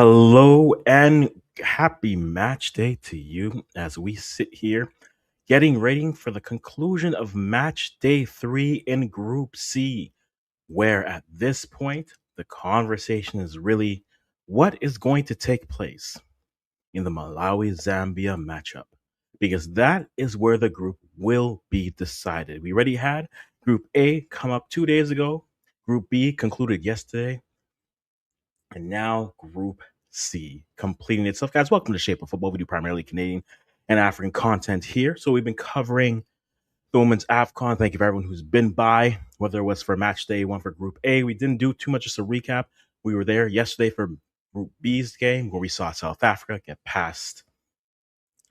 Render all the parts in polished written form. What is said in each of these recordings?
Hello and happy match day to you as we sit here getting ready for the conclusion of match day 3 in Group C, where at this point the conversation is really what is going to take place in the Malawi Zambia matchup, because that is where the group will be decided. We already had Group A come up 2 days ago, Group B concluded yesterday, and now Group C completing itself. Guys, welcome to Shape of Football. We do primarily Canadian and African content here. So we've been covering the women's AFCON. Thank you for everyone who's been by, whether it was for match day one for Group A. We didn't do too much, just a recap. We were there yesterday for Group B's game where we saw South Africa get past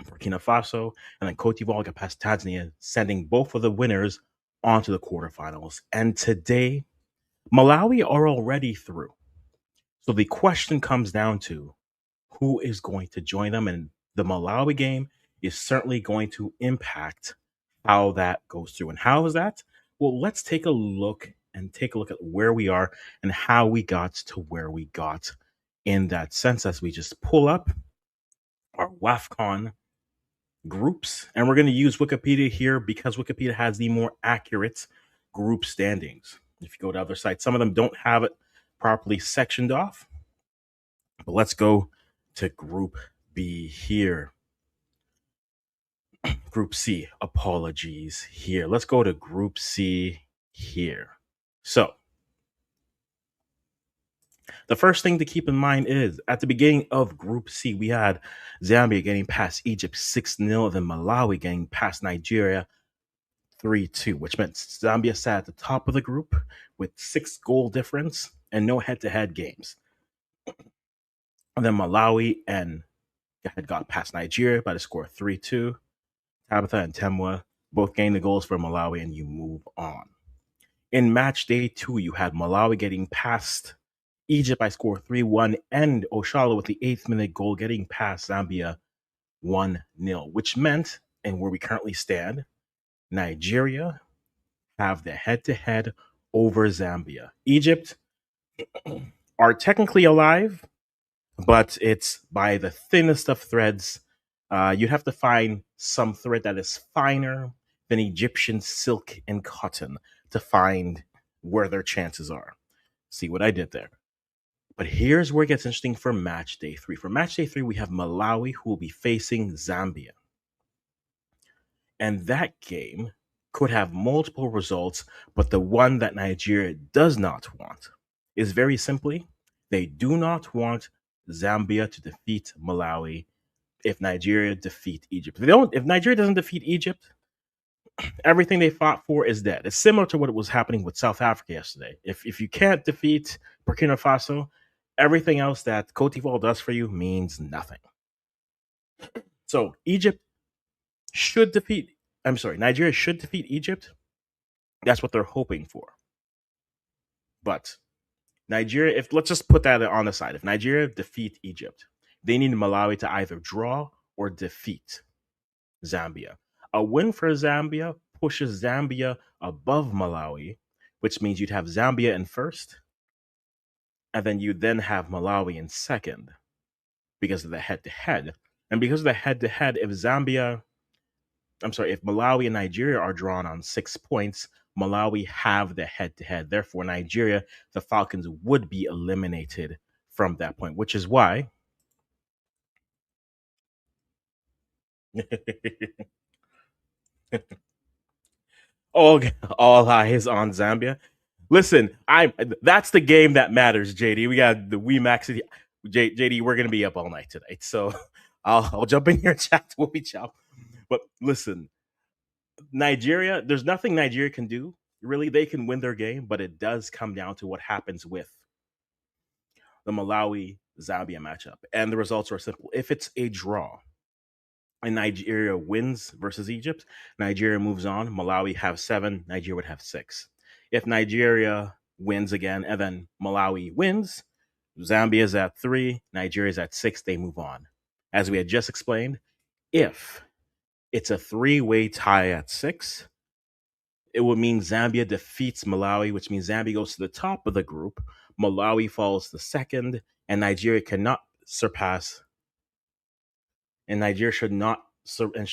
Burkina Faso and then Cote d'Ivoire get past Tanzania, sending both of the winners onto the quarterfinals. And today, Malawi are already through. So the question comes down to who is going to join them, and the Malawi game is certainly going to impact how that goes through. And how is that? Well, let's take a look at where we are and how we got to where we got in that sense as we just pull up our WAFCON groups. And we're going to use Wikipedia here because Wikipedia has the more accurate group standings. If you go to other sites, some of them don't have it properly sectioned off. But let's go to Group B here. Group C, apologies here. Let's go to Group C here. So, the first thing to keep in mind is at the beginning of Group C, we had Zambia getting past Egypt 6-0, then Malawi getting past Nigeria 3-2, which meant Zambia sat at the top of the group with 6-goal difference and no head-to-head games. And then Malawi and had got past Nigeria by the score 3-2. Tabitha and Temwa both gained the goals for Malawi, and you move on. In match day 2, you had Malawi getting past Egypt by score 3-1, and Oshala with the 8th-minute goal getting past Zambia 1-0, which meant, and where we currently stand, Nigeria have the head-to-head over Zambia. Egypt are technically alive, but it's by the thinnest of threads. You'd have to find some thread that is finer than Egyptian silk and cotton to find where their chances are. See what I did there? But here's where it gets interesting for match day 3. For match day 3, we have Malawi who will be facing Zambia. And that game could have multiple results, but the one that Nigeria does not want is very simply, they do not want Zambia to defeat Malawi if Nigeria defeat Egypt. If Nigeria doesn't defeat Egypt, everything they fought for is dead. It's similar to what was happening with South Africa yesterday. If you can't defeat Burkina Faso, everything else that Cote d'Ivoire does for you means nothing. So Nigeria should defeat Egypt. That's what they're hoping for. But Nigeria, let's just put that on the side. If Nigeria defeat Egypt, they need Malawi to either draw or defeat Zambia. A win for Zambia pushes Zambia above Malawi, which means you'd have Zambia in first, and then you then have Malawi in second because of the head-to-head. And because of the head-to-head, if Malawi and Nigeria are drawn on 6 points, Malawi have the head-to-head. Therefore, Nigeria, the Falcons, would be eliminated from that point, which is why all eyes on Zambia. Listen, that's the game that matters, JD. We got the WeMax. JD, we're gonna be up all night tonight, so I'll jump in your chat. We'll be chow. But listen, Nigeria, there's nothing Nigeria can do. Really, they can win their game, but it does come down to what happens with the Malawi Zambia matchup, and the results are simple. If it's a draw and Nigeria wins versus Egypt, Nigeria moves on. Malawi have 7, Nigeria would have 6. If Nigeria wins again and then Malawi wins, Zambia's at 3, Nigeria's at 6, they move on. As we had just explained, if it's a 3-way tie at 6, it would mean Zambia defeats Malawi, which means Zambia goes to the top of the group, Malawi falls to second, and Nigeria cannot surpass, and Nigeria should not.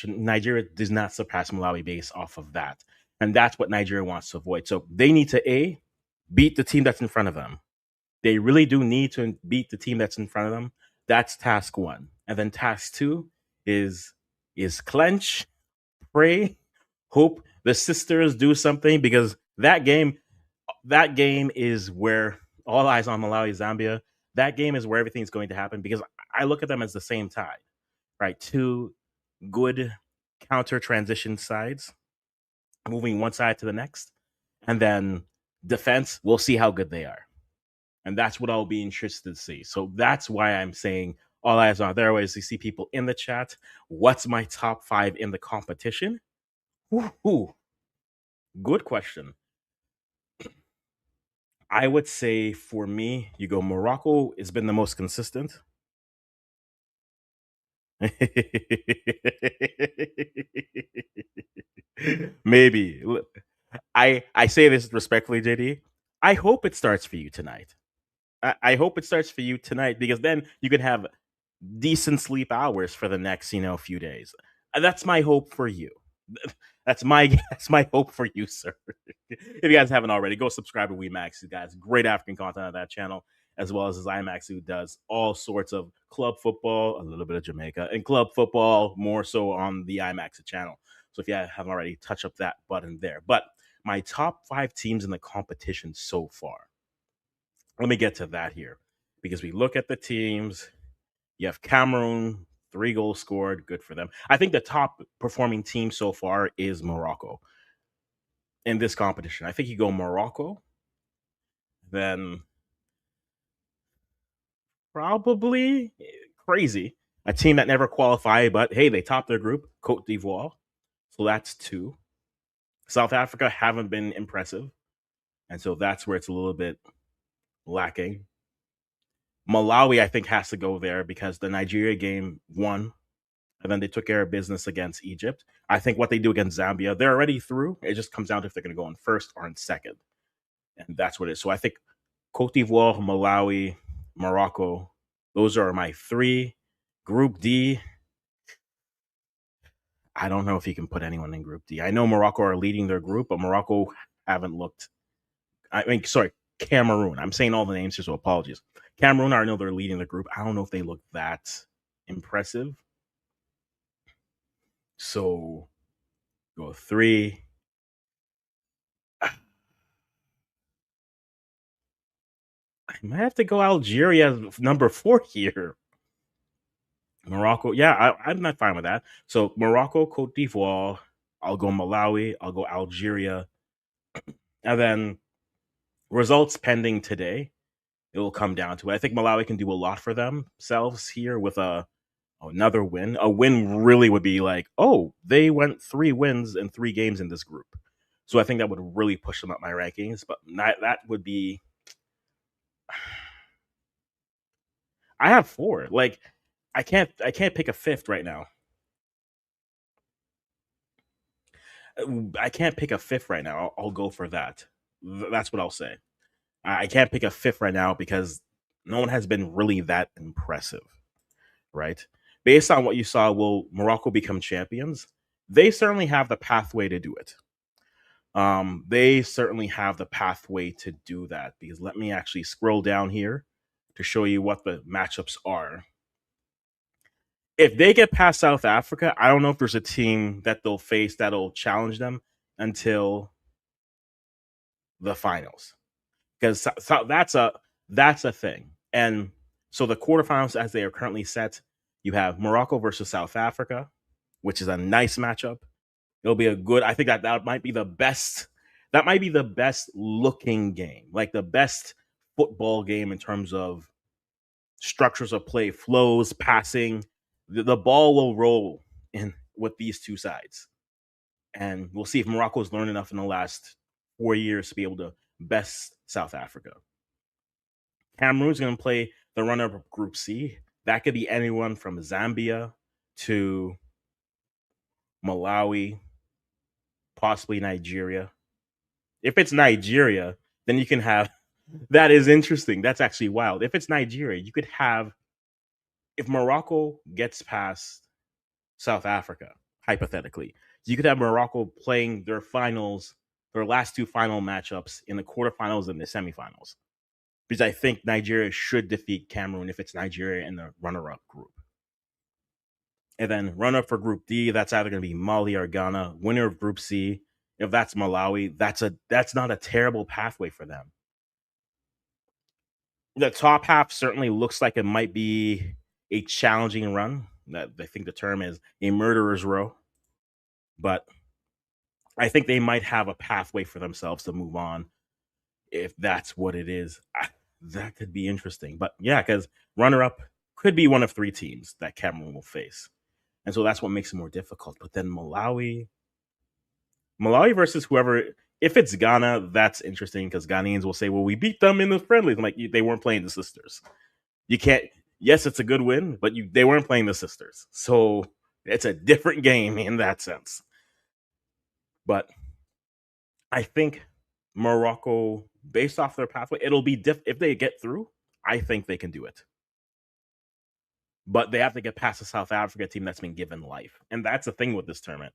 Nigeria does not surpass Malawi based off of that, and that's what Nigeria wants to avoid. So they need to beat the team that's in front of them. They really do need to beat the team that's in front of them. That's task one, and then task two is clench, pray, hope the sisters do something, because that game is where all eyes on Malawi Zambia. That game is where everything's going to happen, because I look at them as the same tide, right? Two good counter transition sides moving one side to the next, and then defense. We'll see how good they are, and that's what I'll be interested to see. So that's why I'm saying all eyes on. There always you see people in the chat. What's my top five in the competition? Ooh, good question. I would say for me, you go Morocco has been the most consistent. Maybe. I say this respectfully, JD. I hope it starts for you tonight. I hope it starts for you tonight, because then you can have decent sleep hours for the next, few days. That's my hope for you. That's my hope for you, sir. If you guys haven't already, go subscribe to WeMax. You guys, great African content on that channel, as well as his IMAX, who does all sorts of club football, a little bit of Jamaica, and club football more so on the IMAX channel. So if you haven't already, touch up that button there. But my top five teams in the competition so far. Let me get to that here, because we look at the teams. You have Cameroon, 3 goals scored, good for them. I think the top performing team so far is Morocco in this competition. I think you go Morocco, then probably crazy, a team that never qualified, but hey, they topped their group, Cote d'Ivoire. So that's 2. South Africa haven't been impressive, and so that's where it's a little bit lacking. Malawi, I think, has to go there because the Nigeria game won, and then they took care of business against Egypt. I think what they do against Zambia, they're already through. It just comes down to if they're going to go in first or in second, and that's what it is. So I think Cote d'Ivoire, Malawi, Morocco, those are my 3. Group D, I don't know if you can put anyone in Group D. I know Morocco are leading their group, but Morocco haven't looked. Sorry, Cameroon. I'm saying all the names here, so apologies. Cameroon, I know they're leading the group. I don't know if they look that impressive. So go 3. I might have to go Algeria as number 4 here. Morocco, yeah, I'm not fine with that. So Morocco, Cote d'Ivoire, I'll go Malawi, I'll go Algeria, and then results pending today. It will come down to it. I think Malawi can do a lot for themselves here with another win. A win really would be like, oh, they went 3 wins in 3 games in this group. So I think that would really push them up my rankings. But that would be. I have 4. Like, I can't pick a 5th right now. I can't pick a 5th right now. I'll go for that. That's what I'll say. I can't pick a 5th right now because no one has been really that impressive, right? Based on what you saw, will Morocco become champions? They certainly have the pathway to do it. They certainly have the pathway to do that, because let me actually scroll down here to show you what the matchups are. If they get past South Africa, I don't know if there's a team that they'll face that'll challenge them until the finals, because that's a thing. And so the quarterfinals, as they are currently set, you have Morocco versus South Africa, which is a nice matchup. It'll be a good. I think that might be the best. That might be the best looking game, like the best football game in terms of structures of play, flows, passing. The ball will roll in with these 2 sides, and we'll see if Morocco's learned enough in the last 4 years to be able to best South Africa. Cameroon's going to play the runner of Group C. That could be anyone from Zambia to Malawi, possibly Nigeria. If it's Nigeria, then you can have. That is interesting. That's actually wild. If it's Nigeria, you could have if Morocco gets past South Africa, hypothetically, you could have Morocco playing their finals, their last two final matchups in the quarterfinals and the semifinals. Because I think Nigeria should defeat Cameroon if it's Nigeria in the runner-up group. And then runner-up for Group D, that's either going to be Mali or Ghana. Winner of Group C, if that's Malawi, that's not a terrible pathway for them. The top half certainly looks like it might be a challenging run. That I think the term is a murderer's row, but I think they might have a pathway for themselves to move on if that's what it is. That could be interesting. But yeah, because runner up could be one of three teams that Cameroon will face. And so that's what makes it more difficult. But then Malawi versus whoever, if it's Ghana, that's interesting because Ghanaians will say, well, we beat them in the friendlies. I'm like, they weren't playing the sisters. You can't, yes, it's a good win, but they weren't playing the sisters. So it's a different game in that sense. But I think Morocco, based off their pathway, it'll be if they get through, I think they can do it. But they have to get past the South Africa team that's been given life. And that's the thing with this tournament.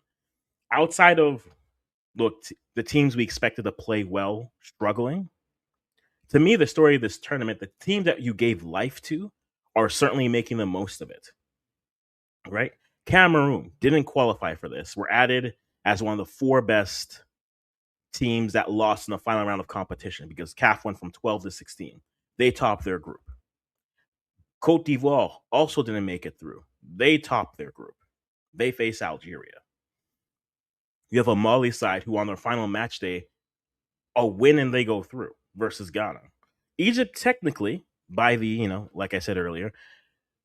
Outside of the teams we expected to play well struggling, to me, the story of this tournament, the teams that you gave life to are certainly making the most of it. Right? Cameroon didn't qualify for this. Were added as one of the four best teams that lost in the final round of competition because CAF went from 12 to 16. They topped their group. Cote d'Ivoire also didn't make it through. They topped their group. They face Algeria. You have a Mali side who on their final match day, a win and they go through versus Ghana. Egypt technically, by the, like I said earlier,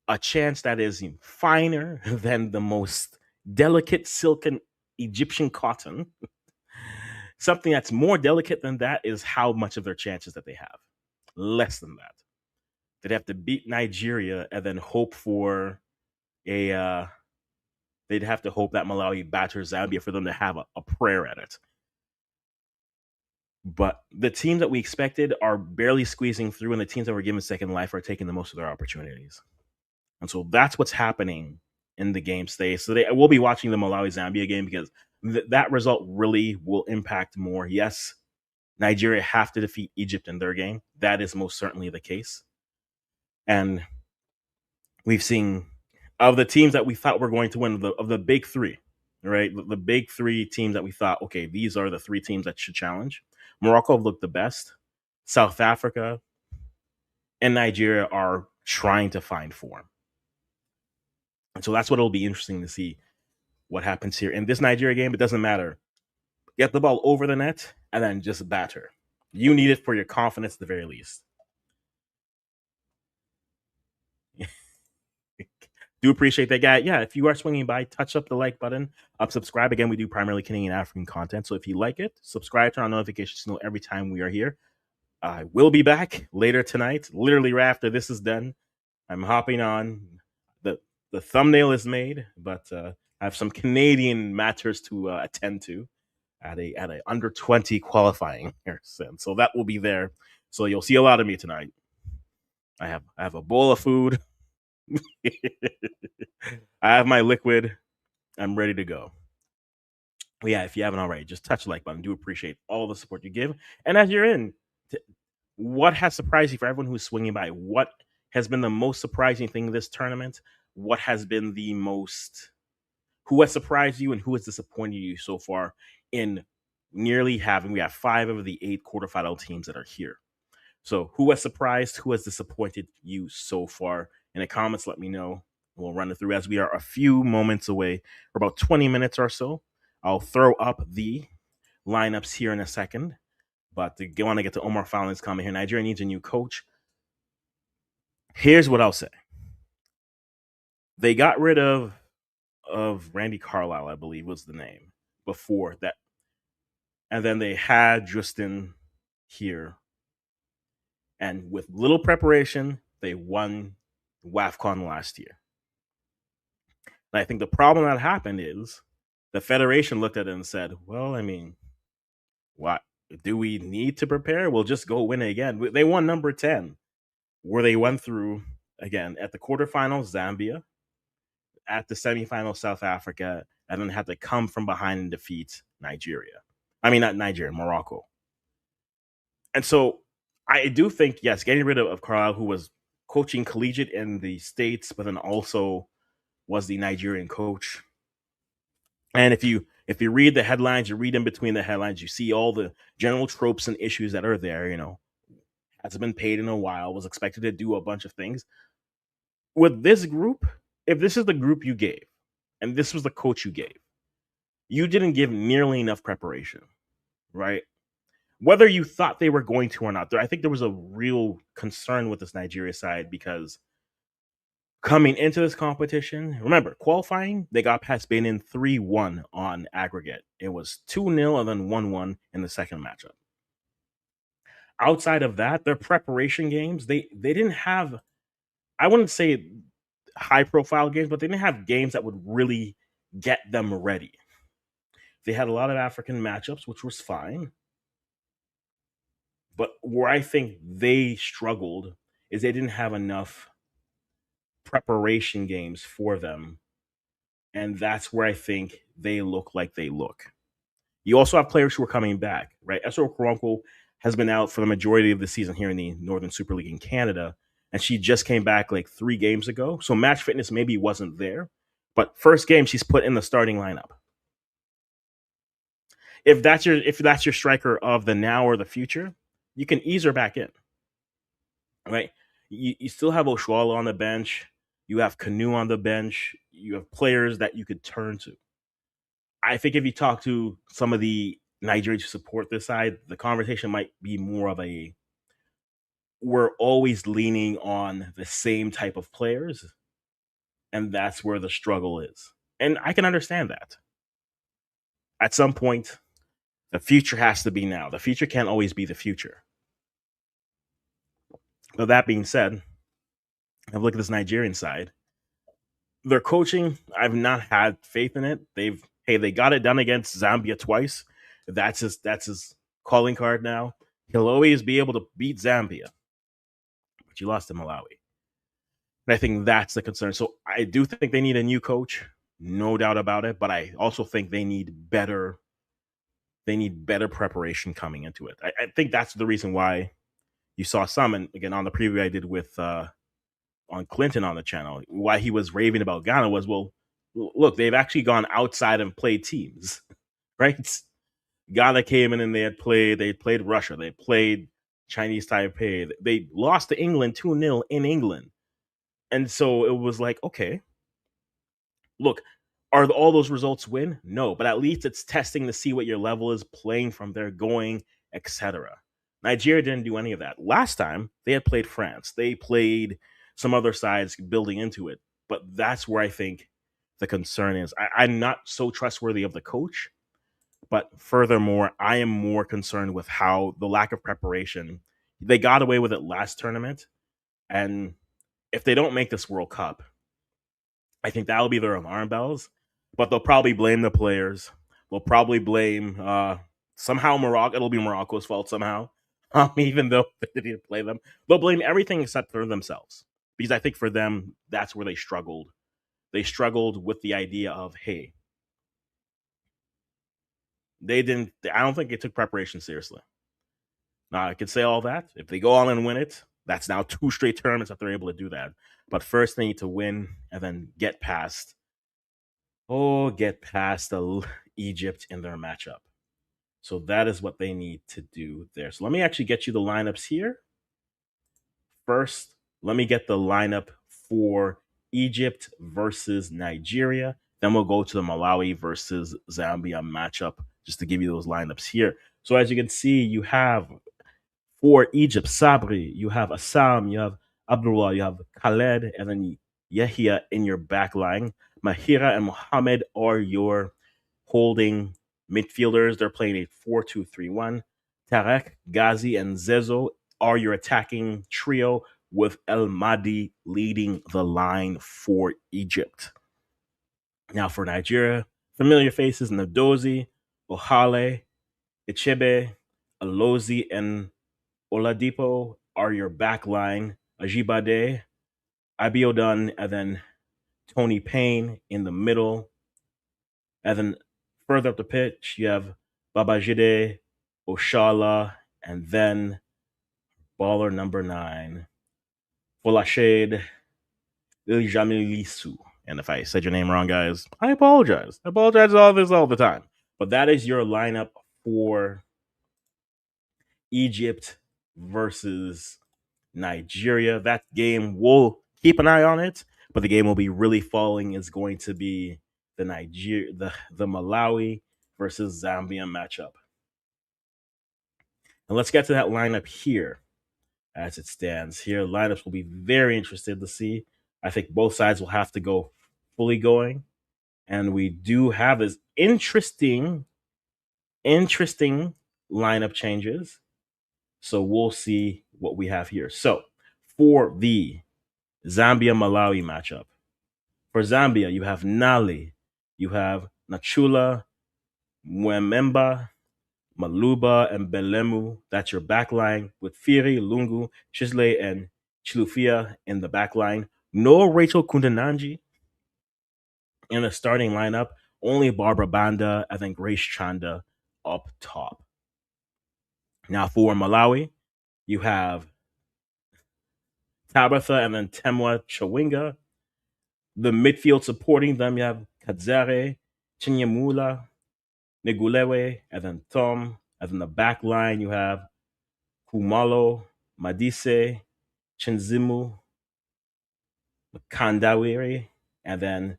a chance that is finer than the most delicate silken Egyptian cotton. Something that's more delicate than that is how much of their chances that they have. Less than that. They'd have to beat Nigeria and then hope for a. They'd have to hope that Malawi batters Zambia for them to have a prayer at it. But the teams that we expected are barely squeezing through, and the teams that were given second life are taking the most of their opportunities. And so that's what's happening in the game today. So we'll be watching the Malawi Zambia game because that result really will impact more. Yes, Nigeria have to defeat Egypt in their game. That is most certainly the case. And we've seen of the teams that we thought were going to win, of the big three, right? The big three teams that we thought, okay, these are the three teams that should challenge. Morocco looked the best. South Africa and Nigeria are trying to find form. And so that's what it'll be interesting to see what happens here. In this Nigeria game, it doesn't matter. Get the ball over the net and then just batter. You need it for your confidence at the very least. Do appreciate that, guy. Yeah, if you are swinging by, touch up the like button. Subscribe. Again, we do primarily Canadian African content. So if you like it, subscribe, turn on notifications to know every time we are here. I will be back later tonight, literally right after this is done. I'm hopping on. The thumbnail is made, but I have some Canadian matters to attend to at a under 20 qualifying here. So that will be there. So you'll see a lot of me tonight. I have a bowl of food. I have my liquid. I'm ready to go. But yeah, if you haven't already, just touch the like button. Do appreciate all the support you give. And as you're in, what has surprised you for everyone who's swinging by? What has been the most surprising thing in this tournament? What has been the most, who has surprised you and who has disappointed you so far in nearly having, we have 5 of the 8 quarterfinal teams that are here. So who has surprised, who has disappointed you so far? In the comments, let me know. We'll run it through as we are a few moments away, for about 20 minutes or so. I'll throw up the lineups here in a second. But I want to get to Omar Fallon's comment here. Nigeria needs a new coach. Here's what I'll say. They got rid of Randy Carlisle, I believe was the name, before that. And then they had Justin here. And with little preparation, they won WAFCON last year. And I think the problem that happened is the federation looked at it and said, well, I mean, what? Do we need to prepare? We'll just go win it again. They won number 10, where they went through Again, at the quarterfinals, Zambia. At the semifinals, South Africa. And then had to come from behind and defeat Nigeria. I mean, not Nigeria, Morocco. And so I do think, yes, getting rid of Carlisle, who was coaching collegiate in the States, but then also was the Nigerian coach. And if you read the headlines, you read in between the headlines, you see all the general tropes and issues that are there. Hasn't been paid in a while, was expected to do a bunch of things. With this group, if this is the group you gave, and this was the coach you gave, you didn't give nearly enough preparation, right? Whether you thought they were going to or not, I think there was a real concern with this Nigeria side because coming into this competition, remember, qualifying, they got past Benin 3-1 on aggregate. It was 2-0 and then 1-1 in the second matchup. Outside of that, their preparation games, they didn't have, I wouldn't say high profile games, but they didn't have games that would really get them ready. They had a lot of African matchups, which was fine. But where I think they struggled is they didn't have enough preparation games for them. And that's where I think they look like they look. You also have players who are coming back, right? Esro Karonko has been out for the majority of the season here in the Northern Super League in Canada, and she just came back like 3 games ago. So match fitness maybe wasn't there, but first game she's put in the starting lineup. If that's your striker of the now or the future, you can ease her back in, right? You still have Oshwala on the bench, you have Canoe on the bench, you have players that you could turn to. I think if you talk to some of the Nigerians who support this side, the conversation might be more of a we're always leaning on the same type of players, and that's where the struggle is. And I can understand that. At some point, the future has to be now. The future can't always be the future. But that being said, I've looked at this Nigerian side. Their coaching, I've not had faith in it. They got it done against Zambia twice. That's his calling card now. He'll always be able to beat Zambia, but you lost to Malawi. And I think that's the concern. So I do think they need a new coach, no doubt about it. But I also think they need better preparation coming into it. I think that's the reason why you saw some, and again on the preview I did with on Clinton on the channel, why he was raving about Ghana was, well, look, they've actually gone outside and played teams, right? Ghana came in and they played Russia, they played Chinese Taipei, they lost to England 2-0 in England. And so it was like, okay, look, are all those results win? No, but at least it's testing to see what your level is, playing from there, going, etc. Nigeria didn't do any of that. Last time they had played France, they played some other sides building into it. But that's where I think the concern is. I'm not so trustworthy of the coach, but furthermore, I am more concerned with how the lack of preparation. They got away with it last tournament, and if they don't make this World Cup, I think that'll be their alarm bells. But they'll probably blame the players. They'll probably blame somehow Morocco. It'll be Morocco's fault somehow, even though they didn't play them. They'll blame everything except for themselves, because I think for them that's where they struggled. They struggled with the idea of, hey, they didn't. I don't think they took preparation seriously. Now I could say all that. If they go on and win it, that's now 2 straight tournaments that they're able to do that. But first, they need to win and then get past. Get past Egypt in their matchup. So that is what they need to do there. So let me actually get you the lineups here. First, let me get the lineup for Egypt versus Nigeria. Then we'll go to the Malawi versus Zambia matchup just to give you those lineups here. So as you can see, you have for Egypt, Sabri, you have Assam, you have Abdullah, you have Khaled, and then Yahya in your back line. Mahira and Mohammed are your holding midfielders. They're playing a 4-2-3-1. Tarek, Ghazi, and Zezo are your attacking trio, with El Mahdi leading the line for Egypt. Now for Nigeria, familiar faces: Nadozi, Ohale, Ichebe, Alozi, and Oladipo are your back line. Ajibade, Abiodun, and then Tony Payne in the middle. And then further up the pitch, you have Babajide, Oshala, and then baller number 9, Folashade Iljamilisu. And if I said your name wrong, guys, I apologize. I apologize all this all the time. But that is your lineup for Egypt versus Nigeria. That game, we'll keep an eye on it, but the game will be really falling is going to be the Malawi versus Zambia matchup. And let's get to that lineup here as it stands. Here, lineups will be very interested to see. I think both sides will have to go fully going. And we do have this interesting lineup changes. So we'll see what we have here. So for the Zambia Malawi matchup, for Zambia, you have Nali, you have Nachula, Mwememba, Maluba, and Belemu. That's your back line with Firi, Lungu, Chisle, and Chilufia in the back line. No Rachel Kundananji in the starting lineup. Only Barbara Banda, I think Grace Chanda up top. Now for Malawi, you have Tabitha and then Temwa Chawinga. The midfield supporting them, you have Kadzare, Chinyamula, Negulewe, and then Tom. And then the back line, you have Kumalo, Madise, Chinzimu, Kandawiri, and then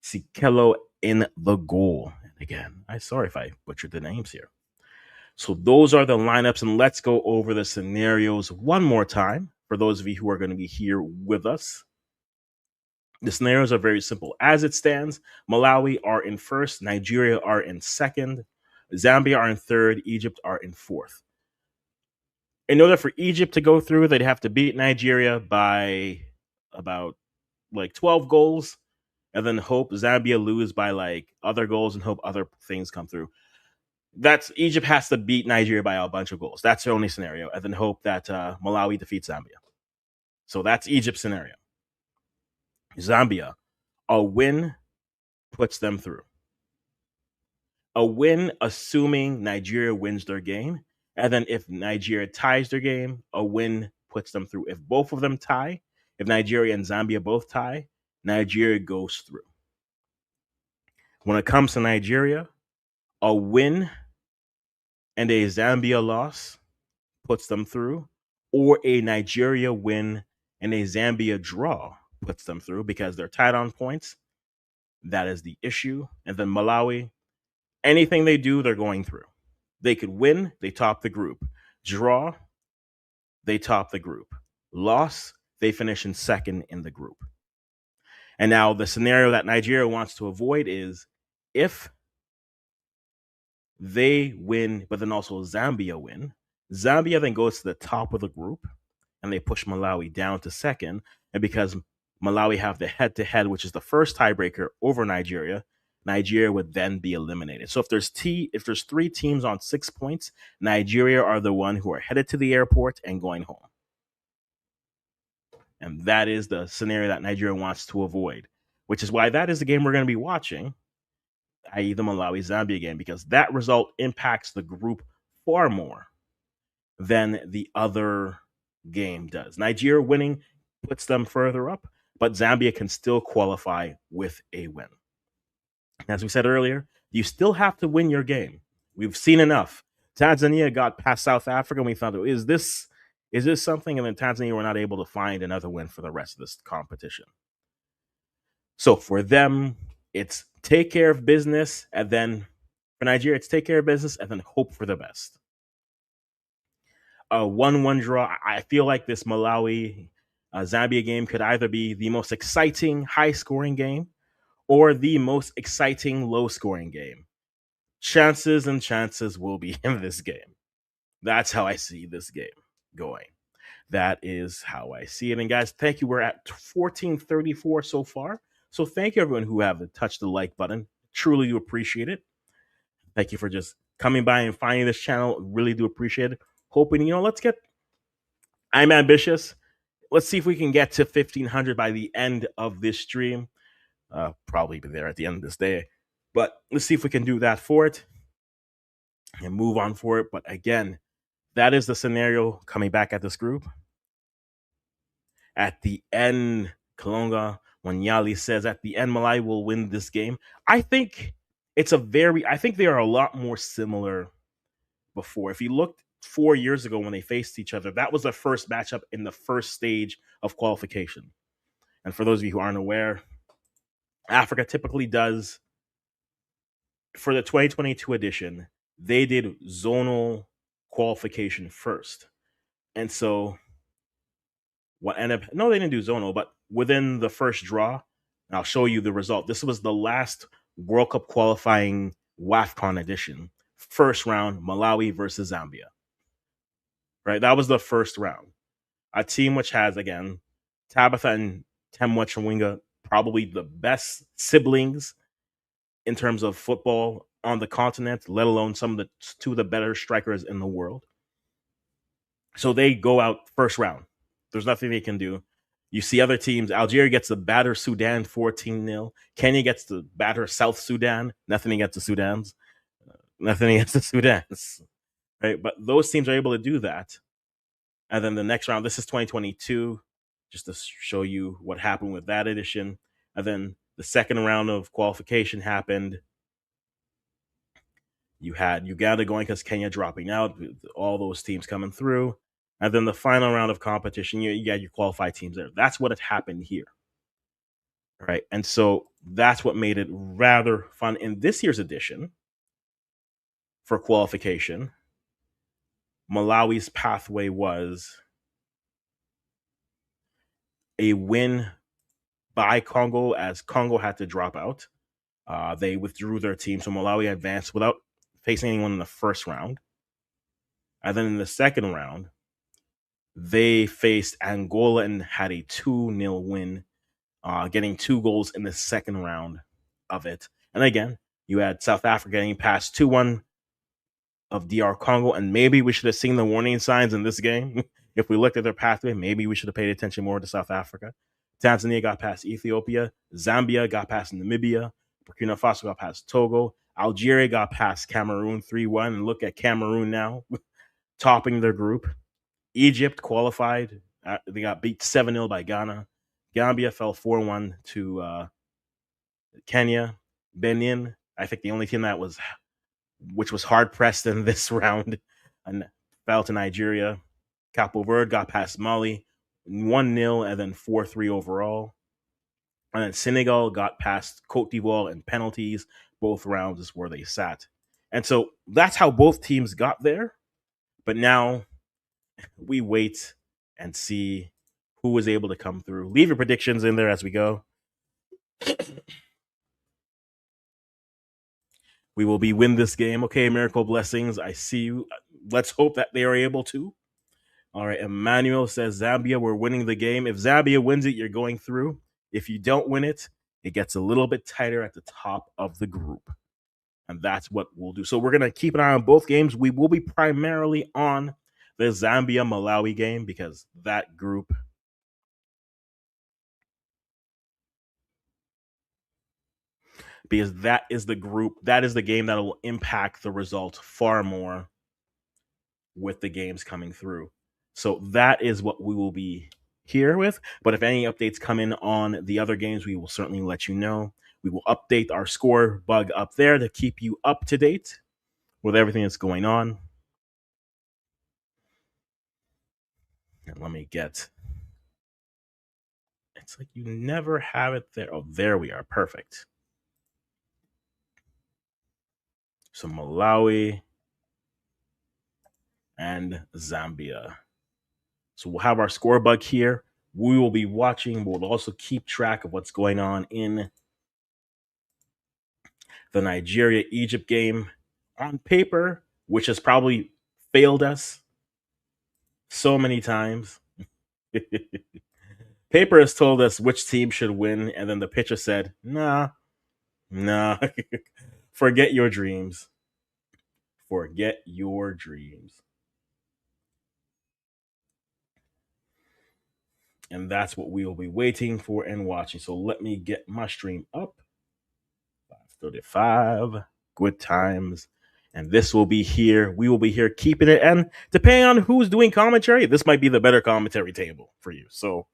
Sikelo in the goal. And again, I'm sorry if I butchered the names here. So those are the lineups, and let's go over the scenarios one more time for those of you who are going to be here with us. The scenarios are very simple. As it stands, Malawi are in first, Nigeria are in second, Zambia are in third, Egypt are in fourth. In order for Egypt to go through, they'd have to beat Nigeria by about 12 goals, and then hope Zambia lose by other goals and hope other things come through. That's Egypt has to beat Nigeria by a bunch of goals. That's the only scenario, and then hope that Malawi defeats Zambia. So that's Egypt's scenario. Zambia, a win puts them through. A win, assuming Nigeria wins their game, and then if Nigeria ties their game, a win puts them through. If both of them tie, if Nigeria and Zambia both tie, Nigeria goes through. When it comes to Nigeria, a win and a Zambia loss puts them through, or a Nigeria win and a Zambia draw puts them through because they're tied on points. That is the issue. And then Malawi, anything they do, they're going through. They could win, they top the group. Draw, they top the group. Loss, they finish in second in the group. And now the scenario that Nigeria wants to avoid is if they win, but then also Zambia win. Zambia then goes to the top of the group and they push Malawi down to second. And because Malawi have the head-to-head, which is the first tiebreaker over Nigeria, Nigeria would then be eliminated. So if there's 3 teams on 6 points, Nigeria are the one who are headed to the airport and going home. And that is the scenario that Nigeria wants to avoid, which is why that is the game we're going to be watching, i.e. the Malawi-Zambia game, because that result impacts the group far more than the other game does. Nigeria winning puts them further up, but Zambia can still qualify with a win. As we said earlier, you still have to win your game. We've seen enough. Tanzania got past South Africa, and we thought, is this something? And then Tanzania were not able to find another win for the rest of this competition. So for them, it's take care of business, and then for Nigeria, it's take care of business and then hope for the best. A 1-1 draw. I feel like this Malawi Zambia game could either be the most exciting high-scoring game or the most exciting low-scoring game. Chances and chances will be in this game. That's how I see this game going. That is how I see it. And guys, thank you. We're at 1434 so far. So thank you everyone who have touched the like button. Truly do appreciate it. Thank you for just coming by and finding this channel. Really do appreciate it. Hoping, let's get... I'm ambitious. let's see if we can get to 1500 by the end of this stream. Probably be there at the end of this day, but let's see if we can do that for it and move on for it. But again, that is the scenario coming back at this group. At the end, Kalonga Wanyali says at the end, Malawi will win this game. I think I think they are a lot more similar before. If you looked 4 years ago when they faced each other, that was the first matchup in the first stage of qualification. And for those of you who aren't aware, Africa typically does, for the 2022 edition, they did zonal qualification first. And so what ended up, no, they didn't do zonal, but within the first draw, and I'll show you the result. This was the last World Cup qualifying WAFCON edition. First round, Malawi versus Zambia. Right? That was the first round. A team which has, again, Tabitha and Temwa Chawinga, probably the best siblings in terms of football on the continent, let alone two of the better strikers in the world. So they go out first round. There's nothing they can do. You see other teams. Algeria gets to batter Sudan 14-0. Kenya gets to batter South Sudan. Nothing against the Sudans. Nothing against the Sudans. Right? But those teams are able to do that. And then the next round, this is 2022, just to show you what happened with that edition. And then the second round of qualification happened. You had Uganda going because Kenya dropping out, all those teams coming through. And then the final round of competition, you got your qualified teams there. That's what had happened here. Right. And so that's what made it rather fun in this year's edition for qualification. Malawi's pathway was a win by Congo, as Congo had to drop out. They withdrew their team, so Malawi advanced without facing anyone in the first round. And then in the second round, they faced Angola and had a 2-0 win, getting 2 goals in the second round of it. And again, you had South Africa getting past 2-1 of DR Congo, and maybe we should have seen the warning signs in this game. If we looked at their pathway, maybe we should have paid attention more to South Africa. Tanzania got past Ethiopia. Zambia got past Namibia. Burkina Faso got past Togo. Algeria got past Cameroon 3-1. And look at Cameroon now, topping their group. Egypt qualified. They got beat 7-0 by Ghana. Gambia fell 4-1 to Kenya. Benin, I think the only team which was hard pressed in this round, and fell to Nigeria. Capo Verde got past Mali 1-0 and then 4-3 overall. And then Senegal got past Cote d'Ivoire in penalties. Both rounds is where they sat. And so that's how both teams got there. But now we wait and see who was able to come through. Leave your predictions in there as we go. We will be win this game. Okay, Miracle Blessings, I see you. Let's hope that they are able to. All right, Emmanuel says, Zambia, we're winning the game. If Zambia wins it, you're going through. If you don't win it, it gets a little bit tighter at the top of the group. And that's what we'll do. So we're going to keep an eye on both games. We will be primarily on the Zambia-Malawi game because that group, that is the game that will impact the result far more with the games coming through. So that is what we will be here with. But if any updates come in on the other games, we will certainly let you know. We will update our score bug up there to keep you up to date with everything that's going on. And let me get. It's like you never have it there. Oh, there we are. Perfect. So Malawi and Zambia. So we'll have our score bug here. We will be watching. We'll also keep track of what's going on in the Nigeria-Egypt game. On paper, which has probably failed us so many times. Paper has told us which team should win, and then the pitcher said, nah, forget your dreams. Forget your dreams. And that's what we will be waiting for and watching. So let me get my stream up. 5:35. Good times. And this will be here. We will be here keeping it. And depending on who's doing commentary, this might be the better commentary table for you. So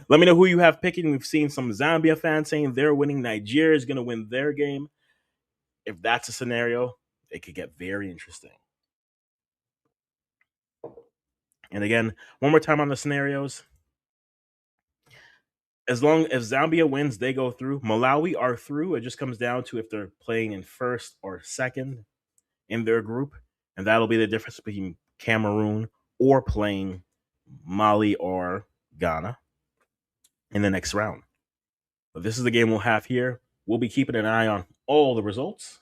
let me know who you have picking. We've seen some Zambia fans saying they're winning. Nigeria is going to win their game. If that's a scenario, it could get very interesting. And again, one more time on the scenarios. As long as Zambia wins, they go through. Malawi are through. It just comes down to if they're playing in first or second in their group. And that'll be the difference between Cameroon or playing Mali or Ghana in the next round. But this is the game we'll have here. We'll be keeping an eye on all the results.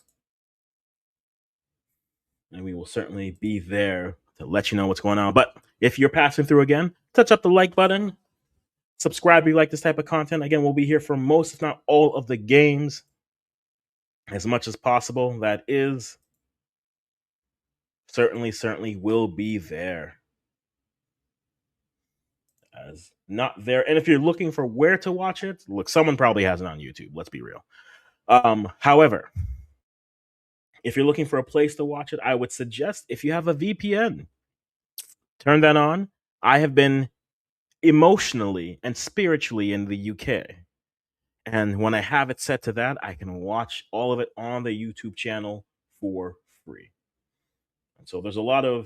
And we will certainly be there to let you know what's going on. But if you're passing through again, touch up the like button. Subscribe if you like this type of content. Again, we'll be here for most, if not all, of the games as much as possible. That is certainly will be there. As not there. And if you're looking for where to watch it, look, someone probably has it on YouTube. Let's be real. However, if you're looking for a place to watch it, I would suggest if you have a VPN, turn that on. I have been emotionally and spiritually in the UK. And when I have it set to that, I can watch all of it on the YouTube channel for free. And so there's a little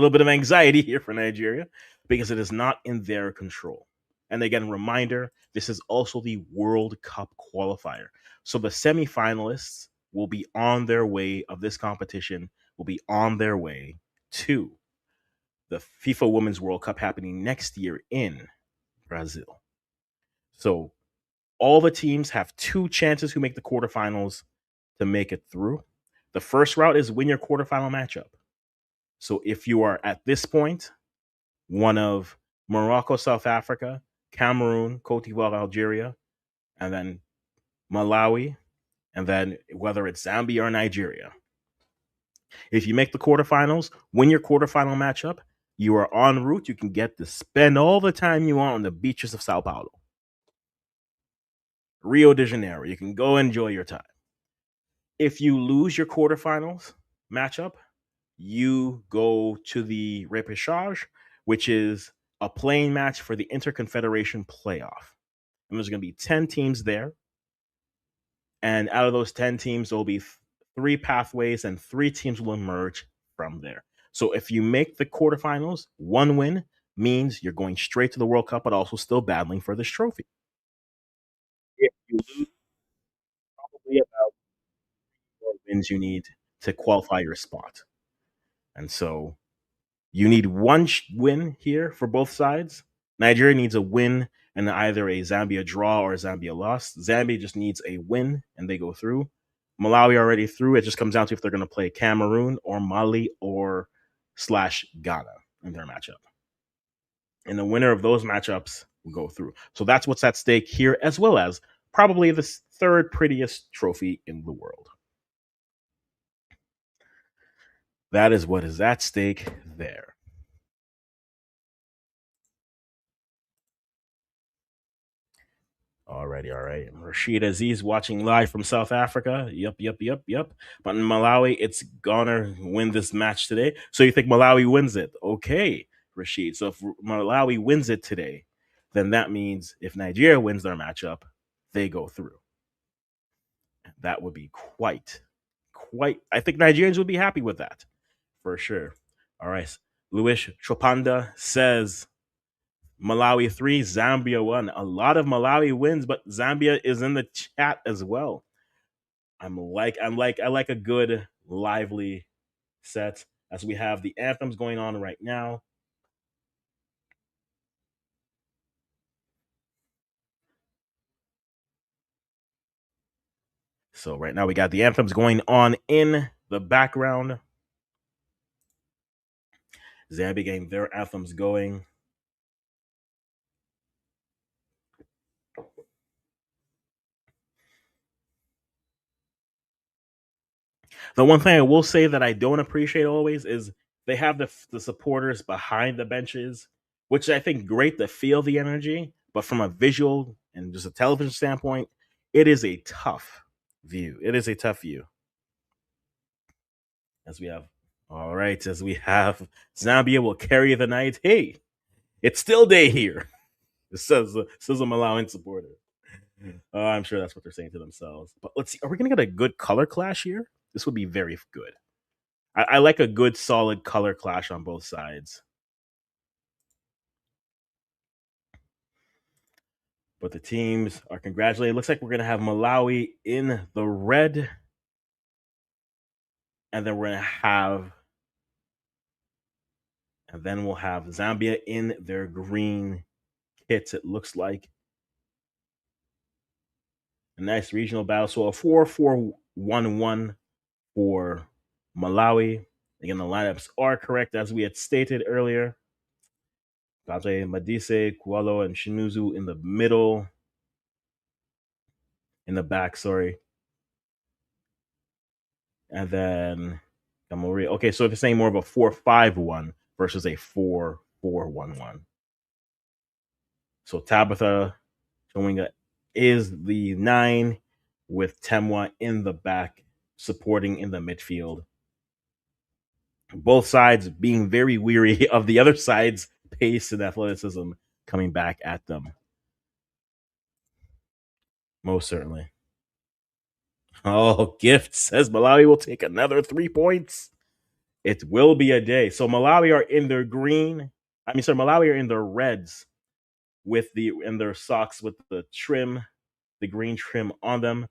bit of anxiety here for Nigeria because it is not in their control. And again, reminder, this is also the World Cup qualifier. So the semifinalists will be on their way of this competition, will be on their way to the FIFA Women's World Cup happening next year in Brazil. So all the teams have two chances who make the quarterfinals to make it through. The first route is win your quarterfinal matchup. So if you are at this point one of Morocco, South Africa, Cameroon, Cote d'Ivoire, Algeria, and then Malawi, and then whether it's Zambia or Nigeria, if you make the quarterfinals, win your quarterfinal matchup, you are en route. You can get to spend all the time you want on the beaches of Sao Paulo, Rio de Janeiro. You can go enjoy your time. If you lose your quarterfinals matchup, you go to the repêchage, which is a playing match for the Interconfederation playoff. And there's going to be 10 teams there. And out of those 10 teams, there'll be three pathways, and three teams will emerge from there. So if you make the quarterfinals, one win means you're going straight to the World Cup, but also still battling for this trophy. If you lose, probably about 4 wins you need to qualify your spot. And so you need one win here for both sides. Nigeria needs a win and either a Zambia draw or a Zambia loss. Zambia just needs a win and they go through. Malawi already through. It just comes down to if they're going to play Cameroon or Mali or / Ghana in their matchup. And the winner of those matchups will go through. So that's what's at stake here, as well as probably the third prettiest trophy in the world. That is what is at stake there. Alrighty, all right. Rashid Aziz watching live from South Africa. Yep. But in Malawi, it's gonna win this match today. So you think Malawi wins it? Okay, Rashid. So if Malawi wins it today, then that means if Nigeria wins their matchup, they go through. That would be quite. I think Nigerians would be happy with that, for sure. All right. Luis Chopanda says Malawi 3, Zambia 1. A lot of Malawi wins, but Zambia is in the chat as well. I like a good lively set as we have the anthems going on right now. So right now we got the anthems going on in the background. Zambia getting their anthems going. The one thing I will say that I don't appreciate always is they have the supporters behind the benches which I think great to feel the energy, but from a visual and just a television standpoint, it is a tough view. It is a tough view. As we have, all right, as we have Zambia will carry the night. Hey, it's still day here. Says a Malawian supporter. I'm sure that's what they're saying to themselves. But let's see. Are we gonna get a good color clash here? This would be very good. I like a good, solid color clash on both sides. But the teams are congratulated. Looks like we're gonna have Malawi in the red, and then we're gonna have, and then we'll have Zambia in their green kits. It looks like a nice regional battle. So a 4-4-1-1 for Malawi. Again, the lineups are correct as we had stated earlier. Gaje, Madise, Kualo, and Shinuzu in the middle. In the back, sorry. And then Gamori. Okay, so they're saying more of a 4-5-1 versus a 4-4-1-1. So Tabitha showing is the 9 with Temwa in the back, supporting in the midfield. Both sides being very weary of the other side's pace and athleticism coming back at them. Most certainly. Oh, Gift says Malawi will take another 3 points. It will be a day. So Malawi are in their green. Malawi are in their reds with the in their socks with the trim, the green trim on them.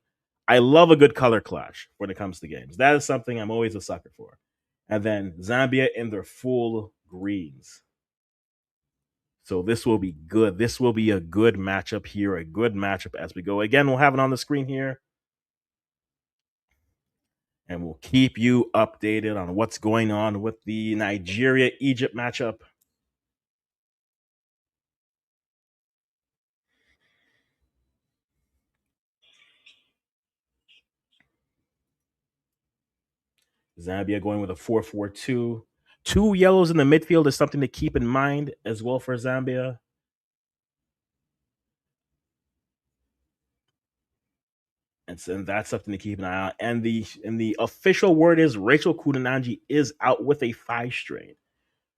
I love a good color clash when it comes to games. That is something I'm always a sucker for. And then Zambia in their full greens. So this will be good. This will be a good matchup here, a good matchup as we go. Again, we'll have it on the screen here. And we'll keep you updated on what's going on with the Nigeria Egypt matchup. Zambia going with a 4-4-2. Two yellows in the midfield is something to keep in mind as well for Zambia. And so that's something to keep an eye on. And the official word is Rachel Kudananji is out with a thigh strain.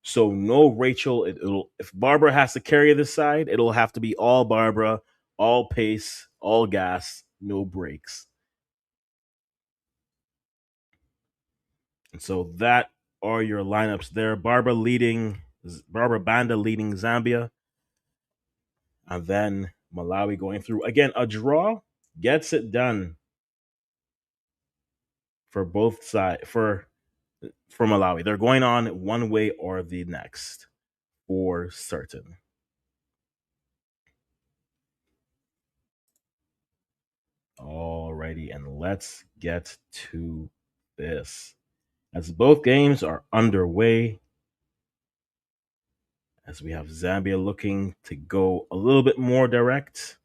So no Rachel. It'll if Barbara has to carry this side, it'll have to be all Barbara, all pace, all gas, no brakes. And so that are your lineups there. Barbara Banda leading Zambia. And then Malawi going through. Again, a draw gets it done for both sides for Malawi. They're going on one way or the next for certain. Alrighty, and let's get to this. As both games are underway, as we have Zambia looking to go a little bit more direct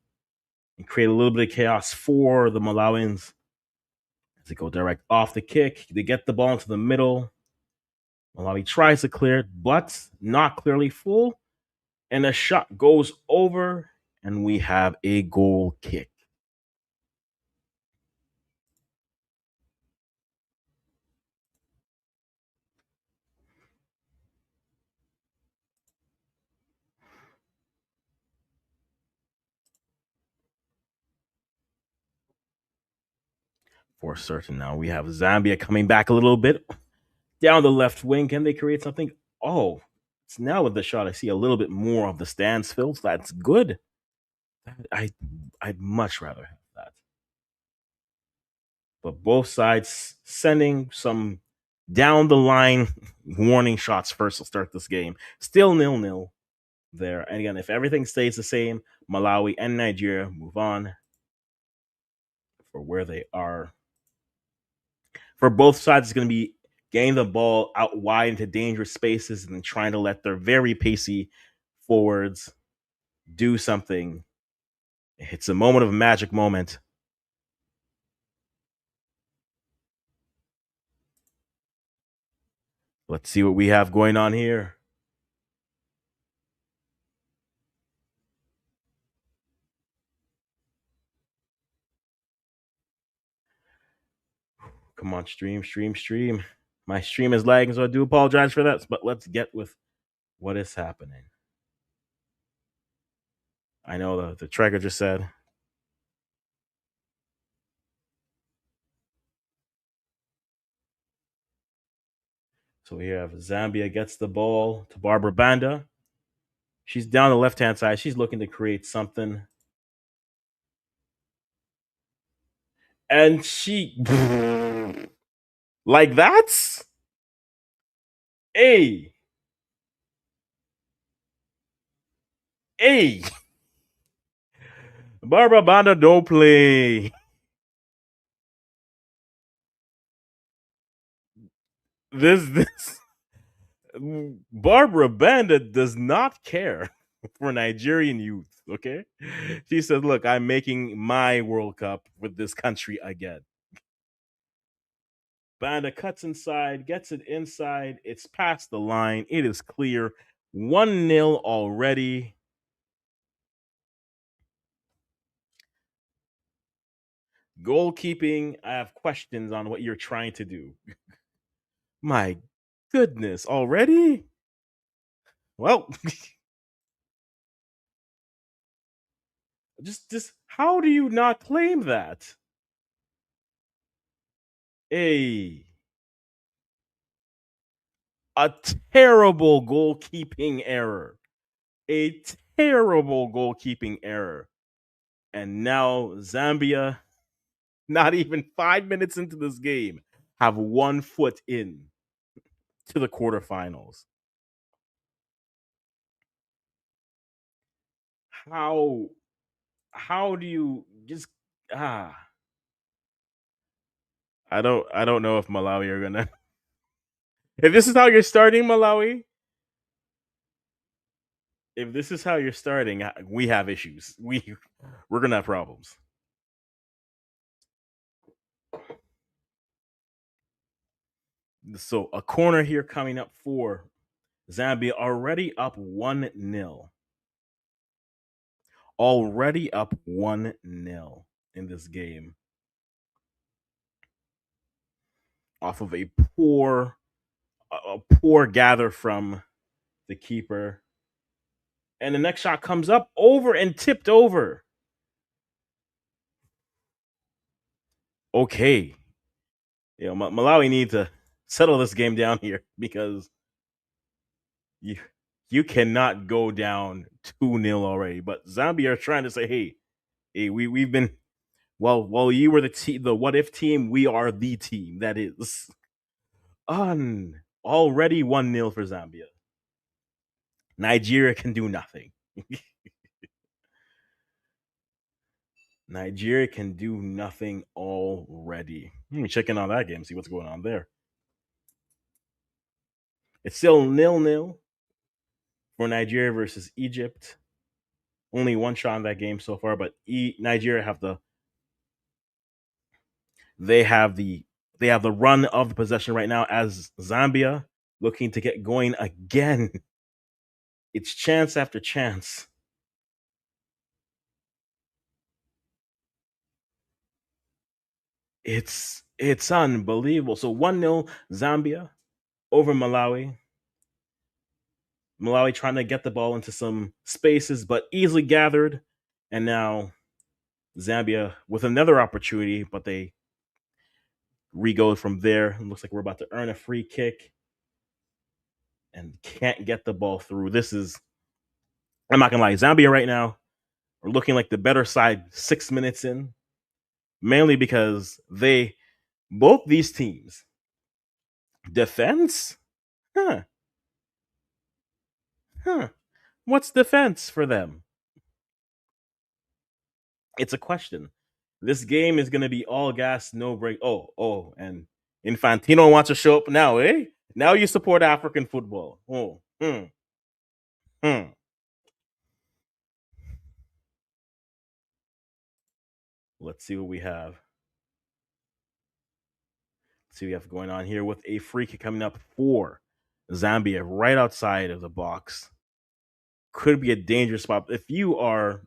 and create a little bit of chaos for the Malawians. As they go direct off the kick, they get the ball into the middle. Malawi tries to clear it, but not clearly full. And a shot goes over, and we have a goal kick. For certain now. We have Zambia coming back a little bit down the left wing. Can they create something? Oh, it's now with the shot. I see a little bit more of the stands filled. That's good. I'd much rather have that. But both sides sending some down the line warning shots first to start this game. Still 0-0 there. And again, if everything stays the same, Malawi and Nigeria move on for where they are. For both sides, it's going to be getting the ball out wide into dangerous spaces and then trying to let their very pacey forwards do something. It's a moment of a magic moment. Let's see what we have going on here. Come on, stream, stream, stream. My stream is lagging, so I do apologize for that. But let's get with what is happening. I know the tracker just said. So we have Zambia gets the ball to Barbara Banda. She's down the left hand side. She's looking to create something. And she like that? Hey, hey. Barbara Banda don't play. This Barbara Banda does not care for Nigerian youth. Okay, she says, "Look, I'm making my World Cup with this country again." Banda cuts inside, gets it inside. It's past the line. It is clear. 1-0 already. Goalkeeping, I have questions on what you're trying to do. My goodness, already? Well, just how do you not claim that? A a terrible goalkeeping error. A terrible goalkeeping error. And now Zambia, not even 5 minutes into this game, have 1 foot in to the quarterfinals. How how do you just ah I don't know if Malawi are gonna if this is how you're starting Malawi, if this is how you're starting, we have issues. We're gonna have problems. So a corner here coming up for Zambia, already up 1-0. Already up 1-0 in this game. Off of a poor gather from the keeper. And the next shot comes up over and tipped over. Okay. Malawi need to settle this game down here because you you cannot go down 2-0 already. But Zambia are trying to say, hey, we've been well, you were the what if team, we are the team that is already 1-0 for Zambia. Nigeria can do nothing. Nigeria can do nothing already. Let me check in on that game, see what's going on there. It's still 0-0 for Nigeria versus Egypt. Only one shot in that game so far, but Nigeria they have the they have the run of the possession right now as Zambia looking to get going again. It's chance after chance. It's unbelievable. So 1-0 Zambia over Malawi. Malawi trying to get the ball into some spaces, but easily gathered. And now Zambia with another opportunity, but they re-go from there. It looks like we're about to earn a free kick and can't get the ball through. I'm not gonna lie, Zambia right now are looking like the better side 6 minutes in, mainly because both these teams defense, huh, huh. What's defense for them? It's a question. This game is gonna be all gas, no break. And Infantino wants to show up now, eh? Now you support African football. Hmm. Let's see what we have. Let's see what we have going on here with a free kick coming up for Zambia right outside of the box. Could be a dangerous spot. If you are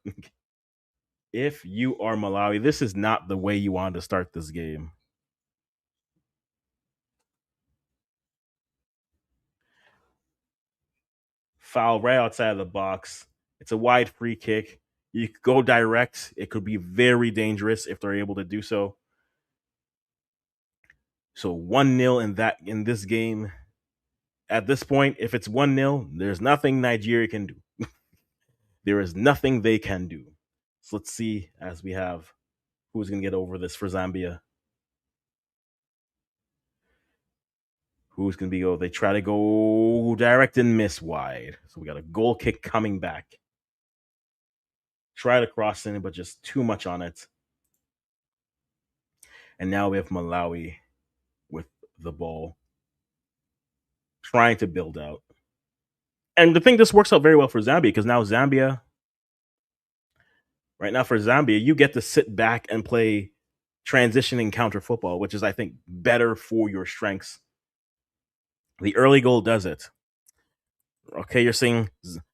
Malawi, this is not the way you want to start this game. Foul right outside of the box. It's a wide free kick. You could go direct. It could be very dangerous if they're able to do so. So 1-0 in this game. At this point, if it's 1-0, there's nothing Nigeria can do. There is nothing they can do. So let's see as we have who's going to get over this for Zambia. Who's going to be? Oh, they try to go direct and miss wide. So we got a goal kick coming back. Try to cross in, but just too much on it. And now we have Malawi with the ball, trying to build out. And I think this works out very well for Zambia because now Zambia, right now for Zambia, you get to sit back and play transition and counter football, which is, I think, better for your strengths. The early goal does it. Okay, you're saying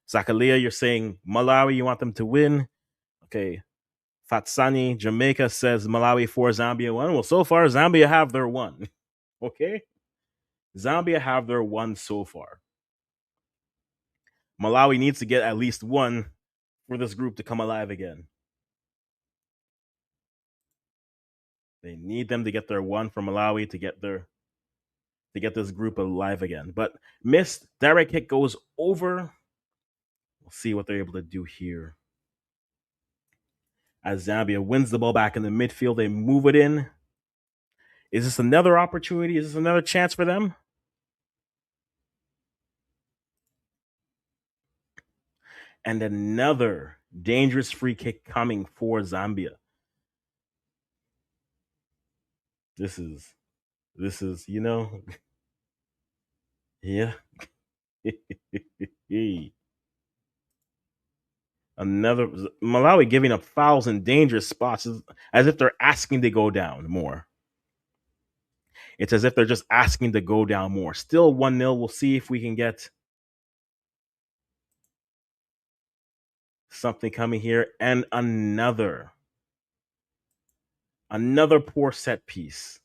Zakalia, you're saying Malawi, you want them to win. Okay, Fatsani, Jamaica says Malawi 4, Zambia 1. Well, so far, Zambia have their 1. Okay? Zambia have their 1 so far. Malawi needs to get at least 1 for this group to come alive again. They need them to get their 1 from Malawi to get this group alive again. But missed, direct hit goes over. We'll see what they're able to do here. As Zambia wins the ball back in the midfield, they move it in. Is this another opportunity? Is this another chance for them? And another dangerous free kick coming for Zambia. This is, yeah. Another Malawi giving up fouls in dangerous spots as if they're asking to go down more. It's as if they're just asking to go down more. Still 1-0. We'll see if we can get something coming here. And another poor set piece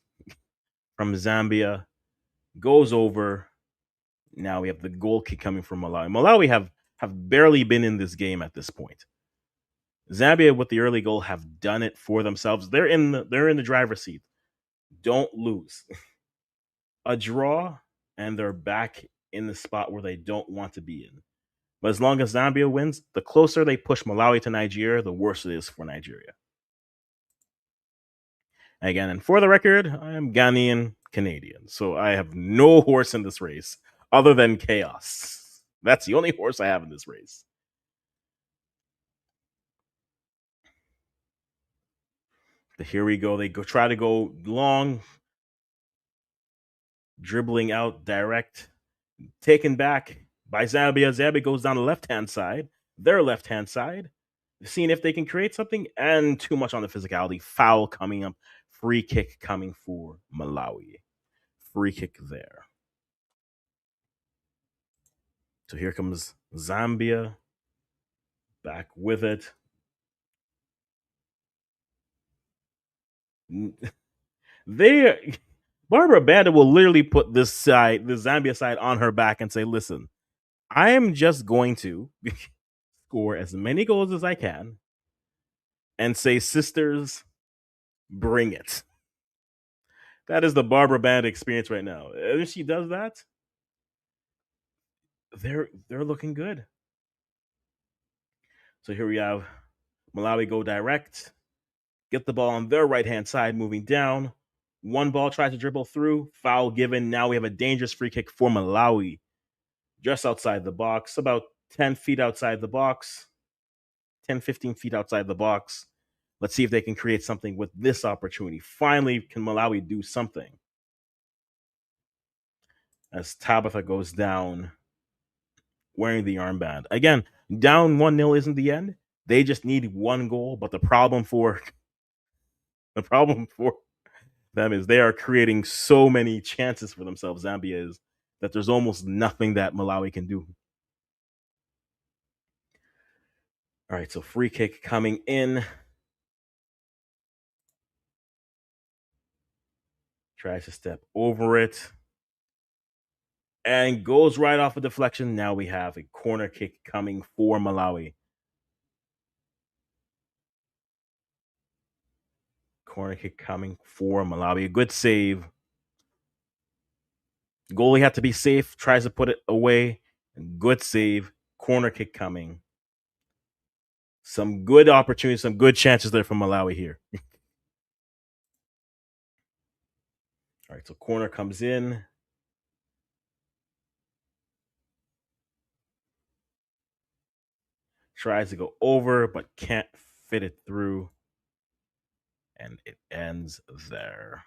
from Zambia goes over. Now we have the goal kick coming from Malawi. Malawi have barely been in this game at this point. Zambia with the early goal have done it for themselves. They're in the driver's seat. Don't lose. A draw and they're back in the spot where they don't want to be in. But as long as Zambia wins, the closer they push Malawi to Nigeria, the worse it is for Nigeria. Again, and for the record, I am Ghanaian Canadian, so I have no horse in this race other than chaos. That's the only horse I have in this race. But here we go. They try to go long, dribbling out direct, taken back by Zambia. Zambia goes down the left-hand side, their left-hand side, seeing if they can create something, and too much on the physicality. Foul coming up. Free kick coming for Malawi. Free kick there. So here comes Zambia back with it. Barbara Banda will literally put the Zambia side on her back and say, listen, I am just going to score as many goals as I can and say, sisters, bring it. That is the Barbara Band experience right now. If she does that, they're looking good. So here we have Malawi go direct, get the ball on their right-hand side, moving down. One ball tries to dribble through, foul given. Now we have a dangerous free kick for Malawi, just outside the box, about 10 feet outside the box, 10, 15 feet outside the box. Let's see if they can create something with this opportunity. Finally, can Malawi do something? As Tabitha goes down wearing the armband. Again, down 1-0 isn't the end. They just need 1 goal, but the problem for them is they are creating so many chances for themselves, Zambia is, that there's almost nothing that Malawi can do. All right, so free kick coming in. Tries to step over it. and goes right off a deflection. Now we have a corner kick coming for Malawi. Corner kick coming for Malawi. A good save. Goalie had to be safe, tries to put it away. Good save. Corner kick coming. Some good opportunities, some good chances there for Malawi here. All right, so corner comes in. Tries to go over, but can't fit it through. And it ends there.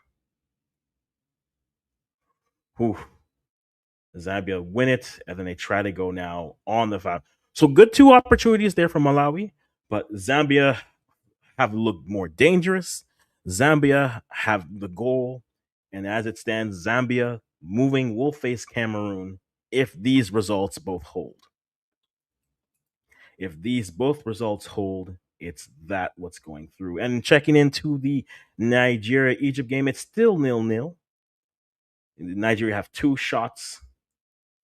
Whew. Zambia win it, and then they try to go now on the foul. So good two opportunities there for Malawi, but Zambia have looked more dangerous. Zambia have the goal, and as it stands, Zambia moving will face Cameroon if these results both hold. If these both results hold, it's that what's going through. And checking into the Nigeria Egypt game, it's still 0-0. Nigeria have two shots,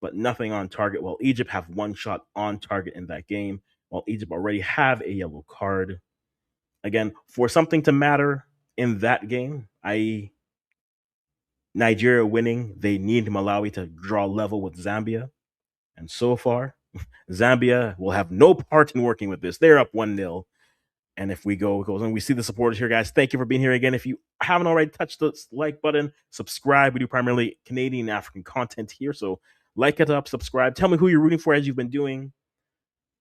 but nothing on target. While Egypt have one shot on target in that game, while Egypt already have a yellow card. Again, for something to matter in that game, i.e., Nigeria winning, they need Malawi to draw level with Zambia. And so far, Zambia will have no part in working with this. They're up 1-0. And if we go, goes on, we see the supporters here, guys. Thank you for being here again. If you haven't already, touched the like button, subscribe. We do primarily Canadian and African content here. So like it up, subscribe. Tell me who you're rooting for as you've been doing.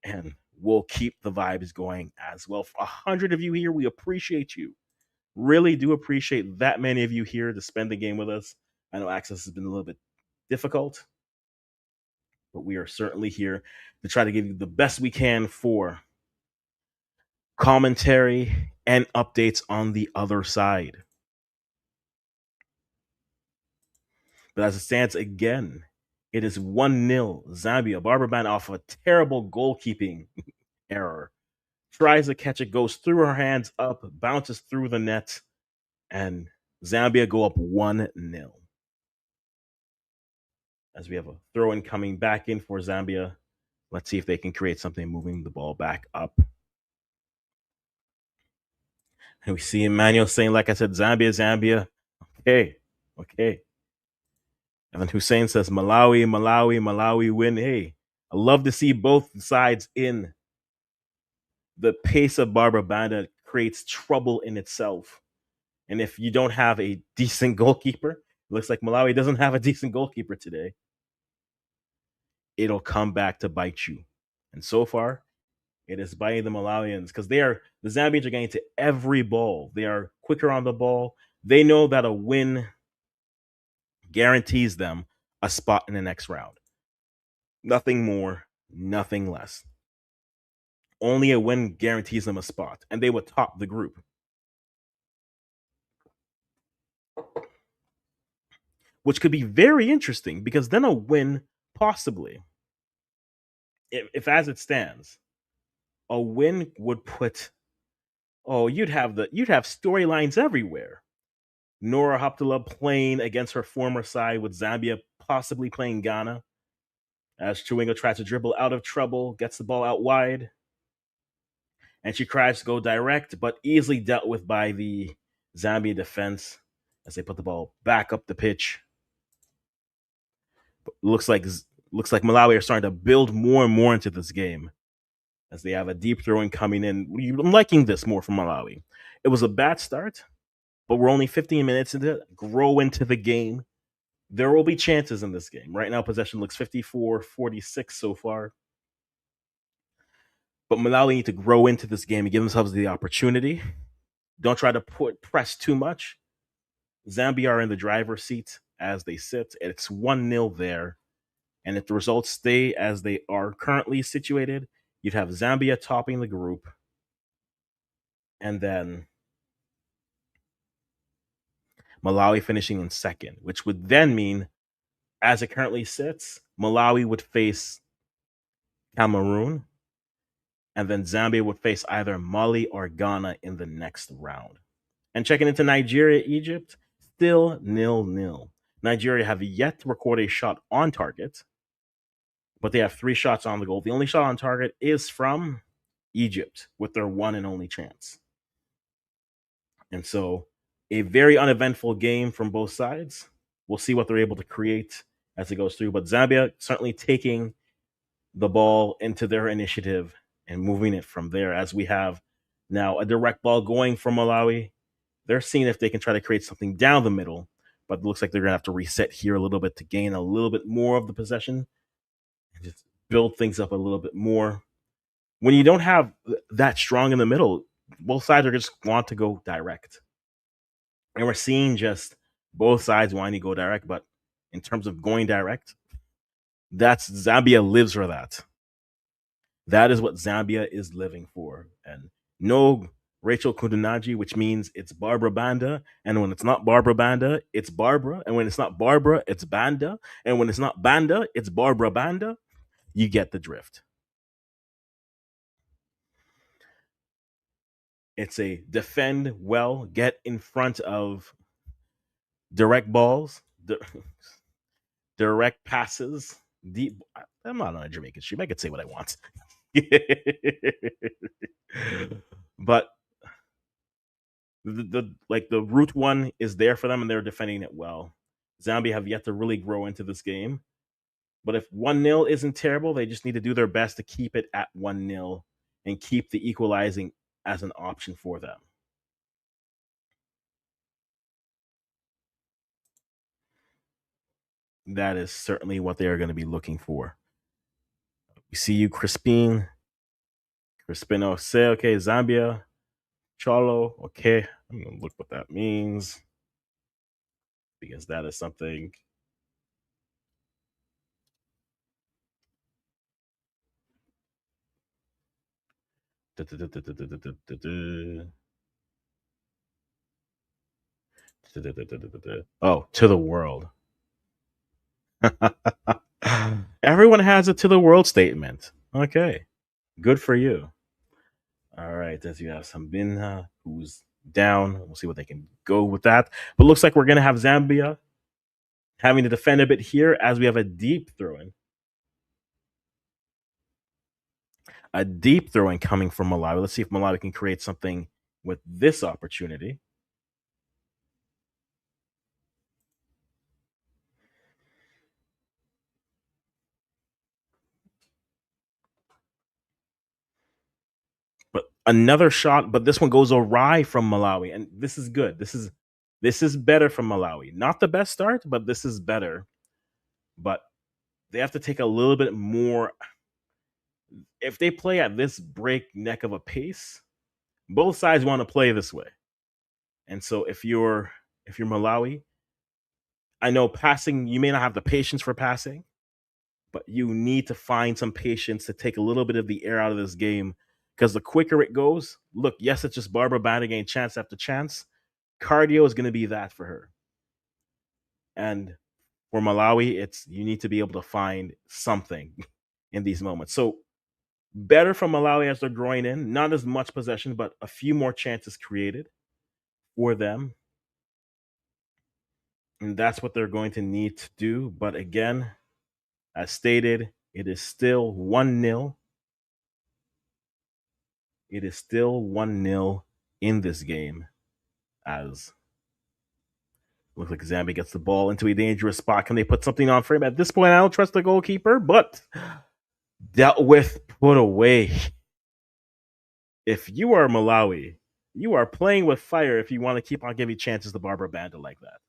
And we'll keep the vibes going as well. For 100 of you here, we appreciate you. Really do appreciate that many of you here to spend the game with us. I know access has been a little bit difficult, but we are certainly here to try to give you the best we can for commentary and updates on the other side. But as it stands again, it is 1-0 Zambia. Barberman off a terrible goalkeeping error. Tries to catch it, goes through her hands up, bounces through the net, and Zambia go up 1-0. As we have a throw in coming back in for Zambia. Let's see if they can create something moving the ball back up. And we see Emmanuel saying, like I said, Zambia, Zambia. Okay, okay. And then Hussein says, Malawi, Malawi, Malawi win. Hey, I love to see both sides in. The pace of Barbara Banda creates trouble in itself. And if you don't have a decent goalkeeper, it looks like Malawi doesn't have a decent goalkeeper today. It'll come back to bite you. And so far, it is biting the Malawians because the Zambians are getting to every ball. They are quicker on the ball. They know that a win guarantees them a spot in the next round. Nothing more, nothing less. Only a win guarantees them a spot, and they would top the group. Which could be very interesting because then a win, possibly, if as it stands, a win would put you'd have storylines everywhere. Nora Haptala playing against her former side with Zambia possibly playing Ghana. As Chewinga tries to dribble out of trouble, gets the ball out wide. And she tries to go direct, but easily dealt with by the Zambia defense as they put the ball back up the pitch. Looks like Malawi are starting to build more and more into this game as they have a deep throwing coming in. I'm liking this more from Malawi. It was a bad start, but we're only 15 minutes into it. Grow into the game. There will be chances in this game. Right now, possession looks 54-46 so far. But Malawi need to grow into this game and give themselves the opportunity. Don't try to press too much. Zambia are in the driver's seat as they sit. It's 1-0 there. And if the results stay as they are currently situated, you'd have Zambia topping the group. And then Malawi finishing in second, which would then mean, as it currently sits, Malawi would face Cameroon. And then Zambia would face either Mali or Ghana in the next round. And checking into Nigeria, Egypt, still 0-0. Nigeria have yet to record a shot on target, but they have 3 shots on the goal. The only shot on target is from Egypt with their one and only chance. And so, a very uneventful game from both sides. We'll see what they're able to create as it goes through. But Zambia certainly taking the ball into their initiative and moving it from there, as we have now a direct ball going from Malawi. They're seeing if they can try to create something down the middle, but it looks like they're going to have to reset here a little bit to gain a little bit more of the possession and just build things up a little bit more. When you don't have that strong in the middle, both sides are just want to go direct. And we're seeing just both sides wanting to go direct, but in terms of going direct, that's Zambia lives for that. That is what Zambia is living for. And no Rachel Kudunaji, which means it's Barbara Banda. And when it's not Barbara Banda, it's Barbara. And when it's not Barbara, it's Banda. And when it's not Banda, it's Barbara Banda. You get the drift. It's a defend well, get in front of direct balls, direct passes, deep. I'm not on a Jamaican stream. I could say what I want. But the route one is there for them and they're defending it well. Zambia have yet to really grow into this game. But if 1-0 isn't terrible, they just need to do their best to keep it at 1-0 and keep the equalizing as an option for them. That is certainly what they are going to be looking for. We see you, Crispin. Crispino say, okay, Zambia, Cholo, okay. I'm going to look what that means because that is something. Oh, to the world. Everyone has a to the world statement. Okay. Good for you. All right. As you have Sambinha, who's down. We'll see what they can go with that. But looks like we're going to have Zambia having to defend a bit here as we have a deep throw in. A deep throw in coming from Malawi. Let's see if Malawi can create something with this opportunity. But another shot, but this one goes awry from Malawi, and this is good. This is better from Malawi. Not the best start, but this is better. But they have to take a little bit more. If they play at this breakneck of a pace, both sides want to play this way. And so if you're Malawi, I know passing, you may not have the patience for passing, but you need to find some patience to take a little bit of the air out of this game. Because the quicker it goes, look, yes, it's just Barbara Banda getting chance after chance. Cardio is going to be that for her. And for Malawi, it's you need to be able to find something in these moments. So better from Malawi as they're growing in. Not as much possession, but a few more chances created for them. And that's what they're going to need to do. But again, as stated, it is still 1-0. It is still 1-0 in this game as looks like Zambia gets the ball into a dangerous spot. Can they put something on frame? At this point, I don't trust the goalkeeper, but dealt with, put away. If you are Malawi, you are playing with fire if you want to keep on giving chances to Barbara Banda like that.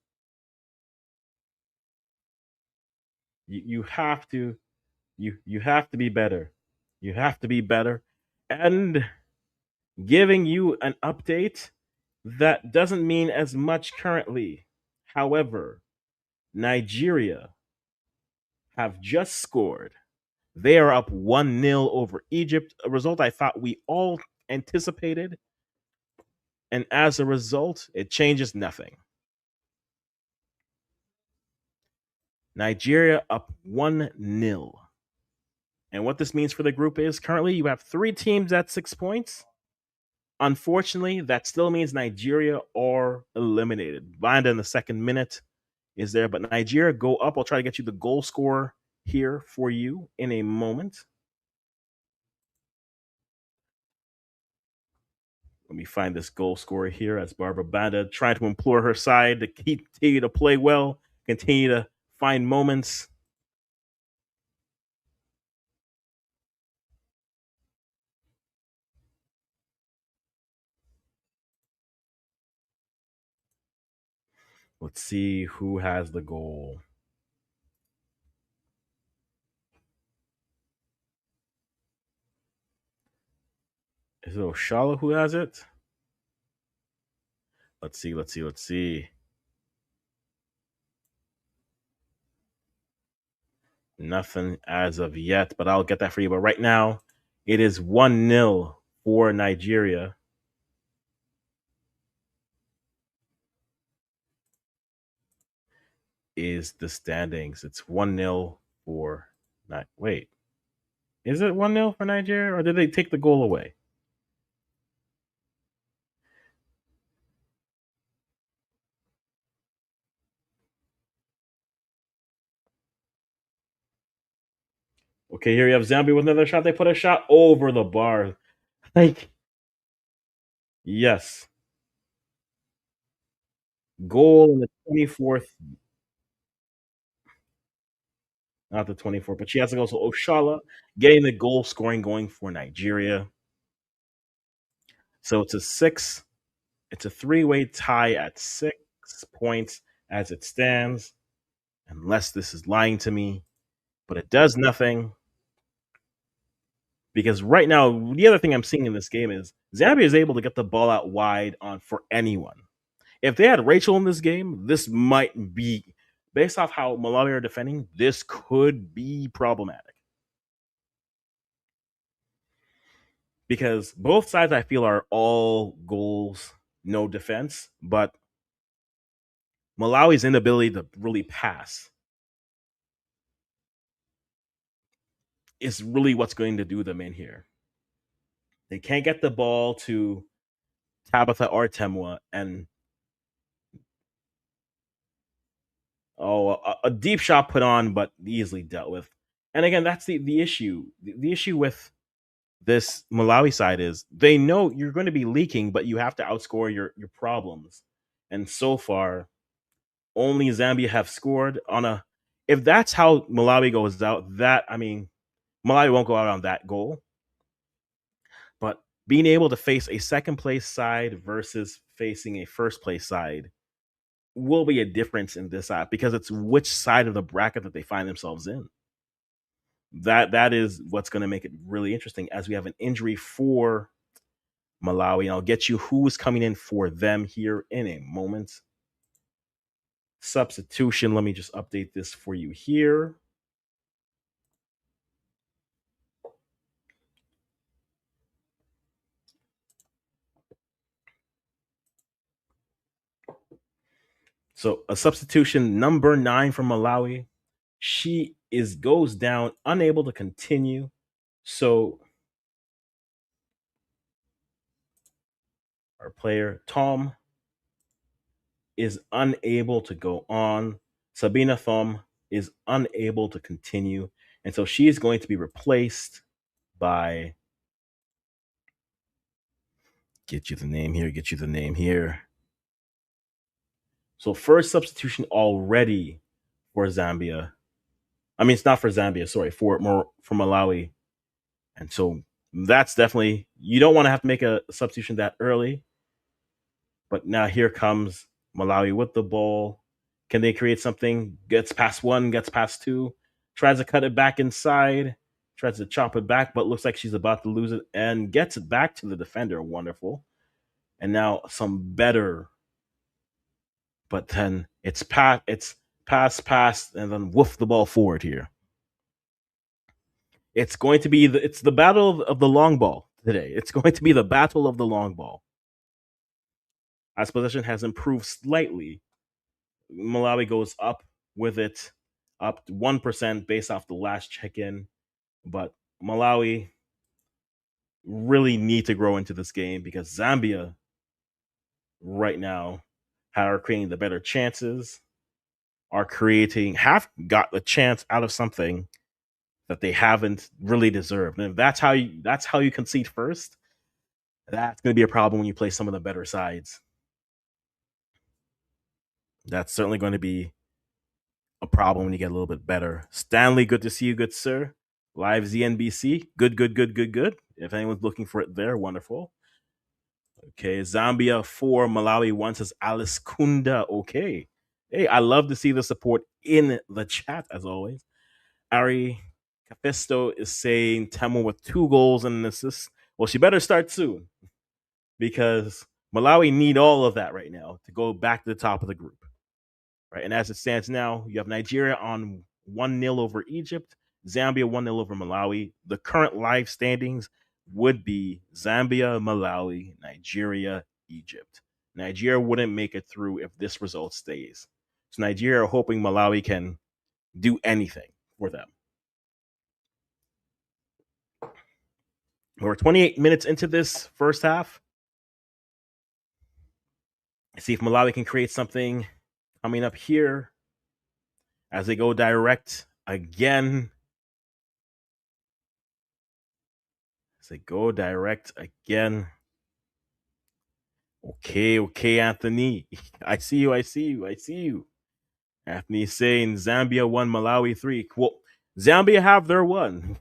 You have to you have to be better. You have to be better. And giving you an update that doesn't mean as much currently. However, Nigeria have just scored. They are up 1-0 over Egypt, a result I thought we all anticipated. And as a result, it changes nothing. Nigeria up 1-0. And what this means for the group is currently you have 3 teams at 6 points. Unfortunately, that still means Nigeria are eliminated. Banda in the second minute is there. But Nigeria go up. I'll try to get you the goal scorer here for you in a moment. Let me find this goal scorer here as Barbara Banda trying to implore her side to continue to play well, continue to find moments. Let's see who has the goal. Is it Oshala who has it? Let's see. Nothing as of yet, but I'll get that for you. But right now, it is 1-0 for Nigeria. Is the standings. It's 1-0 for wait. Is it 1-0 for Nigeria or did they take the goal away? Okay, here you have Zambia with another shot. They put a shot over the bar. Like, yes. Goal in the 24th, not the 24th, but she has to go. So Oshala getting the goal scoring going for Nigeria. So it's a three-way tie at 6 points as it stands, unless this is lying to me, but it does nothing. Because right now, the other thing I'm seeing in this game is Zambia is able to get the ball out wide on for anyone. If they had Rachel in this game, this might be, based off how Malawi are defending, this could be problematic. Because both sides, I feel, are all goals, no defense, but Malawi's inability to really pass is really what's going to do them in here. They can't get the ball to Tabitha or Temwa, and a deep shot put on, but easily dealt with. And again, that's the issue. The issue with this Malawi side is they know you're going to be leaking, but you have to outscore your problems. And so far, only Zambia have scored on a. If that's how Malawi goes out, that I mean, Malawi won't go out on that goal. But being able to face a second place side versus facing a first place side will be a difference in this side because it's which side of the bracket that they find themselves in. That is what's going to make it really interesting as we have an injury for Malawi. And I'll get you who's coming in for them here in a moment. Substitution. Let me just update this for you here. So a substitution number 9 from Malawi. She goes down, unable to continue. So our player Tom is unable to go on. Sabina Thom is unable to continue. And so she is going to be replaced by get you the name here. So first substitution already for Zambia. I mean, it's not for Zambia, sorry, for Malawi. And so that's definitely you don't want to have to make a substitution that early. But now here comes Malawi with the ball. Can they create something? Gets past one, gets past two, tries to cut it back inside, tries to chop it back, but looks like she's about to lose it and gets it back to the defender. Wonderful. And now some better, but then it's pass, and then woof the ball forward here. It's going to be it's the battle of the long ball today. It's going to be the battle of the long ball. As possession has improved slightly, Malawi goes up with it, up 1% based off the last check-in. But Malawi really need to grow into this game because Zambia right now are creating the better chances. are creating have got a chance out of something that they haven't really deserved. And if that's how you concede first, that's going to be a problem when you play some of the better sides. That's certainly going to be a problem when you get a little bit better. Stanley, good to see you, good sir. Live ZNBC, good, good, good, good, good. If anyone's looking for it there, wonderful. Okay, Zambia 4, Malawi 1 says Alice Kunda. Okay. Hey, I love to see the support in the chat as always. Ari Capisto is saying Temo with 2 goals and an assist. Well, she better start soon because Malawi need all of that right now to go back to the top of the group. Right. And as it stands now, you have Nigeria on 1-0 over Egypt, Zambia 1-0 over Malawi. The current live standings would be Zambia, Malawi, Nigeria, Egypt. Nigeria wouldn't make it through if this result stays. So Nigeria are hoping Malawi can do anything for them. We're 28 minutes into this first half. See if Malawi can create something coming up here as they go direct again. As they go direct again. Okay, Anthony. I see you. Anthony saying Zambia 1, Malawi 3. Well, Zambia have their 1.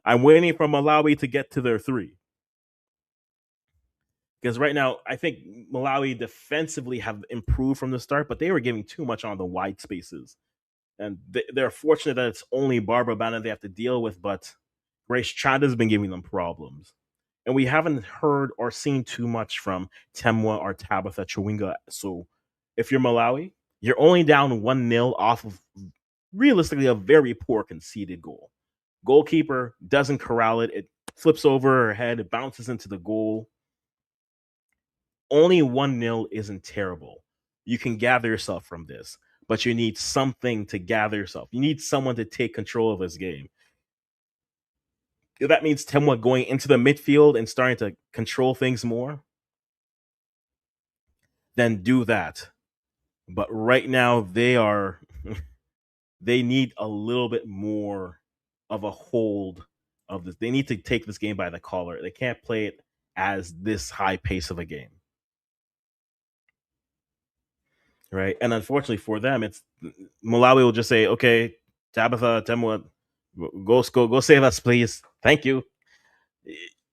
I'm waiting for Malawi to get to their 3. Because right now, I think Malawi defensively have improved from the start, but they were giving too much on the wide spaces. And they're fortunate that it's only Barbara Bana they have to deal with, but Grace Chanda's been giving them problems. And we haven't heard or seen too much from Temwa or Tabitha Chawinga. So if you're Malawi, you're only down 1-0 off of realistically a very poor conceded goal. Goalkeeper doesn't corral it. It flips over her head. It bounces into the goal. Only 1-0 isn't terrible. You can gather yourself from this, but you need something to gather yourself. You need someone to take control of this game. If that means Temwa going into the midfield and starting to control things more, then do that. But right now they need a little bit more of a hold of this. They need to take this game by the collar. They can't play it as this high pace of a game. Right. And unfortunately for them, it's Malawi will just say, okay, Tabitha, Temwa, go save us, please. Thank you.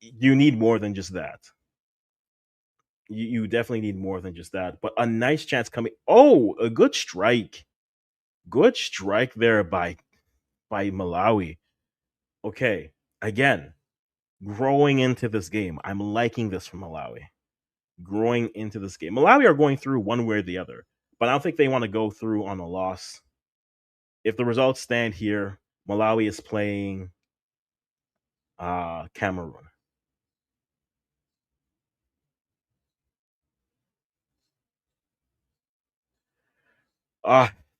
You need more than just that. You definitely need more than just that. But a nice chance coming. Oh, a good strike. Good strike there by Malawi. Okay, again, growing into this game. I'm liking this from Malawi. Growing into this game. Malawi are going through one way or the other, but I don't think they want to go through on a loss. If the results stand here, Malawi is playing Cameroon.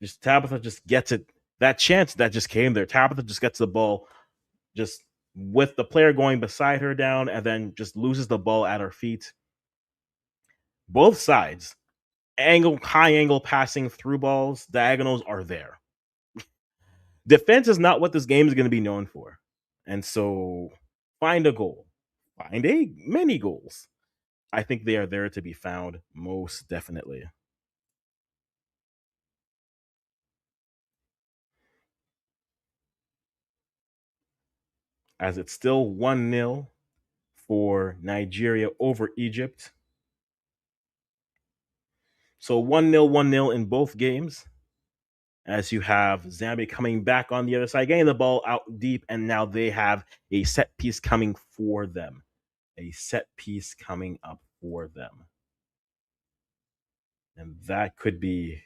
Just Tabitha just gets it. That chance that just came there. Tabitha just gets the ball, just with the player going beside her down, and then just loses the ball at her feet. Both sides, high angle passing through balls, diagonals are there. Defense is not what this game is going to be known for, and so find a goal, find many goals. I think they are there to be found, most definitely. As it's still 1-0 for Nigeria over Egypt. So 1-0, 1-0 in both games. As you have Zambia coming back on the other side, getting the ball out deep, and now they have a set piece coming for them. A set piece coming up for them. And that could be,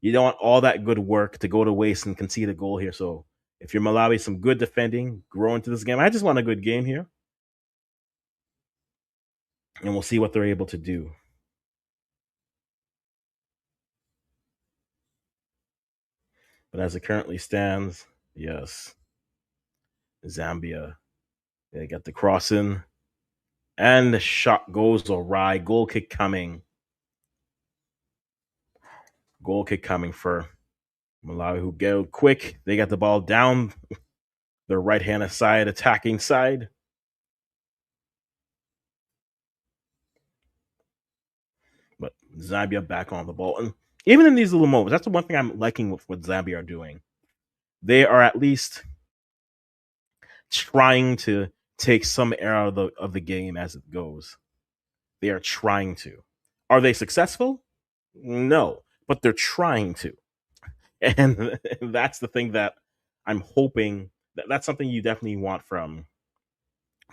you don't want all that good work to go to waste and concede a goal here. So if you're Malawi, some good defending, grow into this game. I just want a good game here. And we'll see what they're able to do. But as it currently stands, yes, Zambia, they got the crossing. And the shot goes awry. Goal kick coming. Goal kick coming for Malawi who go quick. They got the ball down their right hand side, attacking side. But Zambia back on the ball. And even in these little moments, that's the one thing I'm liking with what Zambia are doing. They are at least trying to take some air out of the game as it goes. They are trying to. Are they successful? No, but they're trying to. And that's the thing that I'm hoping that's something you definitely want from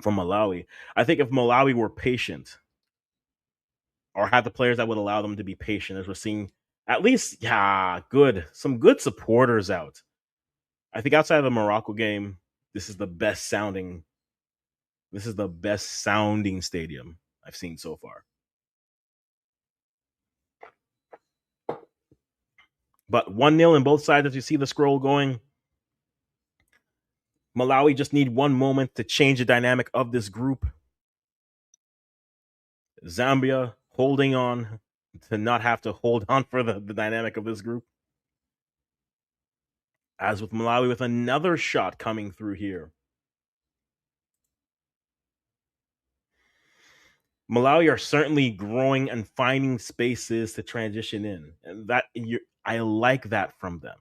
Malawi. I think if Malawi were patient or had the players that would allow them to be patient, as we're seeing at least, yeah, some good supporters out. I think outside of the Morocco game, this is the best sounding. This is the best sounding stadium I've seen so far. But 1-0 in both sides as you see the scroll going. Malawi just need one moment to change the dynamic of this group. Zambia holding on to not have to hold on for the dynamic of this group. As with Malawi with another shot coming through here. Malawi are certainly growing and finding spaces to transition in. And I like that from them.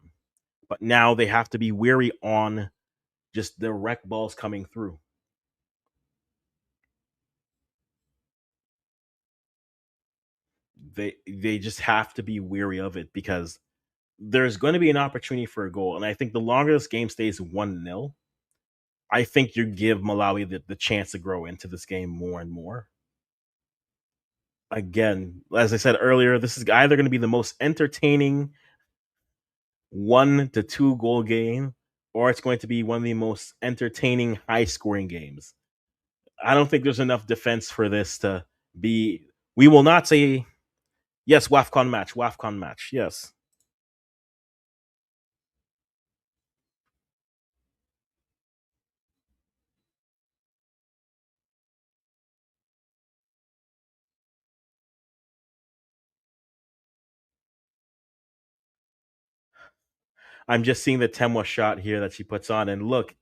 But now they have to be wary on just direct balls coming through. They just have to be wary of it because there's going to be an opportunity for a goal. And I think the longer this game stays 1-0, I think you give Malawi the chance to grow into this game more and more. Again, as I said earlier, this is either going to be the most entertaining 1 to 2 goal game, or it's going to be one of the most entertaining high scoring games. I don't think there's enough defense for this to be. We will not say yes. WAFCON match. WAFCON match. Yes. I'm just seeing the Temwa shot here that she puts on, and look,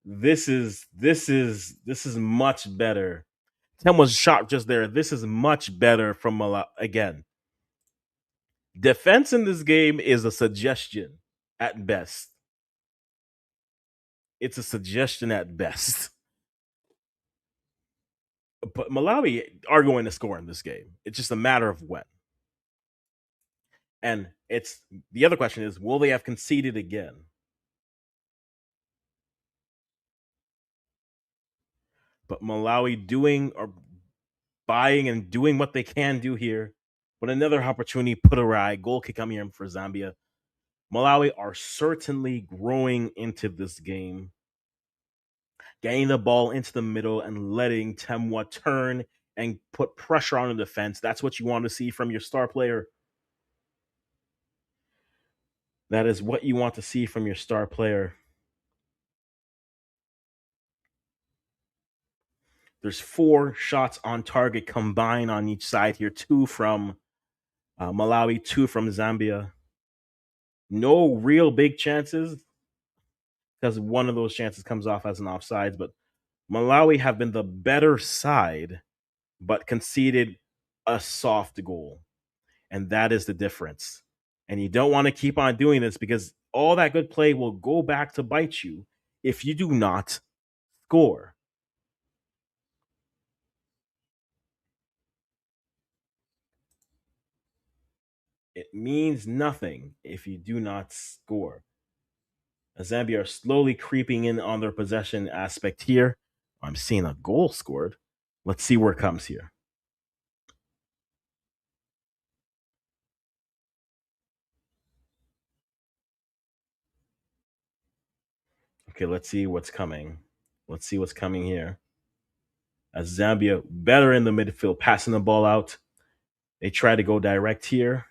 this is much better. Temwa's shot just there. This is much better from again. Defense in this game is a suggestion at best. It's a suggestion at best. But Malawi are going to score in this game. It's just a matter of when. And it's the other question is, will they have conceded again? But Malawi doing or buying and doing what they can do here. But another opportunity put awry. Goal kick coming here for Zambia. Malawi are certainly growing into this game, getting the ball into the middle and letting Temwa turn and put pressure on the defense. That's what you want to see from your star player. That is what you want to see from your star player. There's 4 shots on target combined on each side here, 2 from Malawi, 2 from Zambia. No real big chances because one of those chances comes off as an offsides, but Malawi have been the better side, but conceded a soft goal. And that is the difference. And you don't want to keep on doing this because all that good play will go back to bite you if you do not score. It means nothing if you do not score. Zambia are slowly creeping in on their possession aspect here. I'm seeing a goal scored. Let's see where it comes here. Okay, let's see what's coming. Let's see what's coming here. As Zambia better in the midfield, passing the ball out. They try to go direct here.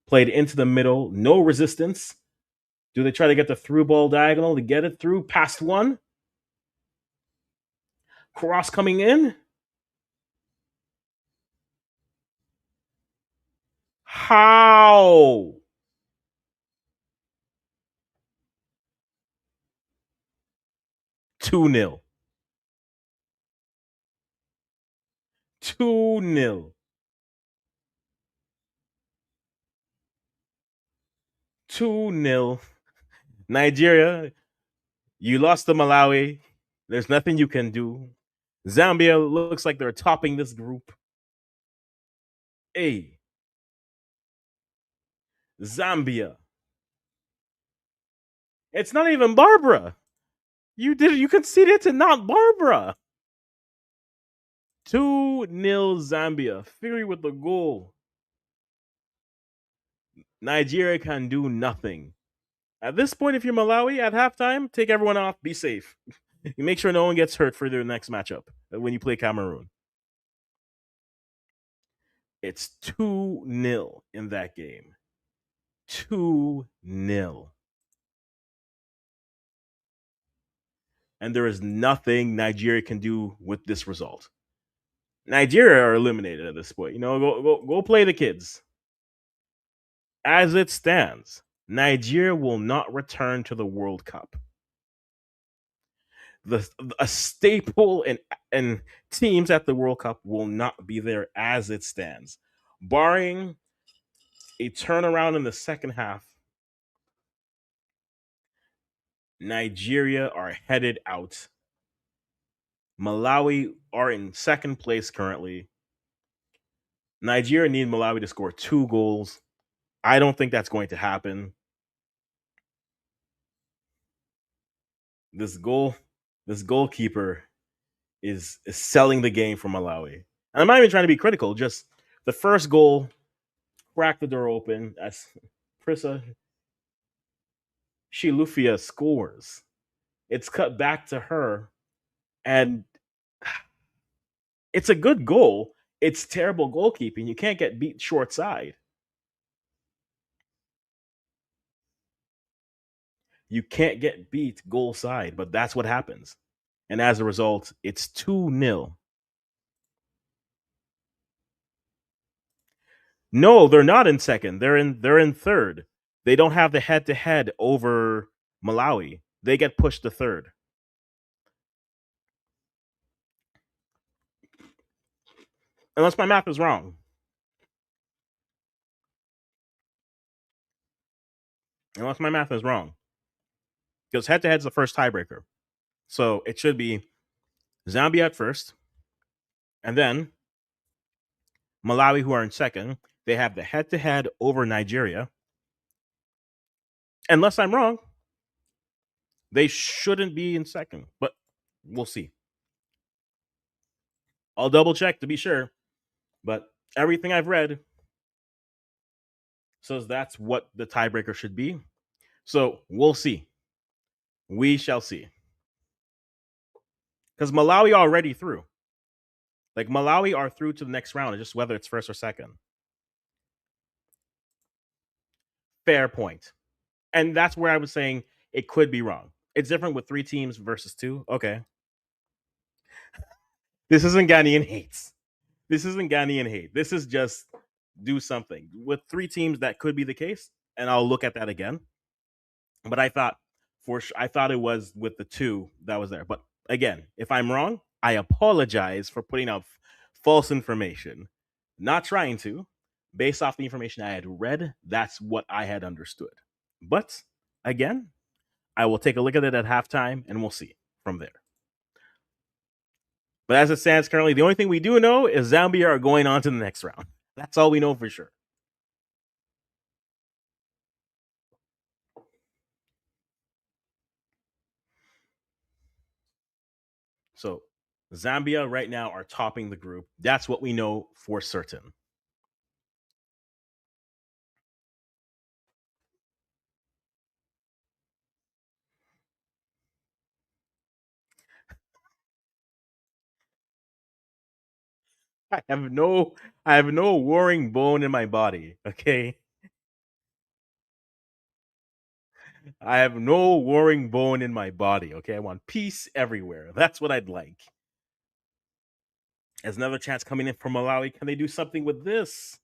Played into the middle, no resistance. Do they try to get the through ball diagonal to get it through? Past one. Cross coming in. How? 2-0. 2-0. 2-0. Nigeria, you lost to Malawi. There's nothing you can do. Zambia looks like they're topping this group. Hey, Zambia. It's not even Barbara. You conceded to not Barbara. 2-0 Zambia. Fury with the goal. Nigeria can do nothing. At this point, if you're Malawi at halftime, take everyone off, be safe. You make sure no one gets hurt for their next matchup when you play Cameroon. It's 2-0 in that game. 2-0. And there is nothing Nigeria can do with this result. Nigeria are eliminated at this point. Go play the kids. As it stands, Nigeria will not return to the World Cup. A staple and teams at the World Cup will not be there as it stands, barring a turnaround in the second half. Nigeria are headed out. Malawi are in second place currently. Nigeria need Malawi to score 2 goals. I don't think that's going to happen. This goalkeeper is selling the game for Malawi. And I'm not even trying to be critical, just the first goal cracked the door open as Prissa Shilufia scores. It's cut back to her, and it's a good goal. It's terrible goalkeeping. You can't get beat short side. You can't get beat goal side, but that's what happens. And as a result, it's 2-0. No, they're not in second. They're in third. They don't have the head to head over Malawi. They get pushed to third. Unless my math is wrong. Unless my math is wrong. Because head to head is the first tiebreaker. So it should be Zambia at first, and then Malawi, who are in second. They have the head to head over Nigeria. Unless I'm wrong, they shouldn't be in second, but we'll see. I'll double check to be sure, but everything I've read says that's what the tiebreaker should be. So we'll see. We shall see. Because Malawi already through. Like Malawi are through to the next round, just whether it's first or second. Fair point. And that's where I was saying it could be wrong. It's different with 3 teams versus 2. Okay. This isn't Ghanaian hates. This isn't Ghanaian hate. This is just do something. With 3 teams, that could be the case, and I'll look at that again. But I thought it was with the 2 that was there. But again, if I'm wrong, I apologize for putting out false information. Not trying to. Based off the information I had read, that's what I had understood. But again, I will take a look at it at halftime and we'll see from there. But as it stands currently, the only thing we do know is Zambia are going on to the next round. That's all we know for sure. So Zambia right now are topping the group. That's what we know for certain. I have no warring bone in my body. Okay. I have no warring bone in my body. Okay. I want peace everywhere. That's what I'd like. As another chance coming in from Malawi. Can they do something with this?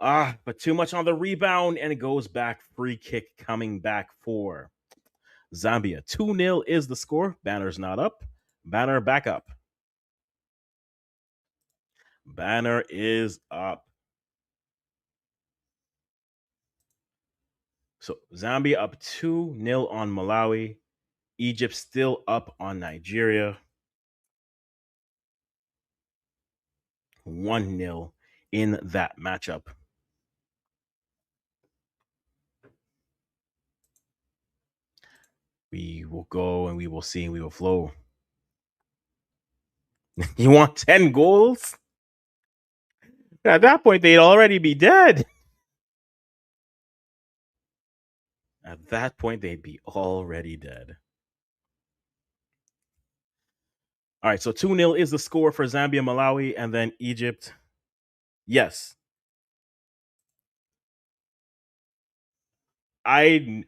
But too much on the rebound, and it goes back. Free kick coming back for Zambia. 2-0 is the score. Banner's not up. Banner back up. Banner is up. So Zambia up 2-0 on Malawi. Egypt still up on Nigeria. 1-0 in that matchup. We will go and we will see and we will flow. You want 10 goals? At that point, they'd already be dead. At that point, they'd be already dead. All right, so 2-0 is the score for Zambia, Malawi, and then Egypt. Yes. I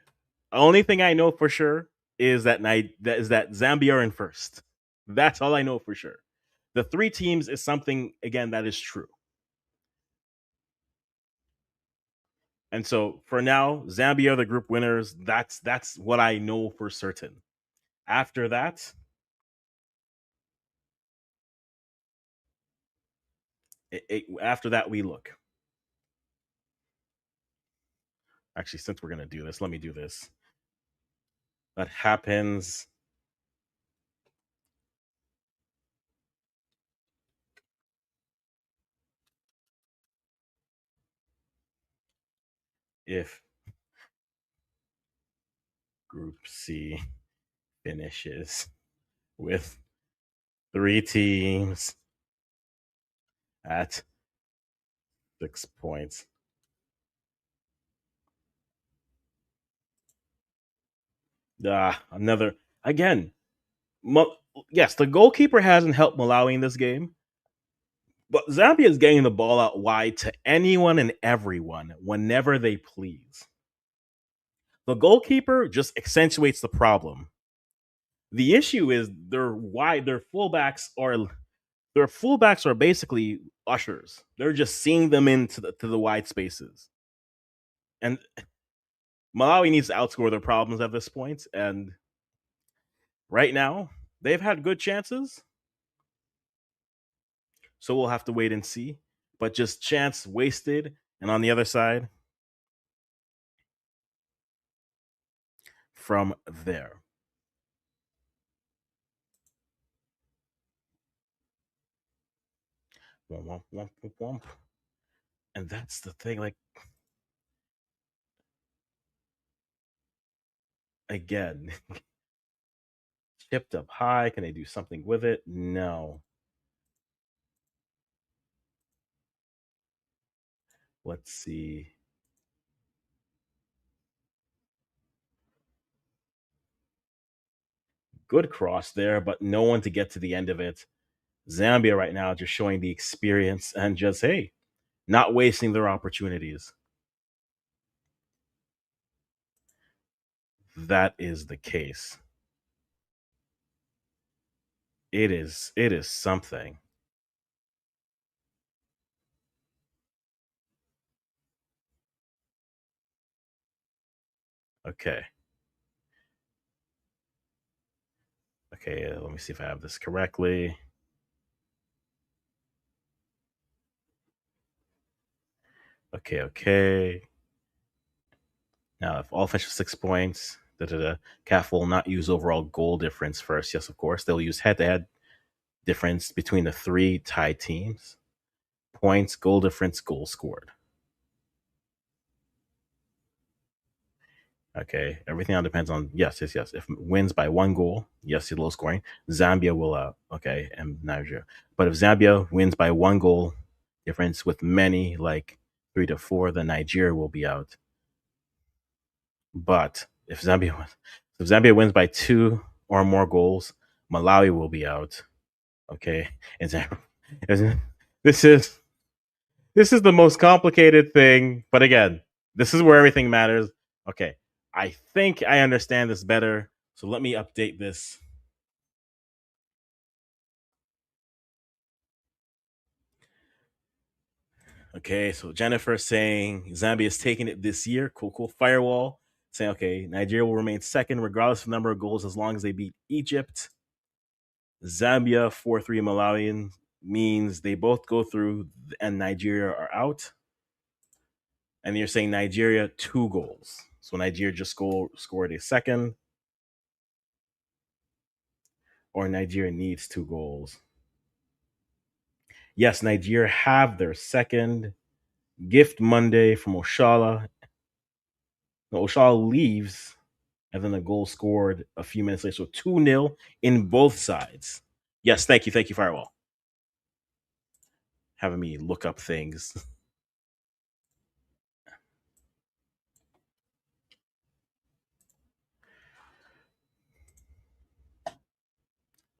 only thing I know for sure is that Zambia are in first. That's all I know for sure. The three teams is something again that is true. And so for now, Zambia are the group winners. That's what I know for certain. After that, after that we look. Actually, since we're gonna do this, let me do this. That happens. If Group C finishes with three teams at 6 points. Another again. Yes, the goalkeeper hasn't helped Malawi in this game, but Zambia is getting the ball out wide to anyone and everyone whenever they please. The goalkeeper just accentuates the problem. The issue is their wide, their fullbacks are basically ushers. They're just seeing them into the wide spaces. And Malawi needs to outscore their problems at this point. And right now, they've had good chances. So we'll have to wait and see. But just chance wasted. And on the other side, from there. Womp, womp, womp, womp, womp. And that's the thing. Like, again, chipped up high. Can they do something with it? No. Let's see. Good cross there, but no one to get to the end of it. Zambia right now just showing the experience and just, hey, not wasting their opportunities. That is the case. It is something. Okay. Okay, let me see if I have this correctly. Okay. Now, if all finish with 6 points, CAF will not use overall goal difference first. Yes, of course. They'll use head to head difference between the three tied teams. Points, goal difference, goal scored. Okay, everything all depends on yes. If it wins by one goal, yes, it's low scoring. Zambia will okay, and Nigeria. But if Zambia wins by one goal difference with many, like 3 to 4, then Nigeria will be out. But if Zambia wins by two or more goals, Malawi will be out. Okay, and this is this is the most complicated thing. But again, this is where everything matters. Okay, I think I understand this better. So let me update this. Okay, so Jennifer saying Zambia is taking it this year. Cool, cool. Firewall saying, okay, Nigeria will remain second regardless of the number of goals as long as they beat Egypt. Zambia 4-3 Malawian means they both go through and Nigeria are out. And you're saying Nigeria 2 goals. So Nigeria just scored a second, or Nigeria needs 2 goals. Yes, Nigeria have their second. Gift Monday from Oshala. No, Oshala leaves, and then a goal scored a few minutes later. So 2-0 in both sides. Yes, thank you. Thank you, Firewall. Having me look up things.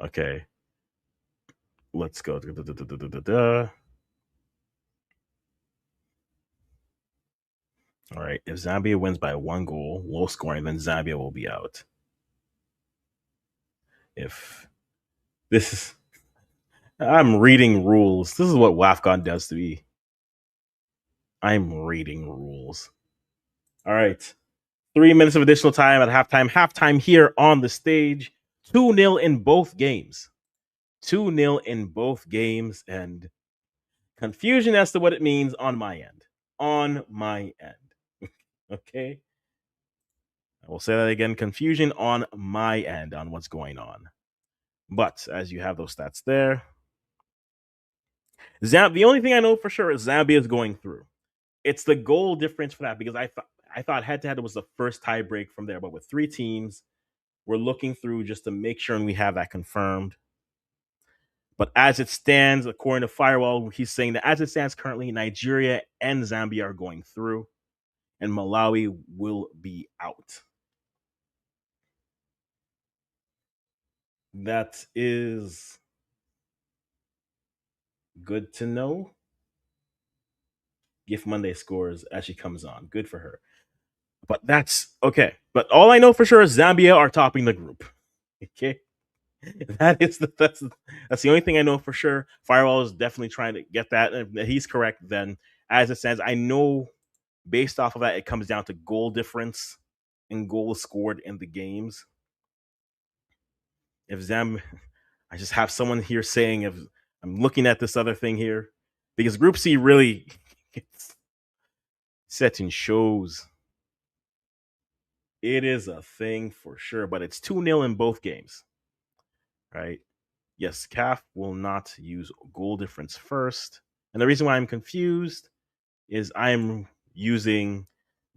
Okay. Let's go. All right. If Zambia wins by 1 goal, low scoring, then Zambia will be out. If this is, I'm reading rules. This is what WAFCON does to me. I'm reading rules. All right. 3 minutes of additional time at halftime. Halftime here on the stage. 2-0 in both games. 2-0 in both games. And confusion as to what it means on my end. On my end. Okay. I will say that again. Confusion on my end on what's going on. But as you have those stats there, the only thing I know for sure is Zambia is going through. It's the goal difference for that because I thought head to head was the first tie break from there. But with 3 teams, we're looking through just to make sure we have that confirmed. But as it stands, according to Firewall, he's saying that as it stands currently, Nigeria and Zambia are going through, and Malawi will be out. That is good to know. Gift Monday scores as she comes on. Good for her. But that's okay. But all I know for sure is Zambia are topping the group. Okay. That's the only thing I know for sure. Firewall is definitely trying to get that. And if he's correct, then as it stands, I know based off of that, it comes down to goal difference and goals scored in the games. If I just have someone here saying if I'm looking at this other thing here because Group C really sets in shows. It is a thing for sure, but it's 2-0 in both games, right? Yes, CAF will not use goal difference first. And the reason why I'm confused is I'm using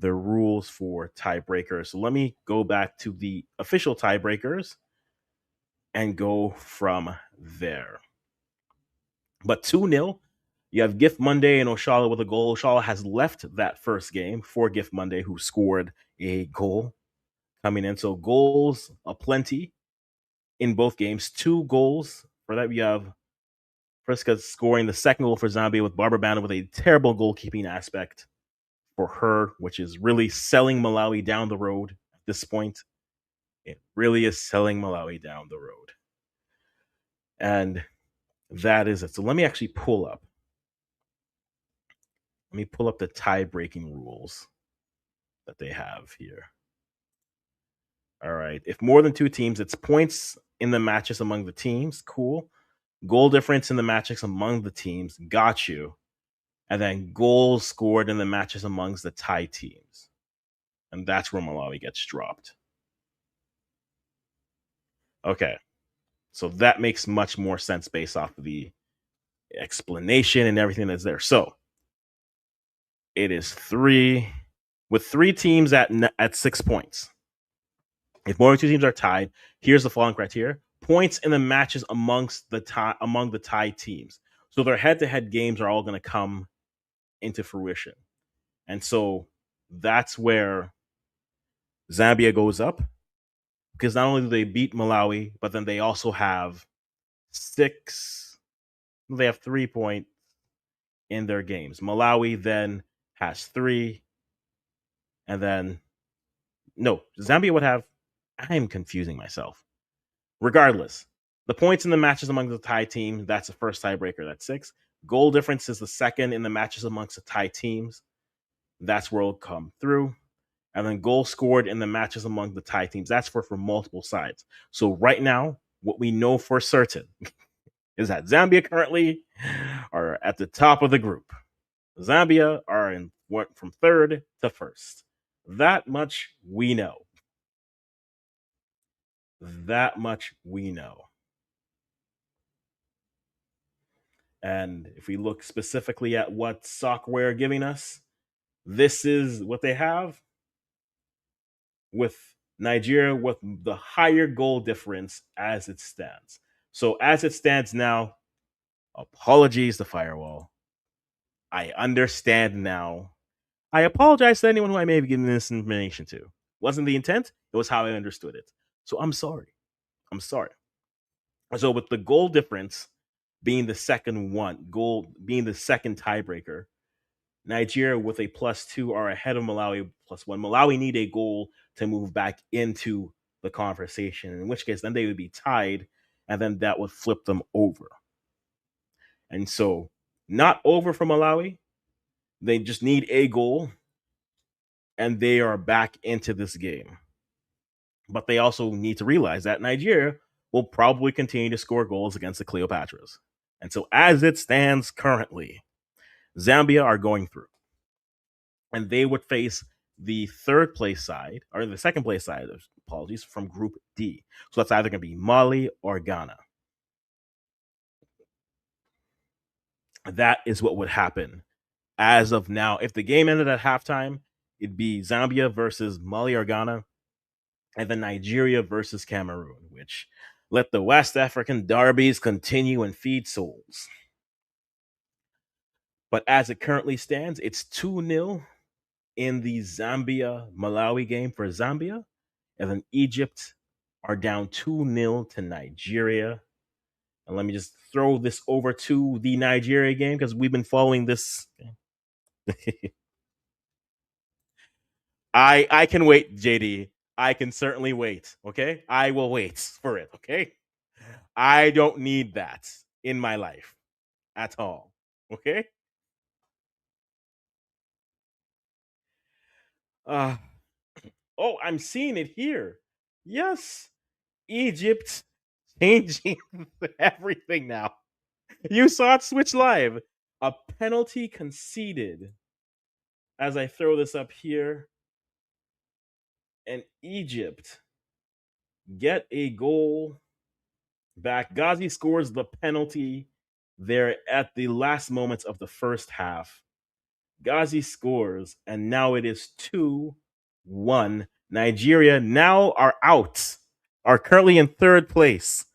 the rules for tiebreakers. So let me go back to the official tiebreakers and go from there. But 2-0, you have Gift Monday and Oshala with a goal. Oshala has left that first game for Gift Monday, who scored a goal coming in. So goals aplenty in both games. 2 goals. For that, we have Friska scoring the second goal for Zambia with Barbara Bannon with a terrible goalkeeping aspect for her, which is really selling Malawi down the road at this point. It really is selling Malawi down the road. And that is it. So let me actually pull up. Let me pull up the tie-breaking rules that they have here. All right. If more than 2 teams, it's points in the matches among the teams. Cool. Goal difference in the matches among the teams. Got you. And then goals scored in the matches amongst the tie teams. And that's where Malawi gets dropped. Okay. So that makes much more sense based off of the explanation and everything that's there. So it is 3 with 3 teams at 6 points. If more than 2 teams are tied, here's the following criteria: points in the matches among the tie teams. So their head-to-head games are all going to come into fruition. And so that's where Zambia goes up because not only do they beat Malawi, but then they also have 3 points in their games. Malawi then has 3, and then no, Zambia would have. I'm confusing myself. Regardless, the points in the matches among the tie team, that's the first tiebreaker. That's 6. Goal difference is the second in the matches amongst the tie teams. That's where it'll come through. And then goal scored in the matches among the tie teams. That's for multiple sides. So right now, what we know for certain is that Zambia currently are at the top of the group. Zambia are in what from third to first. That much we know. That much we know. And if we look specifically at what Soccerware are giving us, this is what they have with Nigeria with the higher goal difference as it stands. So as it stands now, apologies to Firewall. I understand now. I apologize to anyone who I may have given this information to. Wasn't the intent, it was how I understood it. So I'm sorry. I'm sorry. So with the goal difference being the second one, goal being the second tiebreaker, Nigeria with a +2 are ahead of Malawi +1. Malawi need a goal to move back into the conversation, in which case then they would be tied, and then that would flip them over. And so, not over for Malawi. They just need a goal, and they are back into this game. But they also need to realize that Nigeria will probably continue to score goals against the Cleopatras. And so, as it stands currently, Zambia are going through. And they would face the third place side, or the second place side, apologies, from Group D. So that's either going to be Mali or Ghana. That is what would happen as of now. If the game ended at halftime, it'd be Zambia versus Mali or Ghana, and then Nigeria versus Cameroon, which let the West African derbies continue and feed souls. But as it currently stands, it's 2-0 in the Zambia Malawi game for Zambia. And then Egypt are down 2-0 to Nigeria. And let me just throw this over to the Nigeria game because we've been following this. I can wait, JD. I can certainly wait. Okay. I will wait for it. Okay. I don't need that in my life at all. Okay. Uh oh, I'm seeing it here. Yes. Egypt changing everything now. You saw it switch live. A penalty conceded. As I throw this up here, and Egypt get a goal back. Ghazi scores the penalty there at the last moments of the first half. Ghazi scores, and now it is 2-1. Nigeria now are out, are currently in third place.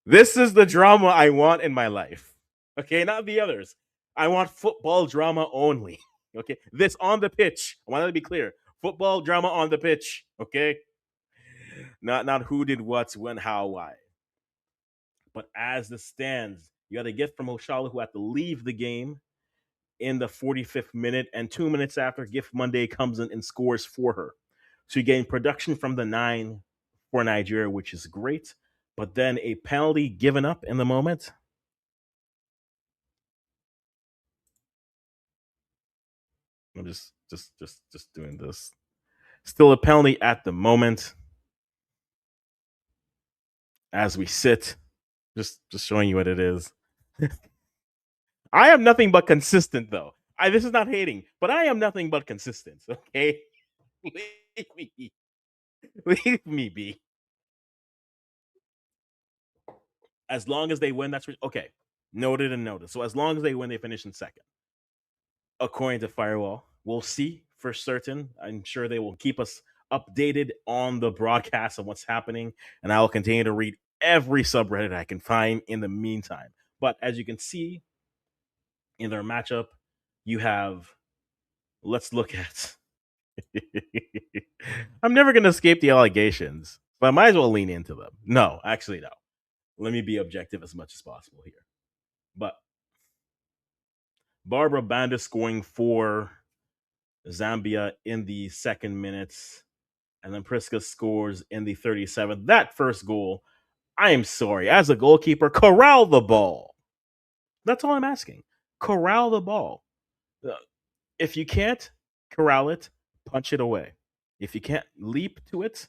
This is the drama I want in my life. Okay, not the others. I want football drama only. Okay, this on the pitch. I want to be clear. Football drama on the pitch. Okay, not who did what, when, how, why. But as this stands, you got a gift from Oshala who had to leave the game in the 45th minute, and 2 minutes after, Gift Monday comes in and scores for her. So you gain production from the 9 for Nigeria, which is great. But then a penalty given up in the moment. I'm just doing this. Still a penalty at the moment as we sit. Just showing you what it is. I am nothing but consistent, though. This is not hating, but I am nothing but consistent. Okay, leave me be. As long as they win, that's okay. Noted and noted. So as long as they win, they finish in second. According to Firewall, we'll see for certain. I'm sure they will keep us updated on the broadcast of what's happening, and I will continue to read every subreddit I can find in the meantime. But as you can see in their matchup, you have. Let's look at. I'm never going to escape the allegations, but I might as well lean into them. No, actually, no. Let me be objective as much as possible here. But Barbara Banda scoring for Zambia in the second minutes, and then Priska scores in the 37th. That first goal, I am sorry, as a goalkeeper, corral the ball. That's all I'm asking. Corral the ball. Uh, If you can't corral it, punch it away. If you can't leap to it,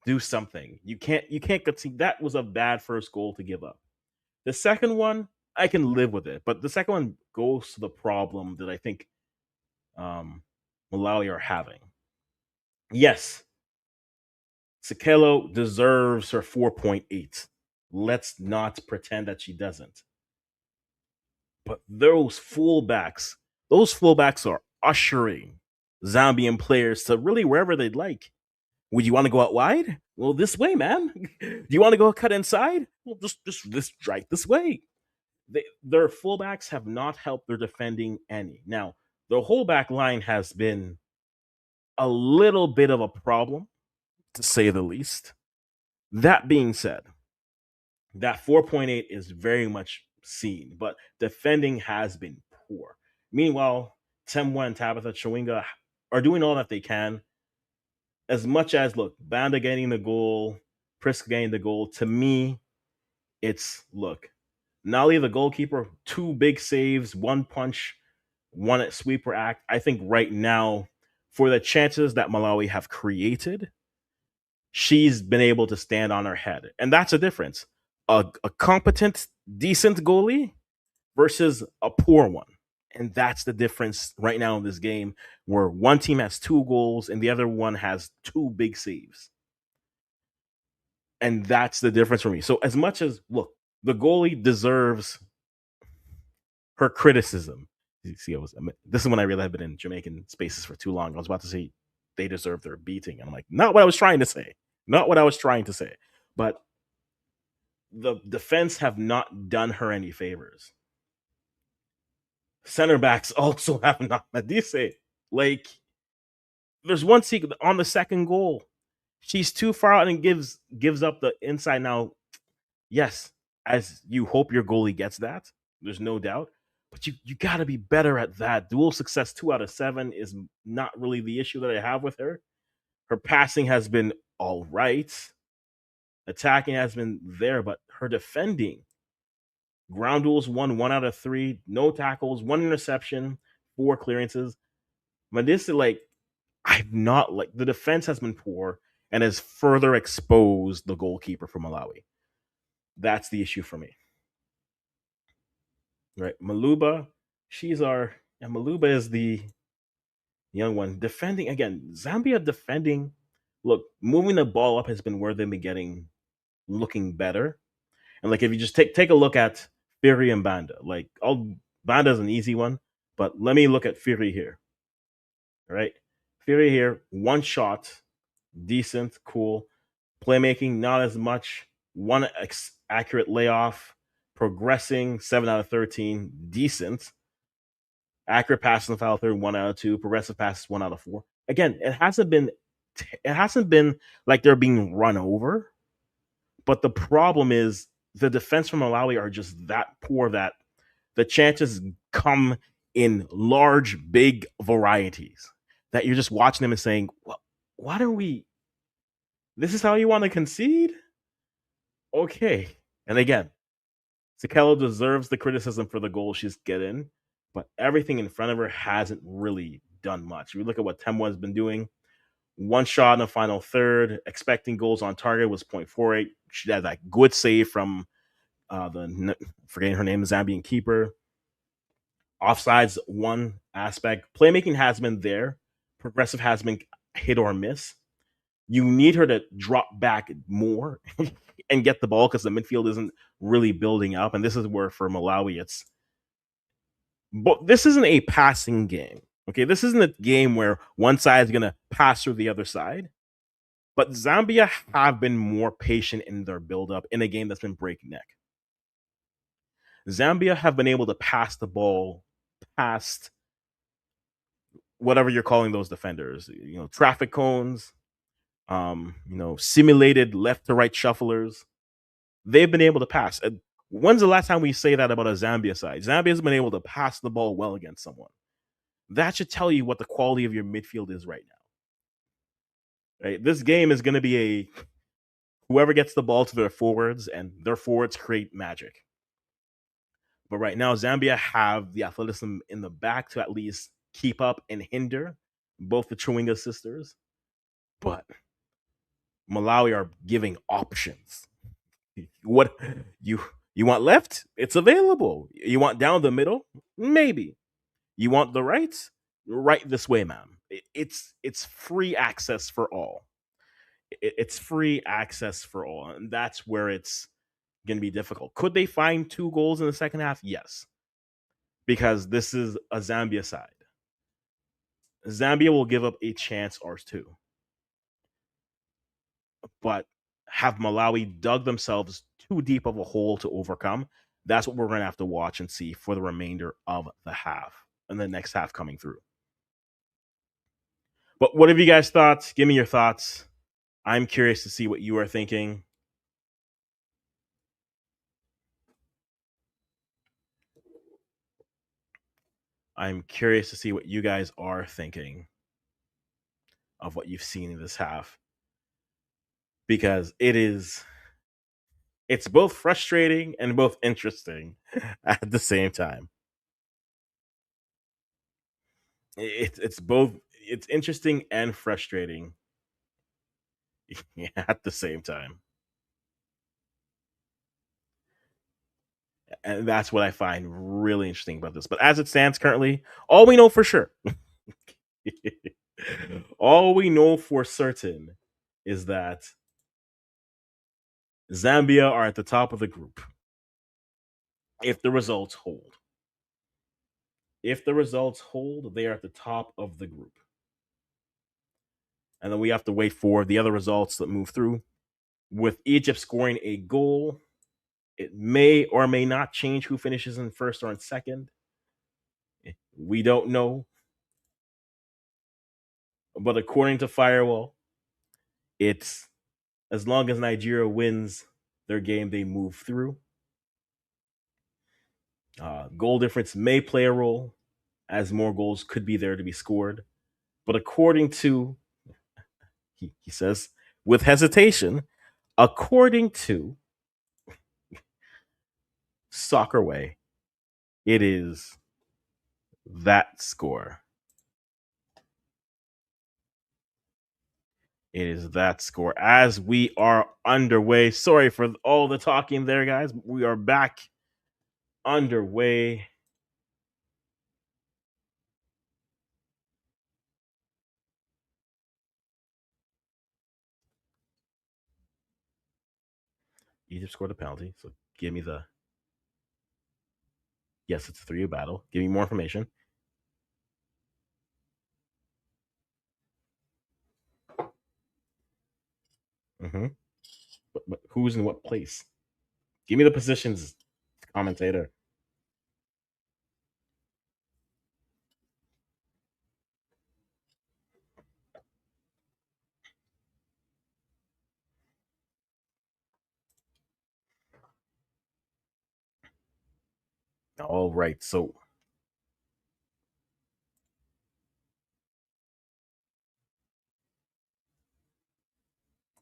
do something. You can't concede. That was a bad first goal to give up. The second one, I can live with it, but the second one goes to the problem that I think um, Malawi are having. Yes, Sakelo deserves her 4.8. Let's not pretend that she doesn't. But those fullbacks are ushering Zambian players to really wherever they'd like. Would you want to go out wide? Well, this way, man. Do you want to go cut inside? Well, just this right this way. Their fullbacks have not helped their defending any. Now, the whole back line has been a little bit of a problem, to say the least. That being said, that 4.8 is very much seen, but defending has been poor. Meanwhile, Temwa and Tabitha Chawinga are doing all that they can. As much as, look, Banda getting the goal, Prisk getting the goal, to me, it's, look, Nali, the goalkeeper, two big saves, one punch, one at sweeper act. I think right now, for the chances that Malawi have created, she's been able to stand on her head. And that's a difference. A competent, decent goalie versus a poor one. And that's the difference right now in this game, where one team has two goals and the other one has two big saves. And that's the difference for me. So, as much as, look, the goalie deserves her criticism. You see, this is when I realized I've been in Jamaican spaces for too long. I was about to say they deserve their beating. And I'm like, not what I was trying to say. Not what I was trying to say. But the defense have not done her any favors. Center backs also have not. Nadise, like, there's one sequence on the second goal. She's too far out and gives up the inside. Now, yes, as you hope your goalie gets that, there's no doubt. But you got to be better at that. Dual success 2 out of 7 is not really the issue that I have with her. Her passing has been all right. Attacking has been there, but her defending, ground duels won 1 out of 3, no tackles, 1 interception, 4 clearances. But this is like, I've not, like, the defense has been poor and has further exposed the goalkeeper for Malawi. That's the issue for me. Right. Maluba, Maluba is the young one. Defending, again, Zambia defending. Look, moving the ball up has been where they've been looking better. And, like, if you just take a look at Fury and Banda, like, Banda's an easy one, but let me look at Fury here. All right. Fury here, one shot, decent, cool. Playmaking, not as much. One accurate layoff. Progressing, 7 out of 13, decent. Accurate passes in the foul third, 1 out of 2. Progressive passes, 1 out of 4. Again, it hasn't been like they're being run over. But the problem is the defense from Malawi are just that poor that the chances come in large, big varieties that you're just watching them and saying, well, what are we? This is how you want to concede? Okay. And again, Sakelo deserves the criticism for the goal she's getting, but everything in front of her hasn't really done much. If we look at what Temwa has been doing, one shot in the final third, expecting goals on target was 0.48. She had that good save from forgetting her name, Zambian keeper. Offsides, one aspect. Playmaking has been there. Progressive has been hit or miss. You need her to drop back more and get the ball because the midfield isn't really building up. And this is where for Malawi, but this isn't a passing game. Okay, this isn't a game where one side is going to pass through the other side. But Zambia have been more patient in their build-up in a game that's been breakneck. Zambia have been able to pass the ball past whatever you're calling those defenders, traffic cones, simulated left to right shufflers. They've been able to pass. And when's the last time we say that about a Zambia side? Zambia's been able to pass the ball well against someone. That should tell you what the quality of your midfield is right now. Right? This game is going to be a whoever gets the ball to their forwards, and their forwards create magic. But right now, Zambia have the athleticism in the back to at least keep up and hinder both the Chewinga sisters. But Malawi are giving options. What you you want left? It's available. You want down the middle? Maybe. You want the right? Right this way, ma'am. It's free access for all. It's free access for all, and that's where it's going to be difficult. Could they find 2 goals in the second half? Yes, because this is a Zambia side. Zambia will give up a chance or two, but have Malawi dug themselves too deep of a hole to overcome? That's what we're going to have to watch and see for the remainder of the half and the next half coming through. But what have you guys thought? Give me your thoughts. I'm curious to see what you are thinking. I'm curious to see what you guys are thinking of what you've seen in this half because it's both frustrating and both interesting at the same time. It's both it's interesting and frustrating at the same time. And that's what I find really interesting about this. But as it stands currently, all we know for sure, all we know for certain is that Zambia are at the top of the group if the results hold. If the results hold, they are at the top of the group. And then we have to wait for the other results that move through. With Egypt scoring a goal, it may or may not change who finishes in first or in second. We don't know. But according to Firewall, it's as long as Nigeria wins their game, they move through. Goal difference may play a role, as more goals could be there to be scored. But according to, he says, with hesitation, according to Soccer Way, it is that score. It is that score as we are underway. Sorry for all the talking there, guys. We are back underway. Egypt scored a penalty, so give me the. Yes, it's a 3-0 battle. Give me more information. Mm-hmm. But who's in what place? Give me the positions, commentator. All right, so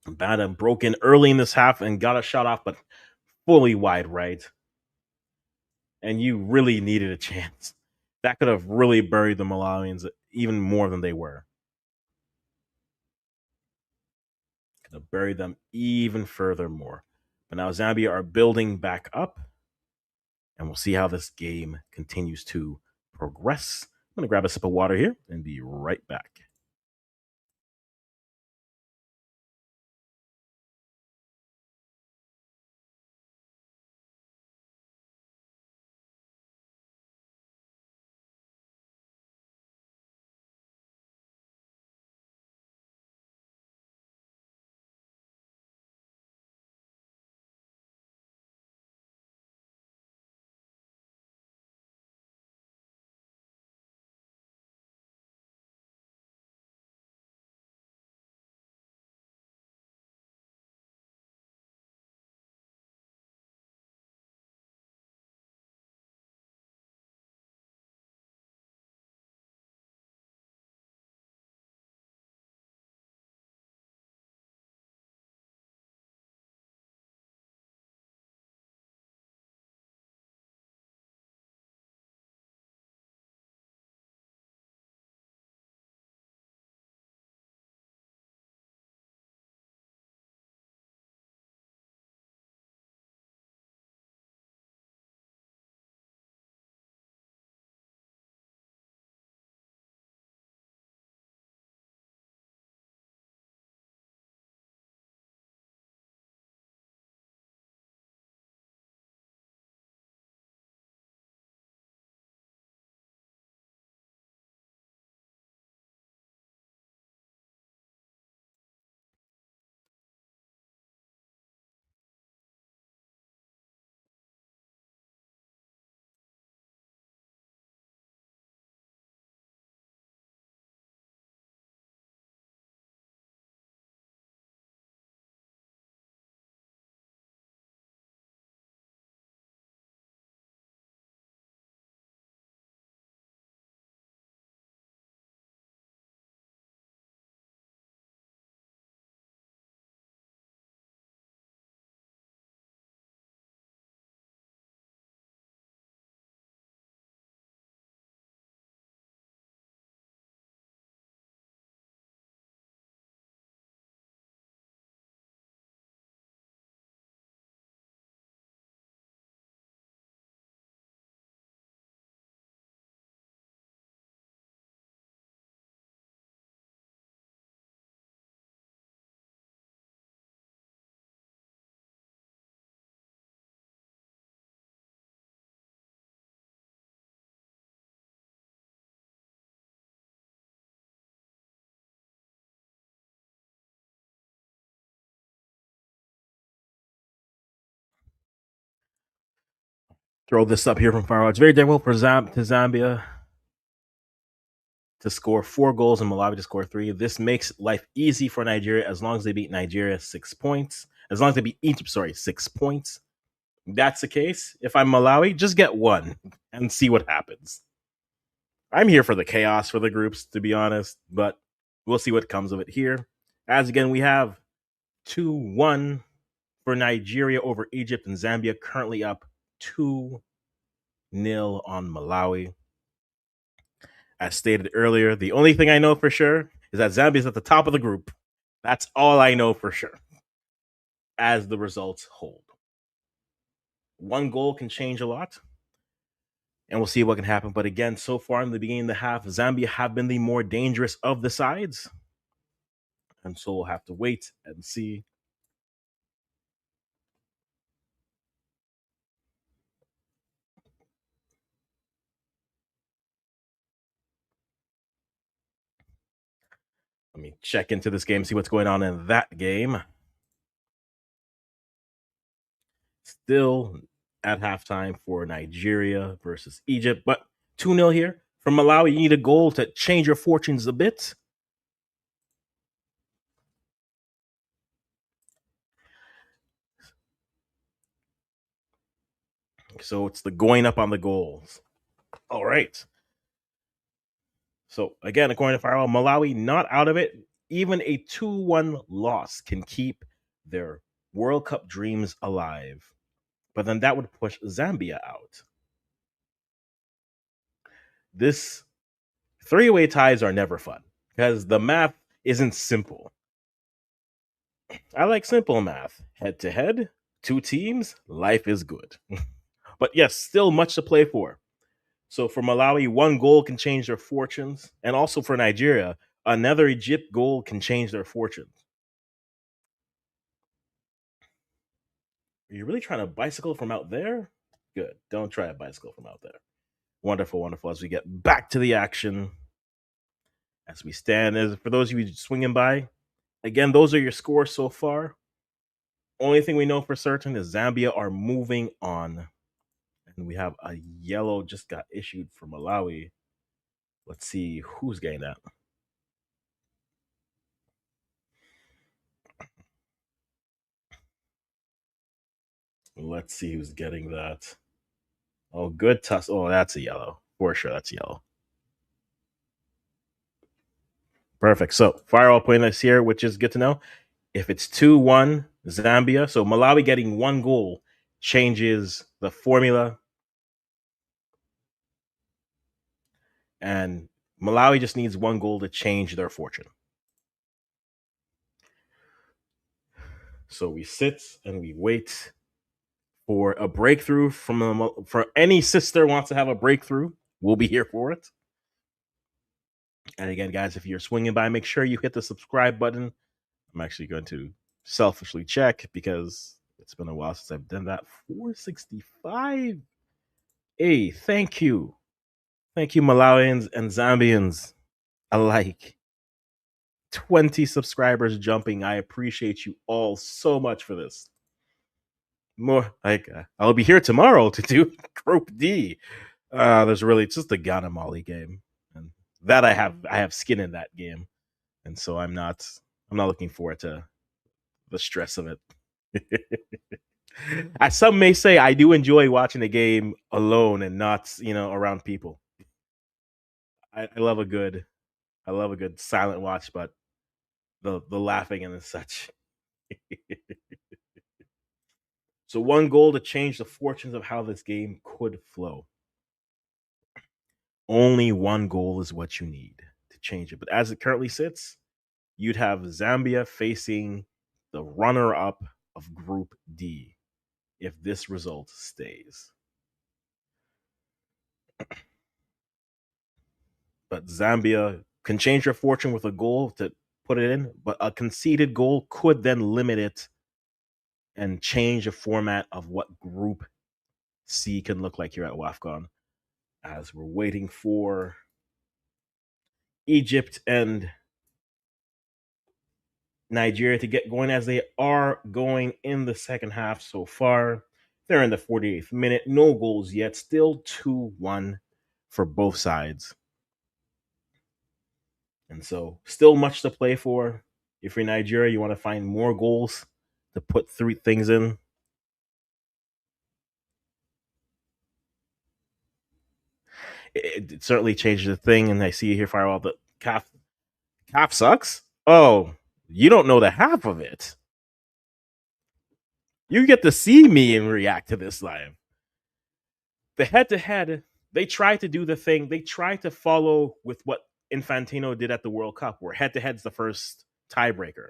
Bada broke in early in this half and got a shot off, but fully wide right. And you really needed a chance. That could have really buried the Malawians even more than they were. Could have buried them even further more. But now Zambia are building back up, and we'll see how this game continues to progress. I'm going to grab a sip of water here and be right back. Throw this up here from far out. It's very difficult for Zambia to score 4 goals and Malawi to score 3. This makes life easy for Nigeria as long as they beat Nigeria 6 points. As long as they beat Egypt, 6 points. That's the case. If I'm Malawi, just get one and see what happens. I'm here for the chaos for the groups, to be honest, but we'll see what comes of it here. As again, we have 2-1 for Nigeria over Egypt, and Zambia currently up 2-0 on Malawi. As stated earlier, the only thing I know for sure is that Zambia is at the top of the group. That's all I know for sure, as the results hold. One goal can change a lot, and we'll see what can happen. But again, so far in the beginning of the half, Zambia have been the more dangerous of the sides. And so we'll have to wait and see. Let me check into this game, see what's going on in that game. Still at halftime for Nigeria versus Egypt, but 2-0 here. From Malawi, you need a goal to change your fortunes a bit. So it's the going up on the goals. All right. So again, according to Firewall, Malawi not out of it. Even a 2-1 loss can keep their World Cup dreams alive. But then that would push Zambia out. This 3-way ties are never fun because the math isn't simple. I like simple math. Head to head, 2 teams, life is good. But yes, still much to play for. So for Malawi, 1 goal can change their fortunes. And also for Nigeria, another Egypt goal can change their fortunes. Are you really trying to bicycle from out there? Good. Don't try a bicycle from out there. Wonderful, wonderful. As we get back to the action, as we stand, as for those of you swinging by, again, those are your scores so far. Only thing we know for certain is Zambia are moving on. And we have a yellow just got issued for Malawi. Let's see who's getting that. Let's see who's getting that. Oh, good tuss. Oh, that's a yellow. For sure, that's yellow. Perfect. So, Firewall putting this here, which is good to know. If it's 2-1 Zambia, so Malawi getting 1 goal changes the formula. And Malawi just needs 1 goal to change their fortune. So we sit and we wait for a breakthrough for any sister wants to have a breakthrough. We'll be here for it. And again, guys, if you're swinging by, make sure you hit the subscribe button. I'm actually going to selfishly check because it's been a while since I've done that. 465. Hey, thank you. Thank you, Malawians and Zambians alike. 20 subscribers jumping. I appreciate you all so much for this. More like I'll be here tomorrow to do Group D. There's really just the Ghana Mali game, and that I have skin in that game, and so I'm not looking forward to the stress of it. As some may say, I do enjoy watching the game alone and not around people. I love a good silent watch, but the laughing and such. So 1 goal to change the fortunes of how this game could flow. Only 1 goal is what you need to change it. But as it currently sits, you'd have Zambia facing the runner-up of Group D if this result stays. But Zambia can change their fortune with a goal to put it in, but a conceded goal could then limit it and change the format of what Group C can look like here at WAFCON. As we're waiting for Egypt and Nigeria to get going as they are going in the second half so far. They're in the 48th minute. No goals yet. Still 2-1 for both sides. And so, still much to play for. If you're Nigeria, you want to find more goals to put three things in. It certainly changes the thing. And I see you here fire all the calf sucks. Oh, you don't know the half of it. You get to see me and react to this live. The head to head, they try to do the thing. They try to follow with what Infantino did at the World Cup, where head to head's the first tiebreaker,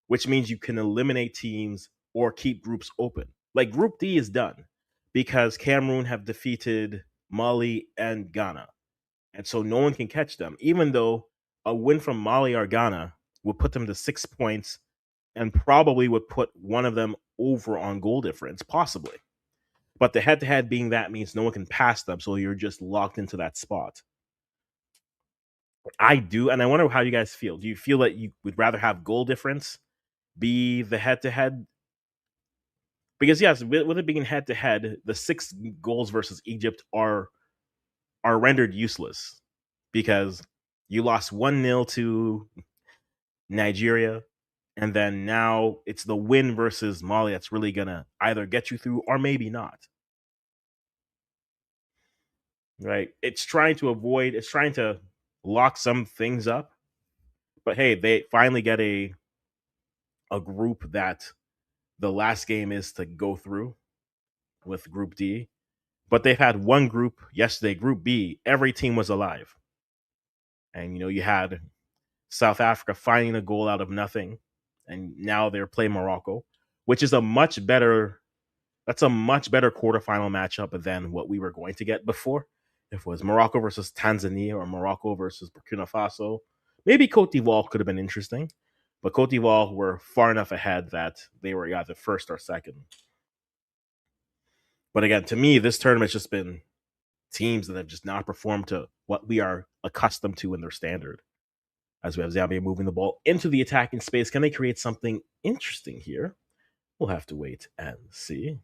which means you can eliminate teams or keep groups open. Like Group D is done because Cameroon have defeated Mali and Ghana. And so no one can catch them, even though a win from Mali or Ghana would put them to 6 points and probably would put one of them over on goal difference, possibly. But the head to head being that means no one can pass them, so you're just locked into that spot. I do, and I wonder how you guys feel. Do you feel that you would rather have goal difference be the head to head? Because yes, with it being head to head, the 6 goals versus Egypt are rendered useless because you lost 1-0 to Nigeria, and then now it's the win versus Mali that's really gonna either get you through or maybe not. Right? It's trying to lock some things up. But hey, they finally get a group that the last game is to go through with Group D. But they've had one group yesterday, Group B, every team was alive. And you had South Africa finding a goal out of nothing. And now they're playing Morocco, which is a much better quarterfinal matchup than what we were going to get before. If it was Morocco versus Tanzania or Morocco versus Burkina Faso, maybe Cote d'Ivoire could have been interesting, but Cote d'Ivoire were far enough ahead that they were either first or second. But again, to me, this tournament's just been teams that have just not performed to what we are accustomed to in their standard. As we have Zambia moving the ball into the attacking space, can they create something interesting here? We'll have to wait and see.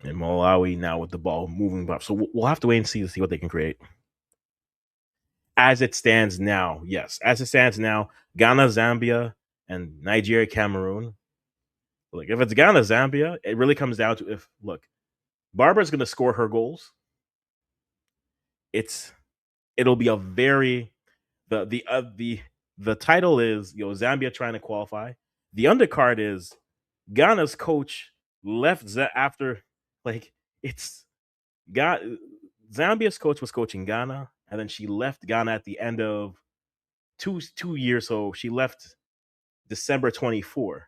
And Malawi now with the ball moving up. So we'll have to wait and see what they can create. As it stands now, yes. As it stands now, Ghana, Zambia, and Nigeria, Cameroon. Like if it's Ghana, Zambia, it really comes down to if Barbara's gonna score her goals. It'll be a very the title is Zambia trying to qualify. The undercard is Ghana's coach left after like it's got Zambia's coach was coaching Ghana, and then she left Ghana at the end of two years. So she left December 24.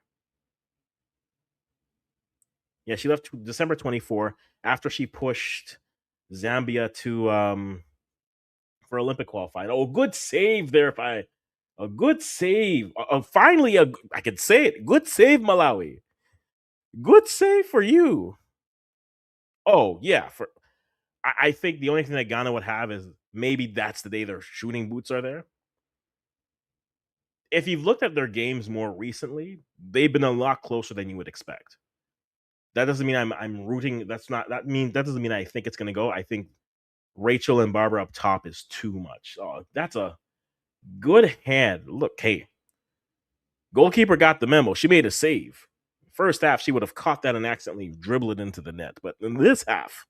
Yeah, she left December 24 after she pushed Zambia to for Olympic qualifying. Oh, good save there by a good save. Finally, I can say it. Good save, Malawi. Good save for you. Oh yeah, I think the only thing that Ghana would have is maybe that's the day their shooting boots are there. If you've looked at their games more recently, they've been a lot closer than you would expect. That doesn't mean I'm rooting. That doesn't mean I think it's gonna go. I think Rachel and Barbara up top is too much. Oh, that's a good hand. Look, hey, goalkeeper got the memo. She made a save. First half, she would have caught that and accidentally dribbled it into the net. But in this half,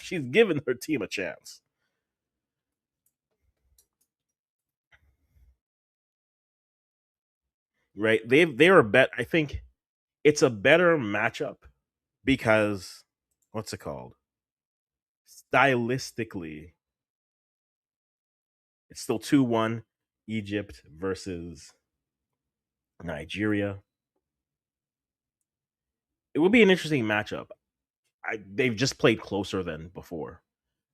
she's given her team a chance. Right? They are bet. I think it's a better matchup because what's it called? Stylistically, it's still 2-1 Egypt versus Nigeria. It will be an interesting matchup. They've just played closer than before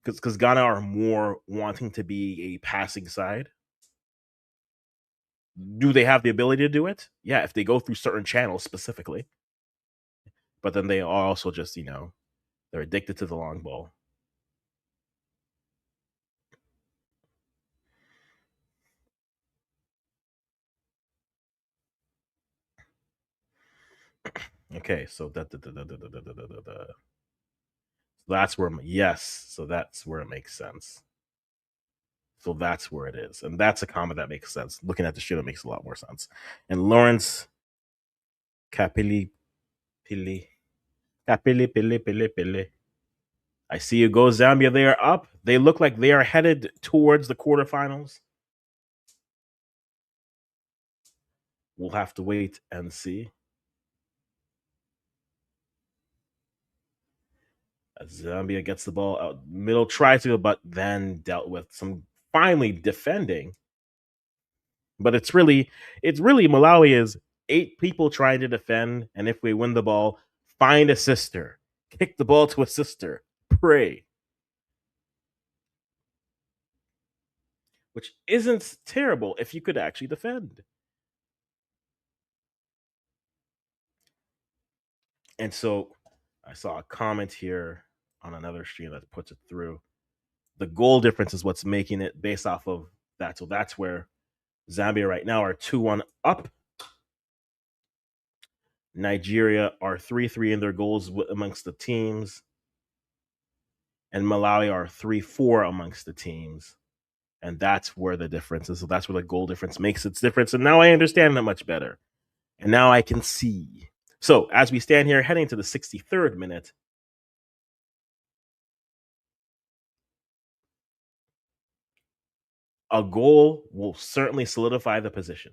because Ghana are more wanting to be a passing side. Do they have the ability to do it? Yeah, if they go through certain channels specifically. But then they are also just, they're addicted to the long ball. Okay, so that's where yes, so that's where it makes sense. So that's where it is, and that's a comment that makes sense. Looking at the shit, it makes a lot more sense. And Lawrence Capilli Pili Capilli Pili Pili Pili. I see you go, Zambia. They are up. They look like they are headed towards the quarterfinals. We'll have to wait and see. As Zambia gets the ball out middle, tries to, but then dealt with some finally defending. But it's really Malawi is 8 people trying to defend, and if we win the ball, find a sister, kick the ball to a sister, pray, which isn't terrible if you could actually defend. And so I saw a comment here on another stream that puts it through. The goal difference is what's making it based off of that. So that's where Zambia right now are 2-1 up. Nigeria are 3-3 in their goals amongst the teams. And Malawi are 3-4 amongst the teams. And that's where the difference is. So that's where the goal difference makes its difference. And now I understand that much better. And now I can see. So as we stand here heading to the 63rd minute, a goal will certainly solidify the position.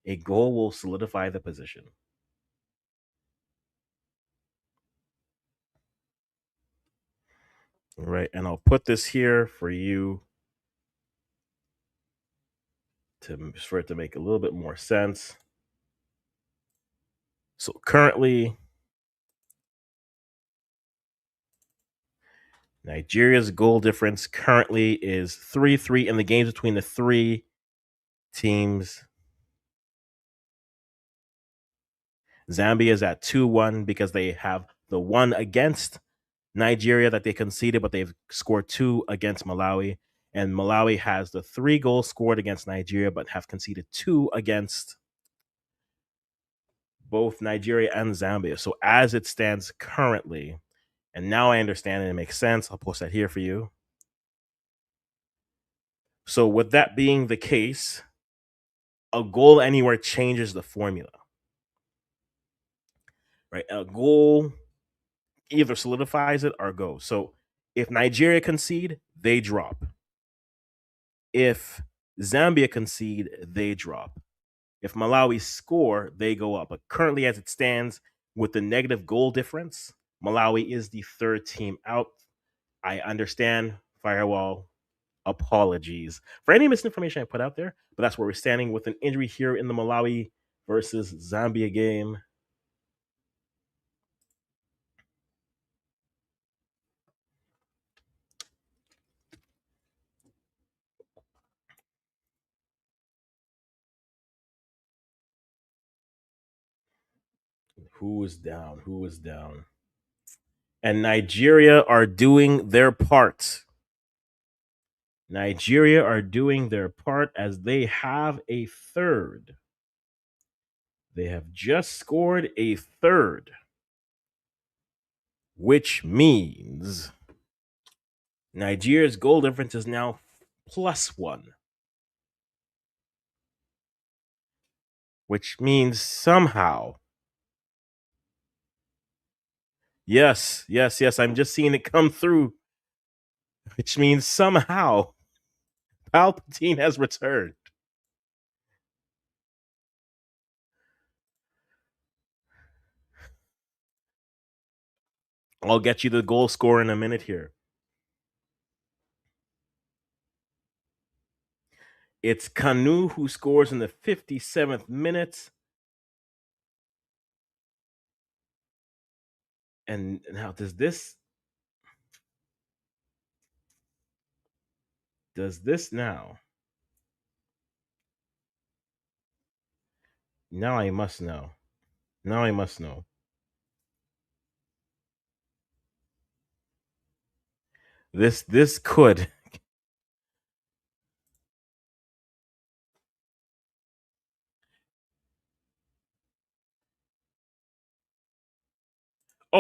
A goal will solidify the position. All right. And I'll put this here for you for it to make a little bit more sense. So currently, Nigeria's goal difference currently is 3-3 in the games between the 3 teams. Zambia is at 2-1 because they have the one against Nigeria that they conceded, but they've scored 2 against Malawi. And Malawi has the 3 goals scored against Nigeria, but have conceded 2 against both Nigeria and Zambia. So as it stands currently, and now I understand and it makes sense, I'll post that here for you. So with that being the case, a goal anywhere changes the formula. Right? A goal either solidifies it or goes. So if Nigeria concede, they drop. If Zambia concede, they drop. If Malawi score, they go up. But currently, as it stands, with the negative goal difference, Malawi is the 3rd team out. I understand, Firewall. Apologies for any misinformation I put out there, but that's where we're standing with an injury here in the Malawi versus Zambia game. Who is down? Who is down? And Nigeria are doing their part. Nigeria are doing their part as they have a 3rd. They have just scored a 3rd, which means Nigeria's goal difference is now +1, which means somehow, yes, I'm just seeing it come through, which means somehow Palpatine has returned. I'll get you the goal score in a minute here. It's Kanu who scores in the 57th minute. And now does this now? Now I must know. Now I must know. This could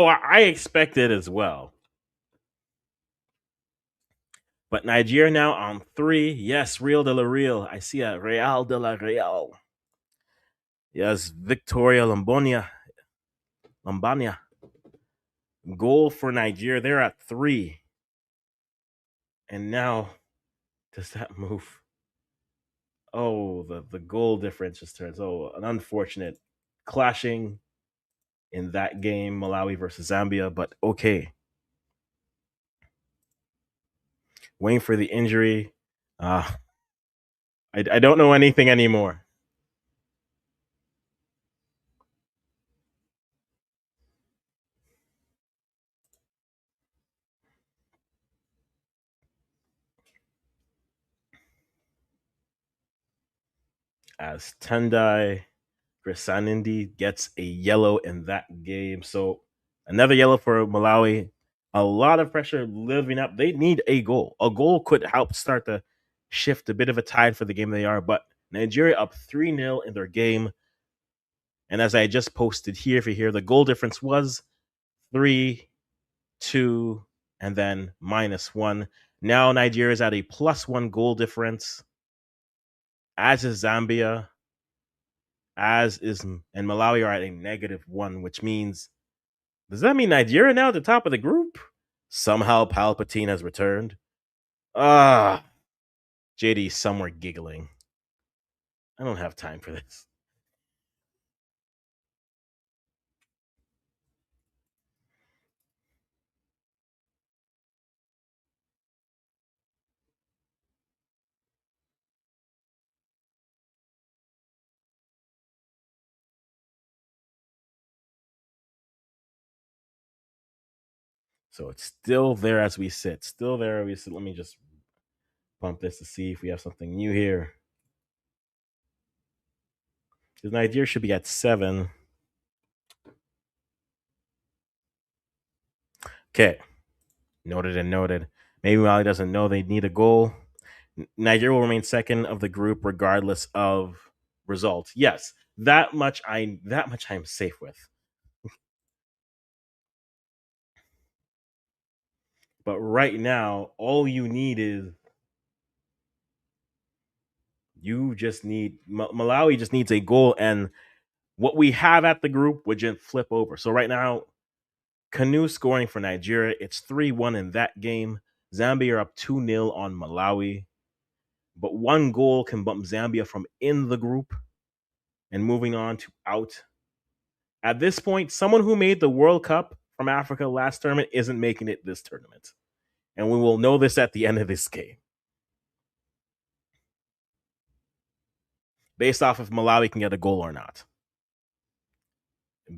Oh, I expect it as well. But Nigeria now on three. Yes, Real de la Real. I see a Real de la Real. Yes, Victoria Lombania. Goal for Nigeria. They're at three. And now, does that move? Oh, the goal difference just turns. Oh, an unfortunate clashing in that game, Malawi versus Zambia. But okay, waiting for the injury. Uh, I don't know anything anymore. As Tendai Grisanindi gets a yellow in that game. So another yellow for Malawi. A lot of pressure living up. They need a goal. A goal could help start to shift a bit of a tide for the game they are. But Nigeria up 3-0 in their game. And as I just posted here, if you hear, the goal difference was 3, 2, and then -1. Now Nigeria is at a +1 goal difference, as is Zambia, as is and Malawi are at a -1, which means does that mean Nigeria now at the top of the group? Somehow Palpatine has returned. Ah, JD somewhere giggling. I don't have time for this. So it's still there as we sit. Still there as we sit. Let me just bump this to see if we have something new here. Because Nigeria should be at 7. Okay. Noted and noted. Maybe Mali doesn't know they need a goal. Nigeria will remain second of the group regardless of results. Yes, that much I'm safe with. But right now, all you need is Malawi just needs a goal, and what we have at the group would just flip over. So right now, Canoe scoring for Nigeria. It's 3-1 in that game. Zambia are up 2-0 on Malawi. But one goal can bump Zambia from in the group and moving on to out. At this point, someone who made the World Cup from Africa last tournament isn't making it this tournament. And we will know this at the end of this game. Based off if Malawi can get a goal or not.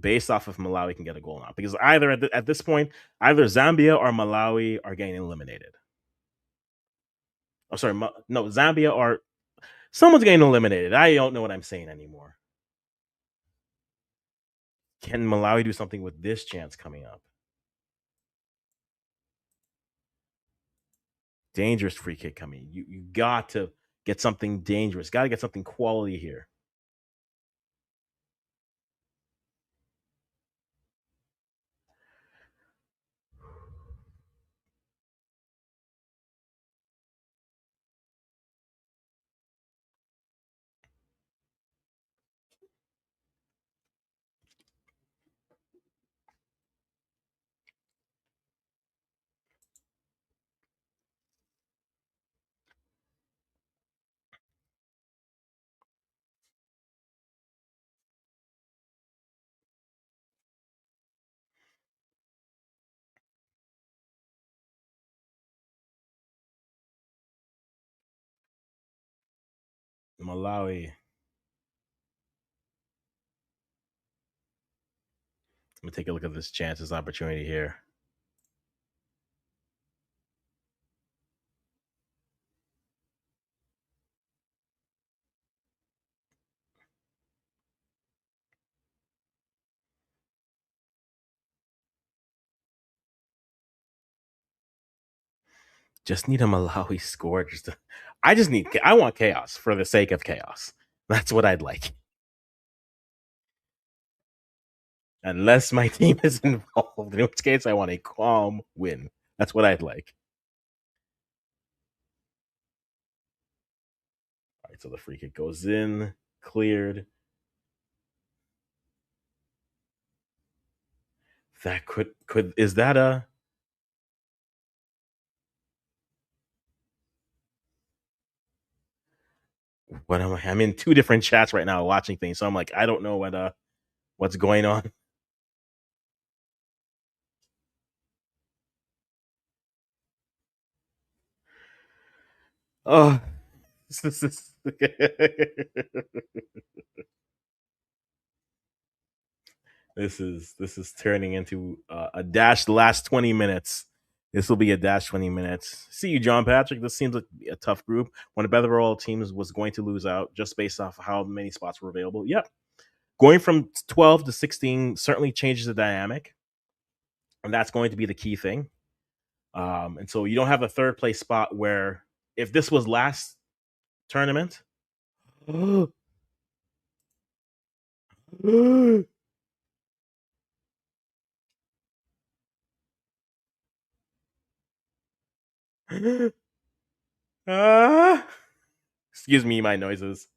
Based off if Malawi can get a goal or not. Because either at this point, either Zambia or Malawi are getting eliminated. Oh, sorry. No, Zambia or someone's getting eliminated. I don't know what I'm saying anymore. Can Malawi do something with this chance coming up? Dangerous free kick coming. You got to get something dangerous. Got to get something quality here. Malawi. Let me take a look at this chance, this opportunity here. Just need a Malawi score. I want chaos for the sake of chaos. That's what I'd like. Unless my team is involved, in which case I want a calm win. That's what I'd like. All right, so the free kick goes in, cleared. That could is that a what am I? I'm in two different chats right now watching things, so I'm like, I don't know what's going on. Oh, this is this is turning into a dash last 20 minutes. This will be a dash 20 minutes. See you, John Patrick. This seems like a tough group. One of the better all teams was going to lose out just based off of how many spots were available. Yep, going from 12 to 16 certainly changes the dynamic, and that's going to be the key thing. And so you don't have a third place spot where if this was last tournament, ah, excuse me, my noises.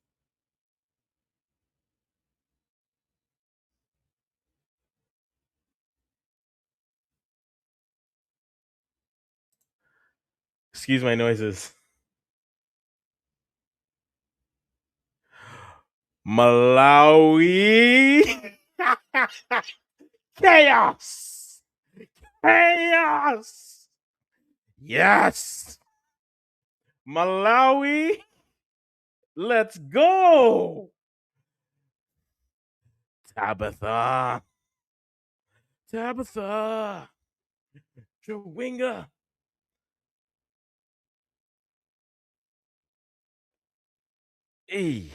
Excuse my noises. Malawi. Chaos. Chaos. Yes. Malawi. Let's go. Tabitha. Tabitha. Chawinga. Hey.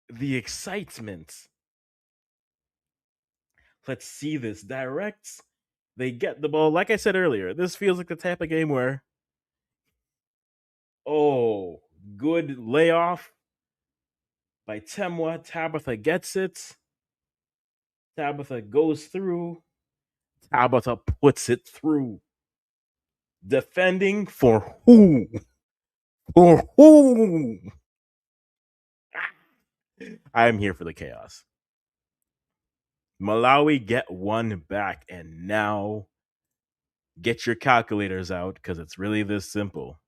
The excitement. Let's see this. Directs. They get the ball. Like I said earlier, this feels like the type of game where, oh, good layoff by Temwa. Tabitha gets it. Tabitha goes through. Tabitha puts it through. Defending for who? For who? I'm here for the chaos. Malawi get one back, and now get your calculators out because it's really this simple.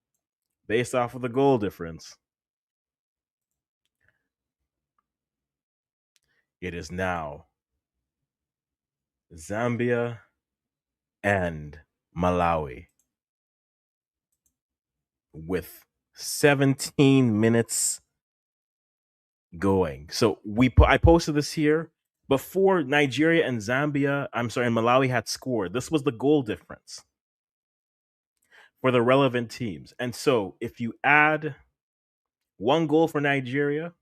Based off of the goal difference, it is now Zambia and Malawi with 17 minutes going. So I posted this here before Nigeria and Zambia, I'm sorry, and Malawi had scored. This was the goal difference for the relevant teams. And so if you add one goal for Nigeria,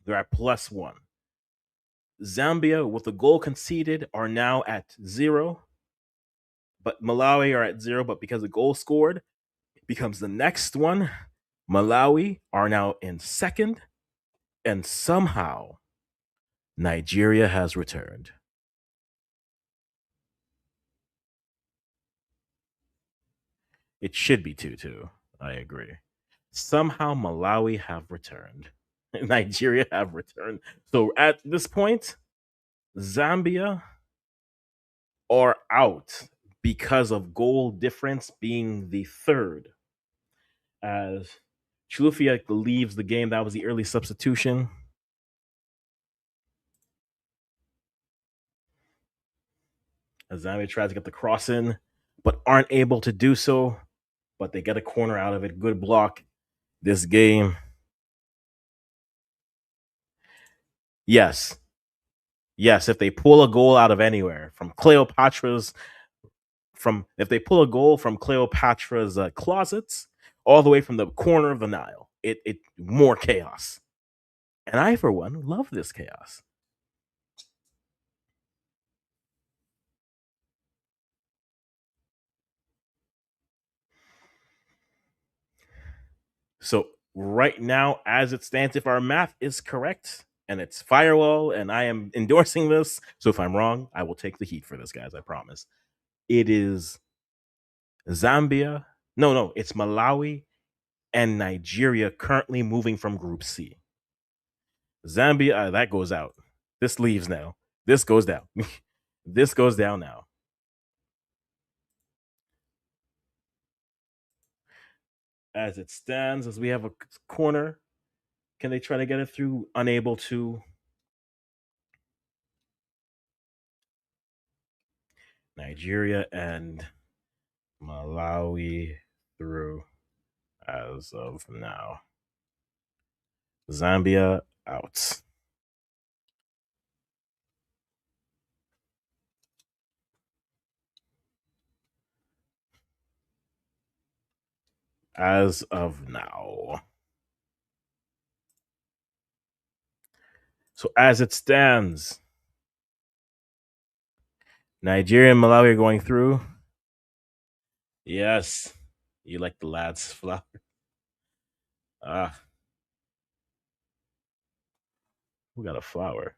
they're at +1. Zambia, with the goal conceded, are now at 0. But Malawi are at 0. But because the goal scored, it becomes the next one. Malawi are now in second. And somehow, Nigeria has returned. It should be 2-2. I agree. Somehow, Malawi have returned. Nigeria have returned. So at this point, Zambia are out because of goal difference being the third. As Chilufya leaves the game, that was the early substitution. As Zambia tries to get the cross in, but aren't able to do so. But they get a corner out of it. Good block. This game. Yes. Yes, if they pull a goal out of anywhere from Cleopatra's from if they pull a goal from Cleopatra's closets all the way from the corner of the Nile, it more chaos. And I, for one, love this chaos. So right now, as it stands, if our math is correct, and it's firewall, and I am endorsing this. So if I'm wrong, I will take the heat for this, guys. I promise. It is Zambia. No, no, it's Malawi and Nigeria currently moving from Group C. Zambia, that goes out. This leaves now. This goes down. This goes down now. As it stands, as we have a corner, can they try to get it through? Unable to. Nigeria and Malawi through as of now. Zambia out. As of now. So as it stands, Nigeria and Malawi are going through. Yes. You like the lads flower. Ah, who got a flower?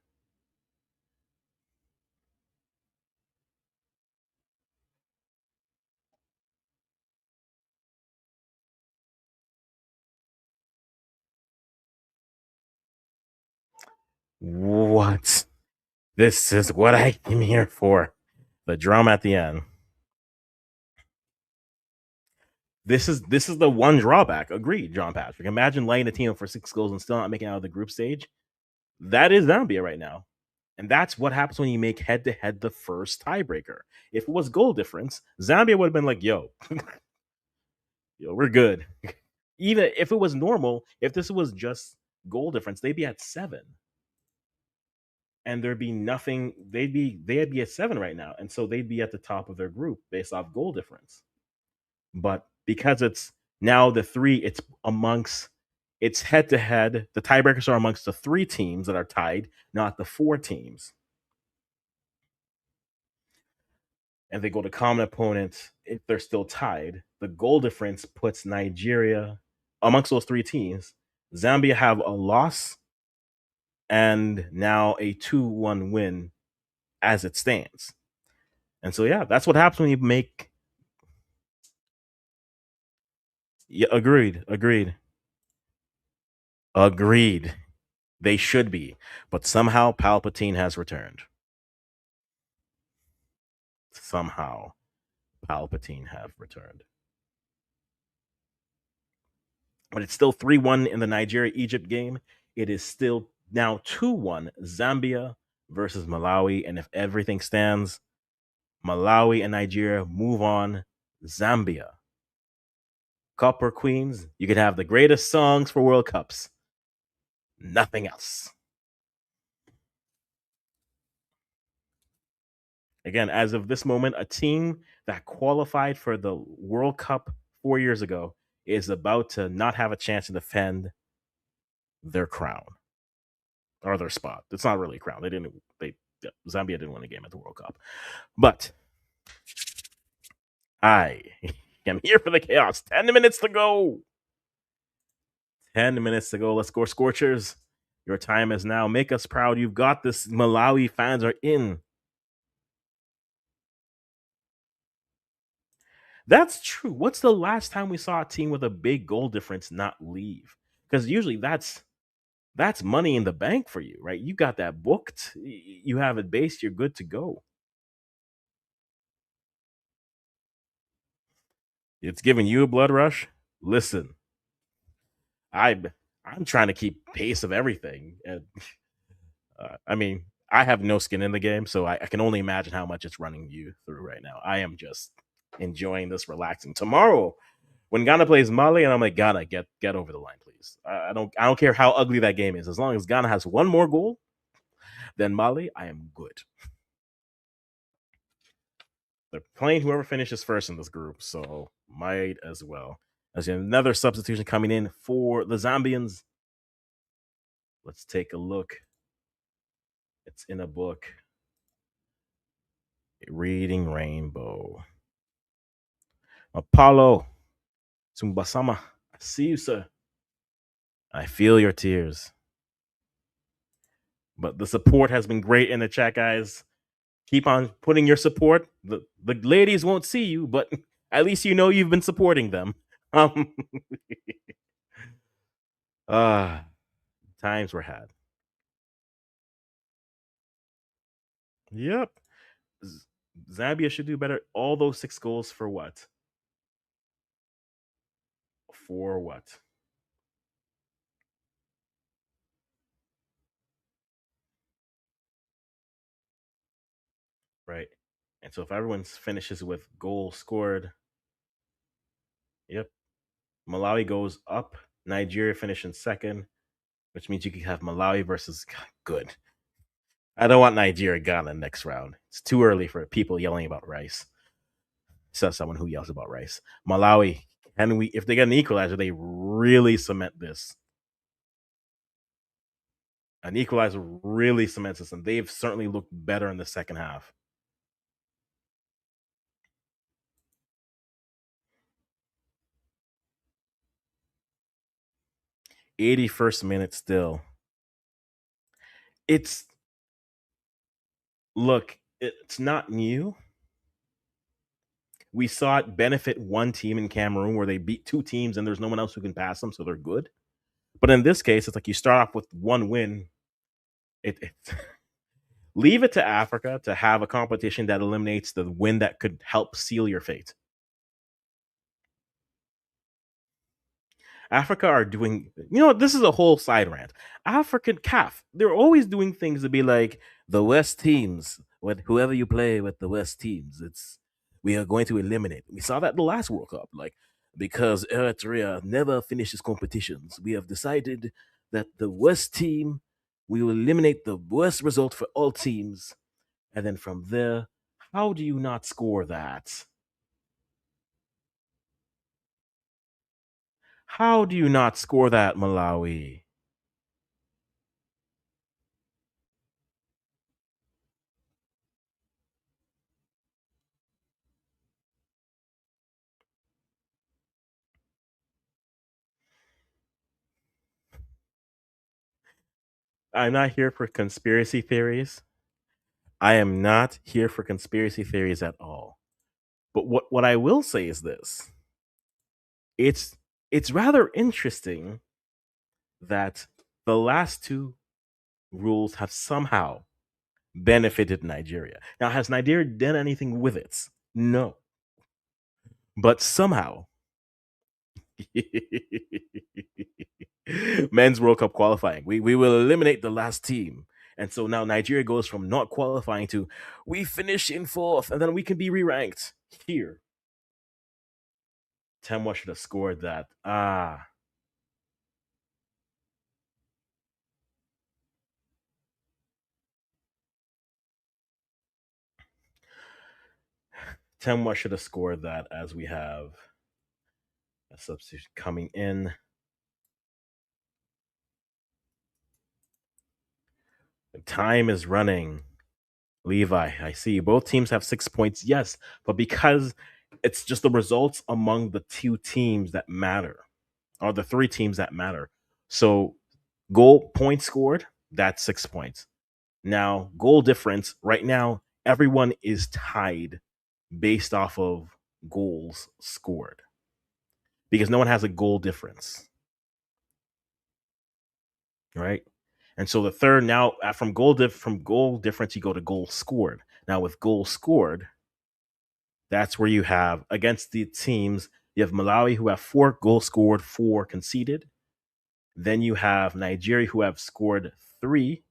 What? This is what I came here for. The drama at the end. This is the one drawback. Agreed, John Patrick. Imagine laying a team up for 6 goals and still not making it out of the group stage. That is Zambia right now. And that's what happens when you make head to head the first tiebreaker. If it was goal difference, Zambia would have been like, yo, we're good. Even if it was normal, if this was just goal difference, they'd be at 7. And there'd be nothing, they'd be at 7 right now. And so they'd be at the top of their group based off goal difference. But because it's now the 3, it's head to head. The tiebreakers are amongst the 3 teams that are tied, not the 4 teams. And they go to common opponents if they're still tied. The goal difference puts Nigeria amongst those 3 teams. Zambia have a loss and now a 2-1 win as it stands. And so, yeah, that's what happens when you make. Yeah, agreed. They should be, but somehow Palpatine has returned. Somehow, Palpatine have returned. But it's still 3-1 in the Nigeria Egypt game. It is still now 2-1 Zambia versus Malawi. And if everything stands, Malawi and Nigeria move on. Zambia. Copper Queens, you could have the greatest songs for World Cups. Nothing else. Again, as of this moment, a team that qualified for the World Cup 4 years ago is about to not have a chance to defend their crown or their spot. It's not really a crown. Zambia didn't win a game at the World Cup. But I am here for the chaos. 10 minutes to go. 10 minutes to go. Let's go, Scorchers. Your time is now. Make us proud. You've got this. Malawi fans are in. That's true. What's the last time we saw a team with a big goal difference not leave? Because usually that's money in the bank for you, right? You got that booked. You have it based. You're good to go. It's giving you a blood rush. Listen, I'm I'm trying to keep pace of everything, and I mean, I have no skin in the game, so I can only imagine how much it's running you through right now. I am just enjoying this, relaxing. Tomorrow, when Ghana plays Mali, and I'm like, Ghana, get over the line, please. I don't care how ugly that game is. As long as Ghana has one more goal than Mali, I am good. They're playing whoever finishes first in this group, so might as well. As another substitution coming in for the Zambians. Let's take a look. It's in a book. Reading Rainbow. Apollo Sumbasama. I see you, sir. I feel your tears. But the support has been great in the chat, guys. Keep on putting your support. The ladies won't see you, but at least you know you've been supporting them. Um, uh, times were had. Yep. Zambia should do better. All those 6 goals for what? For what? Right. And so if everyone finishes with goal scored, yep. Malawi goes up. Nigeria finish in second, which means you could have Malawi versus good. I don't want Nigeria Ghana next round. It's too early for people yelling about rice. Says someone who yells about rice. Malawi, can we? If they get an equalizer, they really cement this. An equalizer really cements this, and they've certainly looked better in the second half. 81st minute still. It's look, it's not new. We saw it benefit one team in Cameroon where they beat 2 teams and there's no one else who can pass them, so they're good. But in this case, it's like you start off with one win. It leave it to Africa to have a competition that eliminates the win that could help seal your fate. Africa are doing, this is a whole side rant. African CAF, they're always doing things to be like the West teams, with whoever you play with the West teams, we are going to eliminate. We saw that in the last World Cup, like because Eritrea never finishes competitions. We have decided that the West team, we will eliminate the worst result for all teams, and then from there, how do you not score that? How do you not score that, Malawi? I'm not here for conspiracy theories. I am not here for conspiracy theories at all. But what I will say is this. It's it's rather interesting that the last 2 rules have somehow benefited Nigeria. Now, has Nigeria done anything with it? No. But somehow men's World Cup qualifying. We will eliminate the last team. And so now Nigeria goes from not qualifying to we finish in 4th and then we can be re-ranked here. Temwa should have scored that. Temwa should have scored that as we have a substitution coming in. Time is running. Levi, I see both teams have 6 points. Yes, but because it's just the results among the 2 teams that matter, or the 3 teams that matter. So, goal point scored, that's 6 points. Now, goal difference, right now, everyone is tied based off of goals scored because no one has a goal difference, right? And so the third now from goal difference you go to goal scored. Now with goal scored, that's where you have against the teams you have Malawi who have 4 goals scored, 4 conceded. Then you have Nigeria who have scored 3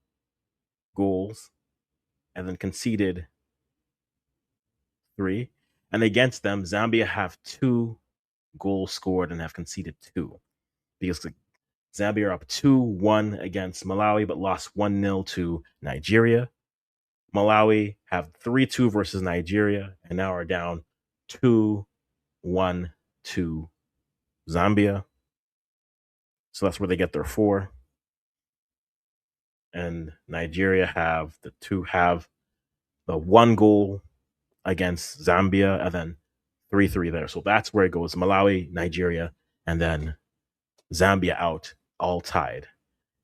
goals and then conceded 3. And against them, Zambia have 2 goals scored and have conceded 2. Because Zambia are up 2-1 against Malawi, but lost 1-0 to Nigeria. Malawi have 3-2 versus Nigeria and now are down 2-1 to Zambia. So that's where they get their 4. And Nigeria have the 1 goal against Zambia and then 3-3 there. So that's where it goes. Malawi, Nigeria, and then Zambia out, all tied.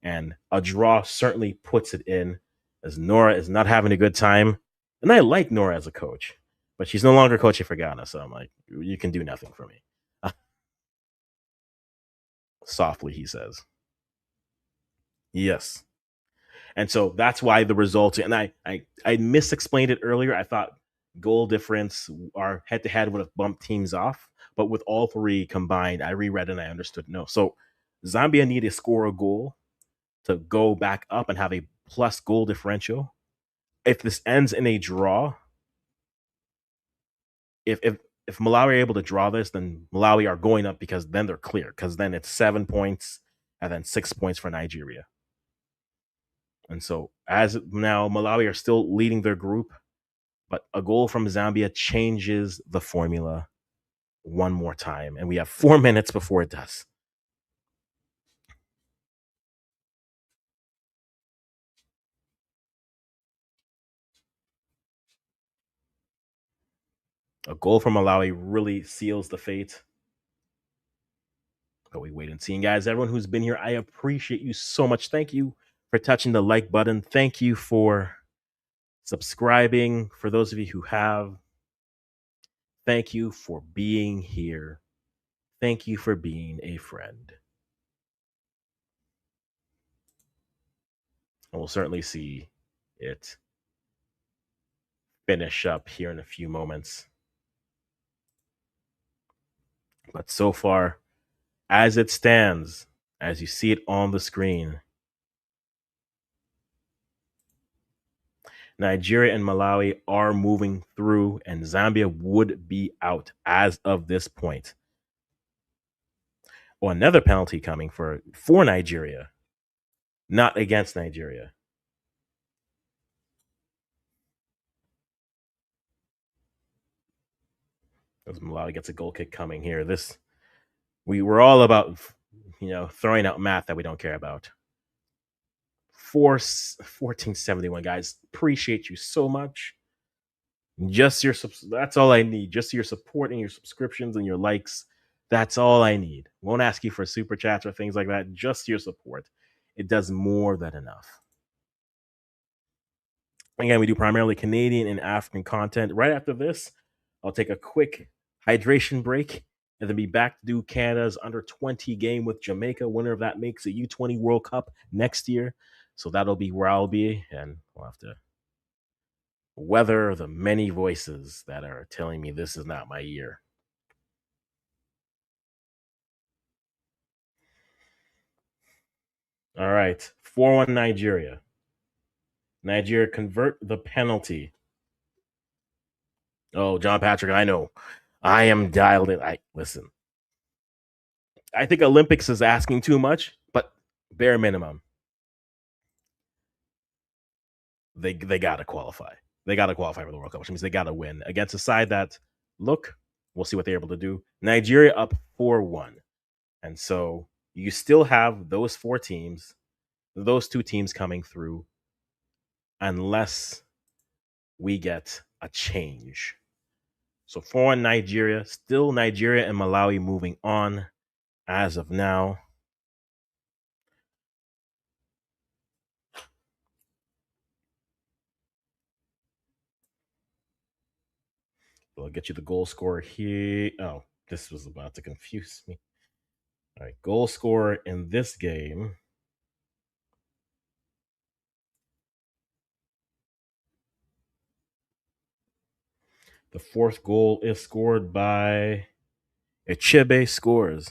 And a draw certainly puts it in, as Nora is not having a good time. And I like Nora as a coach, but she's no longer coaching for Ghana. So I'm like, you can do nothing for me. Softly, he says. Yes. And so that's why the results, and I misexplained it earlier. I thought goal difference, our head to head would have bumped teams off. But with all three combined, I reread and I understood no. So Zambia need to score a goal to go back up and have a plus goal differential. If this ends in a draw, if Malawi are able to draw this, then Malawi are going up because then they're clear. Because then it's 7 points and then 6 points for Nigeria. And so as now, Malawi are still leading their group, but a goal from Zambia changes the formula one more time, and we have 4 minutes before it does. A goal from Malawi really seals the fate. But we wait and see. And guys, everyone who's been here, I appreciate you so much. Thank you for touching the like button. Thank you for subscribing. For those of you who have, thank you for being here. Thank you for being a friend. And we'll certainly see it finish up here in a few moments. But so far, as it stands, as you see it on the screen, Nigeria and Malawi are moving through, and Zambia would be out as of this point. Or another penalty coming for Nigeria, not against Nigeria. As Malawi gets a goal kick coming here. We were all about throwing out math that we don't care about. 1471, guys. Appreciate you so much. That's all I need. Just your support and your subscriptions and your likes. That's all I need. Won't ask you for super chats or things like that. Just your support. It does more than enough. Again, we do primarily Canadian and African content. Right after this, I'll take a quick hydration break and then be back to do Canada's under 20 game with Jamaica. Winner of that makes a U20 World Cup next year. So that'll be where I'll be, and we'll have to weather the many voices that are telling me this is not my year. All right, 4-1 Nigeria. Nigeria convert the penalty. Oh, John Patrick, I know. I am dialed in. Listen. I think Olympics is asking too much, but bare minimum, they got to qualify. They got to qualify for the World Cup, which means they got to win against a side that, look, we'll see what they're able to do. Nigeria up 4-1. And so you still have those those two teams coming through, unless we get a change. So 4-1 Nigeria, still Nigeria and Malawi moving on as of now. I'll get you the goal scorer here. Oh, this was about to confuse me. All right, goal scorer in this game. The fourth goal is scored by Echebe scores.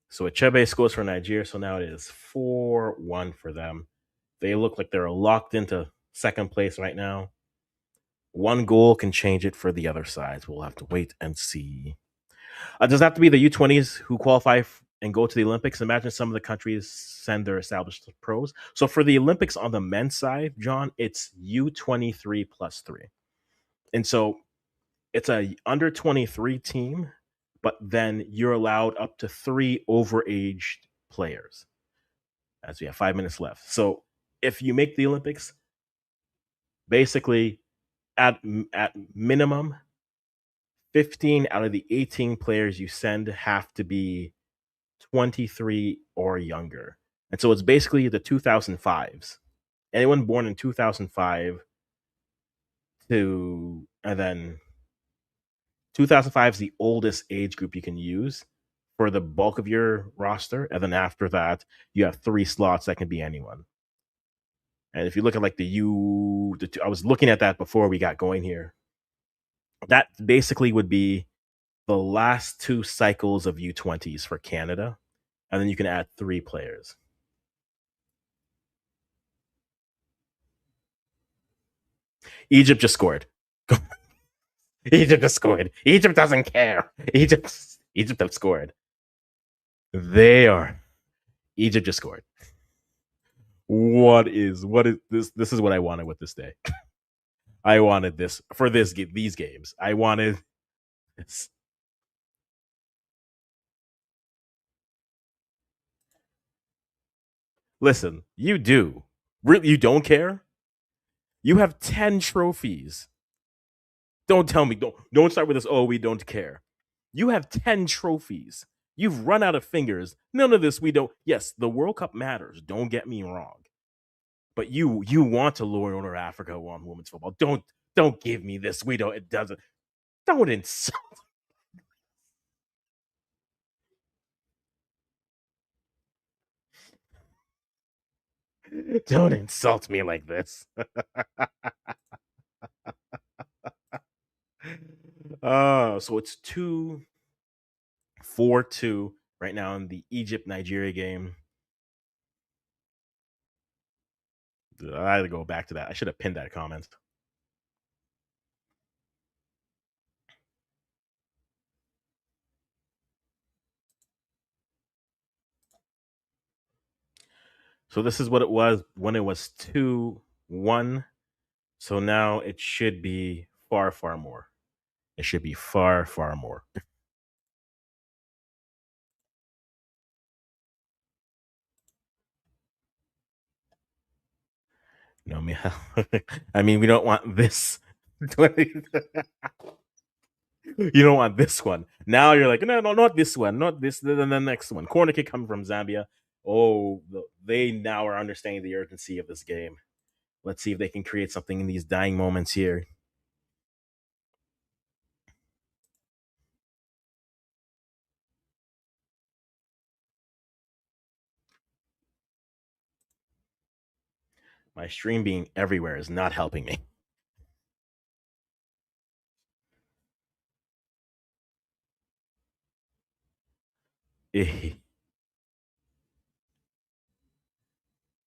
So Echebe scores for Nigeria. So now it is 4-1 for them. They look like they're locked into second place right now. One goal can change it for the other sides. We'll have to wait and see. Does it have to be the U20s who qualify and go to the Olympics? Imagine some of the countries send their established pros. So for the Olympics on the men's side, John, it's U23 plus 3. And so it's a under 23 team, but then you're allowed up to 3 overaged players, as we have 5 minutes left. So if you make the Olympics, basically at minimum 15 out of the 18 players you send have to be 23 or younger. And so it's basically the 2005s. Anyone born in 2005 to, and then 2005 is the oldest age group you can use for the bulk of your roster. And then after that, you have three slots that can be anyone. And if you look at like I was looking at that before we got going here. That basically would be the last two cycles of U20s for Canada. And then you can add three players. Egypt just scored. Egypt just scored. Egypt doesn't care. Egypt have scored. They are. Egypt just scored. What is this? This is what I wanted with this day. I wanted this for these games. I wanted this. Listen, you do. Really, you don't care? You have 10 trophies. Don't tell me. Don't start with this. Oh, we don't care. You have 10 trophies. You've run out of fingers. None of this we don't. Yes, the World Cup matters. Don't get me wrong. But you want to lower Africa on women's football. Don't give me this. We don't. It doesn't. Don't insult. Don't insult me like this. So it's 2-4-2 right now in the Egypt Nigeria game. I had to go back to that. I should have pinned that comment. So this is what it was when it was 2-1. So now it should be far, far more. It should be far, far more. No, I mean, we don't want this. You don't want this one. Now you're like, no, not this one, not this. Then the next one. Corner kick coming from Zambia. Oh, they now are understanding the urgency of this game. Let's see if they can create something in these dying moments here. My stream being everywhere is not helping me.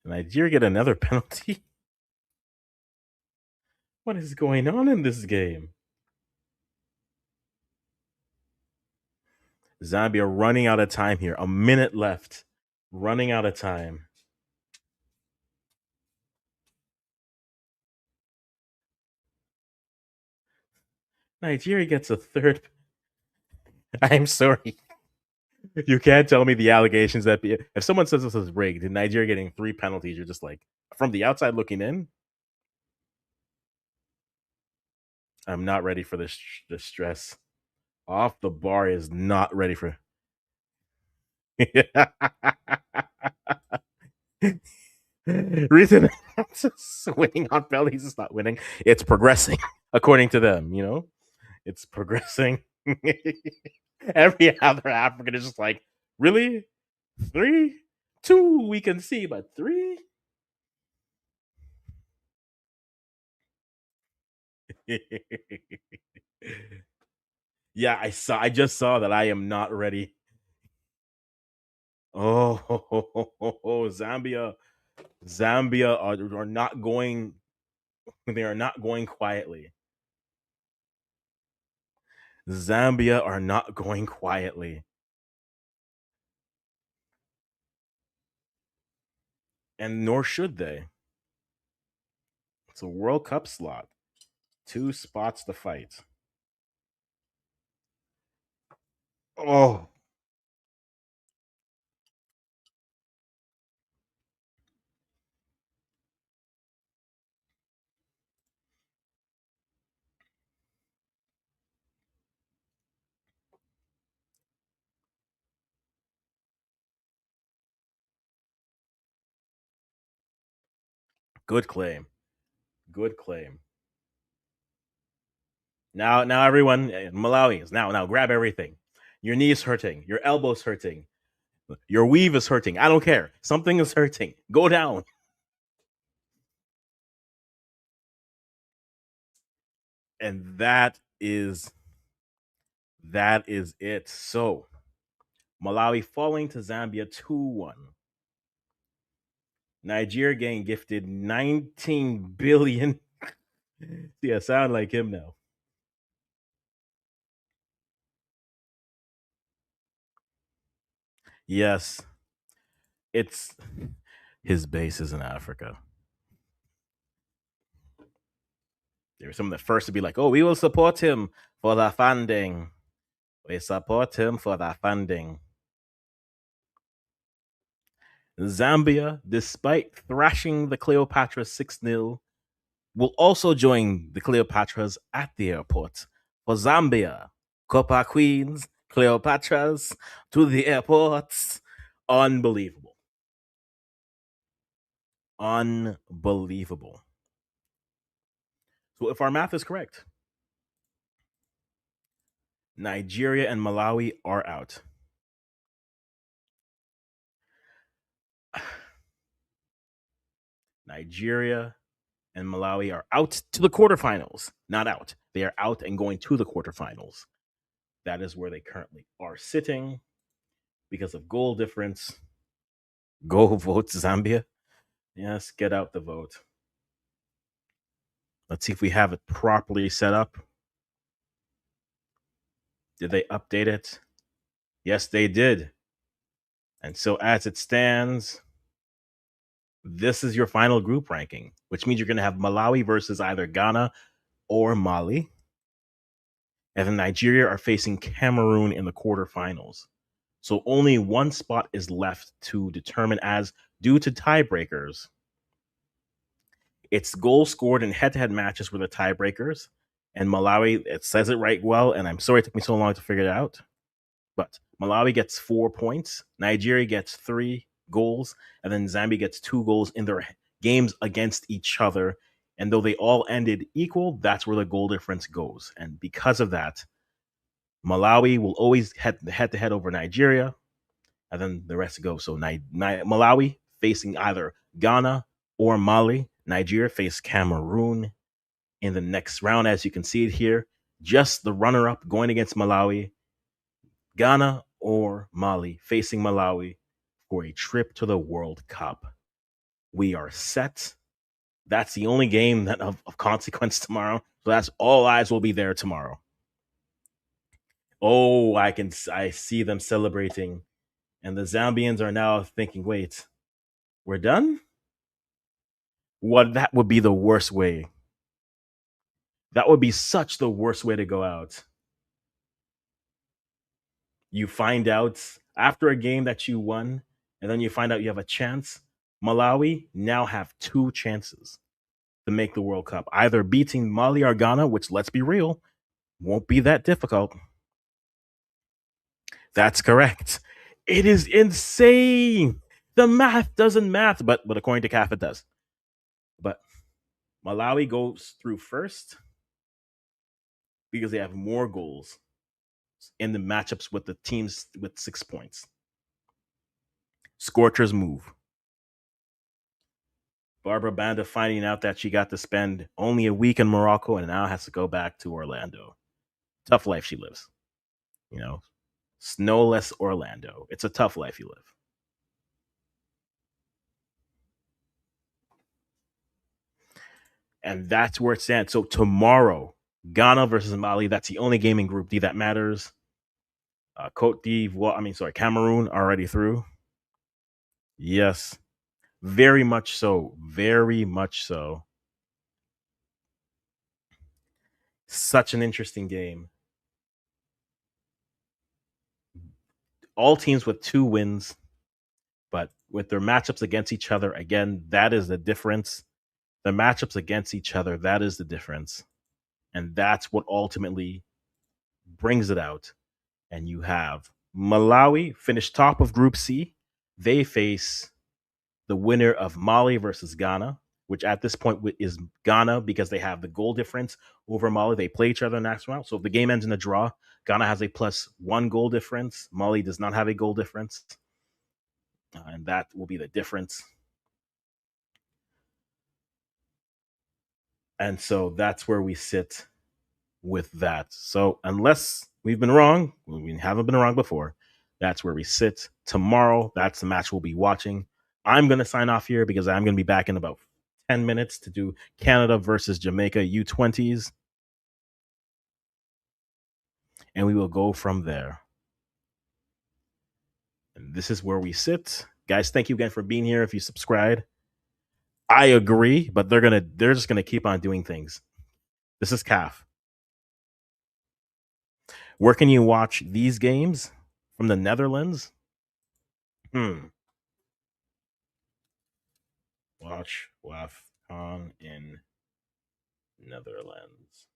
Nigeria get another penalty. What is going on in this game? Zambia running out of time here. A minute left. Running out of time. Nigeria gets a third. I'm sorry. You can't tell me the allegations that if someone says this is rigged and Nigeria getting three penalties, you're just like, from the outside looking in, I'm not ready for this stress. Off the bar is not ready for. Reason winning on penalties is not winning. It's progressing, according to them. It's progressing. Every other African is just like, really? Three? Two we can see, but three? Yeah, I just saw that I am not ready. Zambia. Zambia are not going. They are not going quietly. Zambia are not going quietly. And nor should they. It's a World Cup slot. Two spots to fight. Oh, Good claim. Good claim. Now everyone, Malawians, now grab everything. Your knee's hurting. Your elbow's hurting. Your weave is hurting. I don't care. Something is hurting. Go down. And that is it. So Malawi falling to Zambia 2-1. Nigeria getting gifted 19 billion. See, I sound like him now. Yes, it's his base is in Africa. There were some of the first to be like, "Oh, we will support him for the funding. We support him for the funding." Zambia, despite thrashing the Cleopatra 6-0, will also join the Cleopatras at the airport for Zambia. Copa Queens, Cleopatras to the airports. Unbelievable. Unbelievable. So, if our math is correct, Nigeria and Malawi are out. Nigeria and Malawi are out to the quarterfinals. Not out. They are out and going to the quarterfinals. That is where they currently are sitting because of goal difference. Go vote Zambia. Yes, get out the vote. Let's see if we have it properly set up. Did they update it? Yes, they did. And so as it stands, this is your final group ranking, which means you're going to have Malawi versus either Ghana or Mali. And then Nigeria are facing Cameroon in the quarterfinals. So only one spot is left to determine as due to tiebreakers. It's goals scored in head-to-head matches were the tiebreakers. And Malawi, it says it right well, and I'm sorry it took me so long to figure it out. But Malawi gets 4 points, Nigeria gets 3 goals, and then Zambia gets 2 goals in their games against each other. And though they all ended equal, that's where the goal difference goes. And because of that, Malawi will always head to head over Nigeria, and then the rest go. So Malawi facing either Ghana or Mali. Nigeria face Cameroon in the next round, as you can see it here. Just the runner-up going against Malawi. Ghana or Mali facing Malawi for a trip to the World Cup. We are set. That's the only game that of consequence tomorrow. So that's all eyes will be there tomorrow. Oh, I see them celebrating. And the Zambians are now thinking, wait, we're done? What that would be the worst way. That would be such the worst way to go out. You find out after a game that you won, and then you find out you have a chance. Malawi now have 2 chances to make the World Cup, either beating Mali or Ghana, which, let's be real, won't be that difficult. That's correct. It is insane. The math doesn't math, but according to CAF, it does. But Malawi goes through first because they have more goals in the matchups with the teams with 6 points. Scorchers move. Barbara Banda finding out that she got to spend only a week in Morocco and now has to go back to Orlando. Tough life she lives. You know, snowless Orlando. It's a tough life you live. And that's where it stands. So tomorrow, Ghana versus Mali. That's the only game in Group D that matters. Cameroon already through. Yes, very much so. Very much so. Such an interesting game. All teams with 2 wins, but with their matchups against each other, again, that is the difference. The matchups against each other, that is the difference. And that's what ultimately brings it out. And you have Malawi finish top of Group C. They face the winner of Mali versus Ghana. which at this point is Ghana because they have the goal difference over Mali. They play each other in the next round. So if the game ends in a draw, Ghana has a +1 goal difference. Mali does not have a goal difference. And that will be the difference. And so that's where we sit with that. So unless we've been wrong, we haven't been wrong before, that's where we sit. Tomorrow, that's the match we'll be watching. I'm going to sign off here because I'm going to be back in about 10 minutes to do Canada versus Jamaica U20s. And we will go from there. And this is where we sit. Guys, thank you again for being here. If you subscribed, I agree, but they're just gonna keep on doing things. This is CAF. Where can you watch these games from the Netherlands? Watch WAFCON in Netherlands.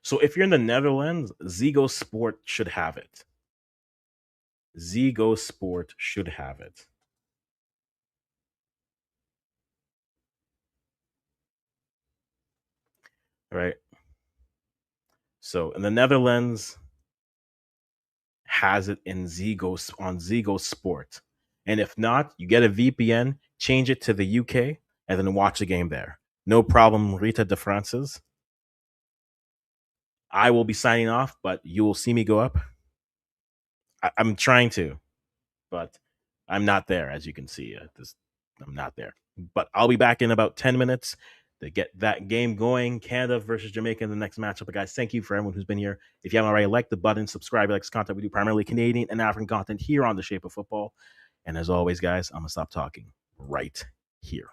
So if you're in the Netherlands, Ziggo Sport should have it. Ziggo Sport should have it. All right. So in the Netherlands has it in Ziggo on Ziggo Sport. And if not, you get a VPN, change it to the UK, and then watch the game there. No problem, Rita de Francis. I will be signing off, but you will see me go up. I'm trying to, but I'm not there, as you can see. I'm not there. But I'll be back in about 10 minutes to get that game going. Canada versus Jamaica in the next matchup. But guys, thank you for everyone who's been here. If you haven't already, like the button, subscribe, like this content. We do primarily Canadian and African content here on The Shape of Football. And as always, guys, I'm going to stop talking right here.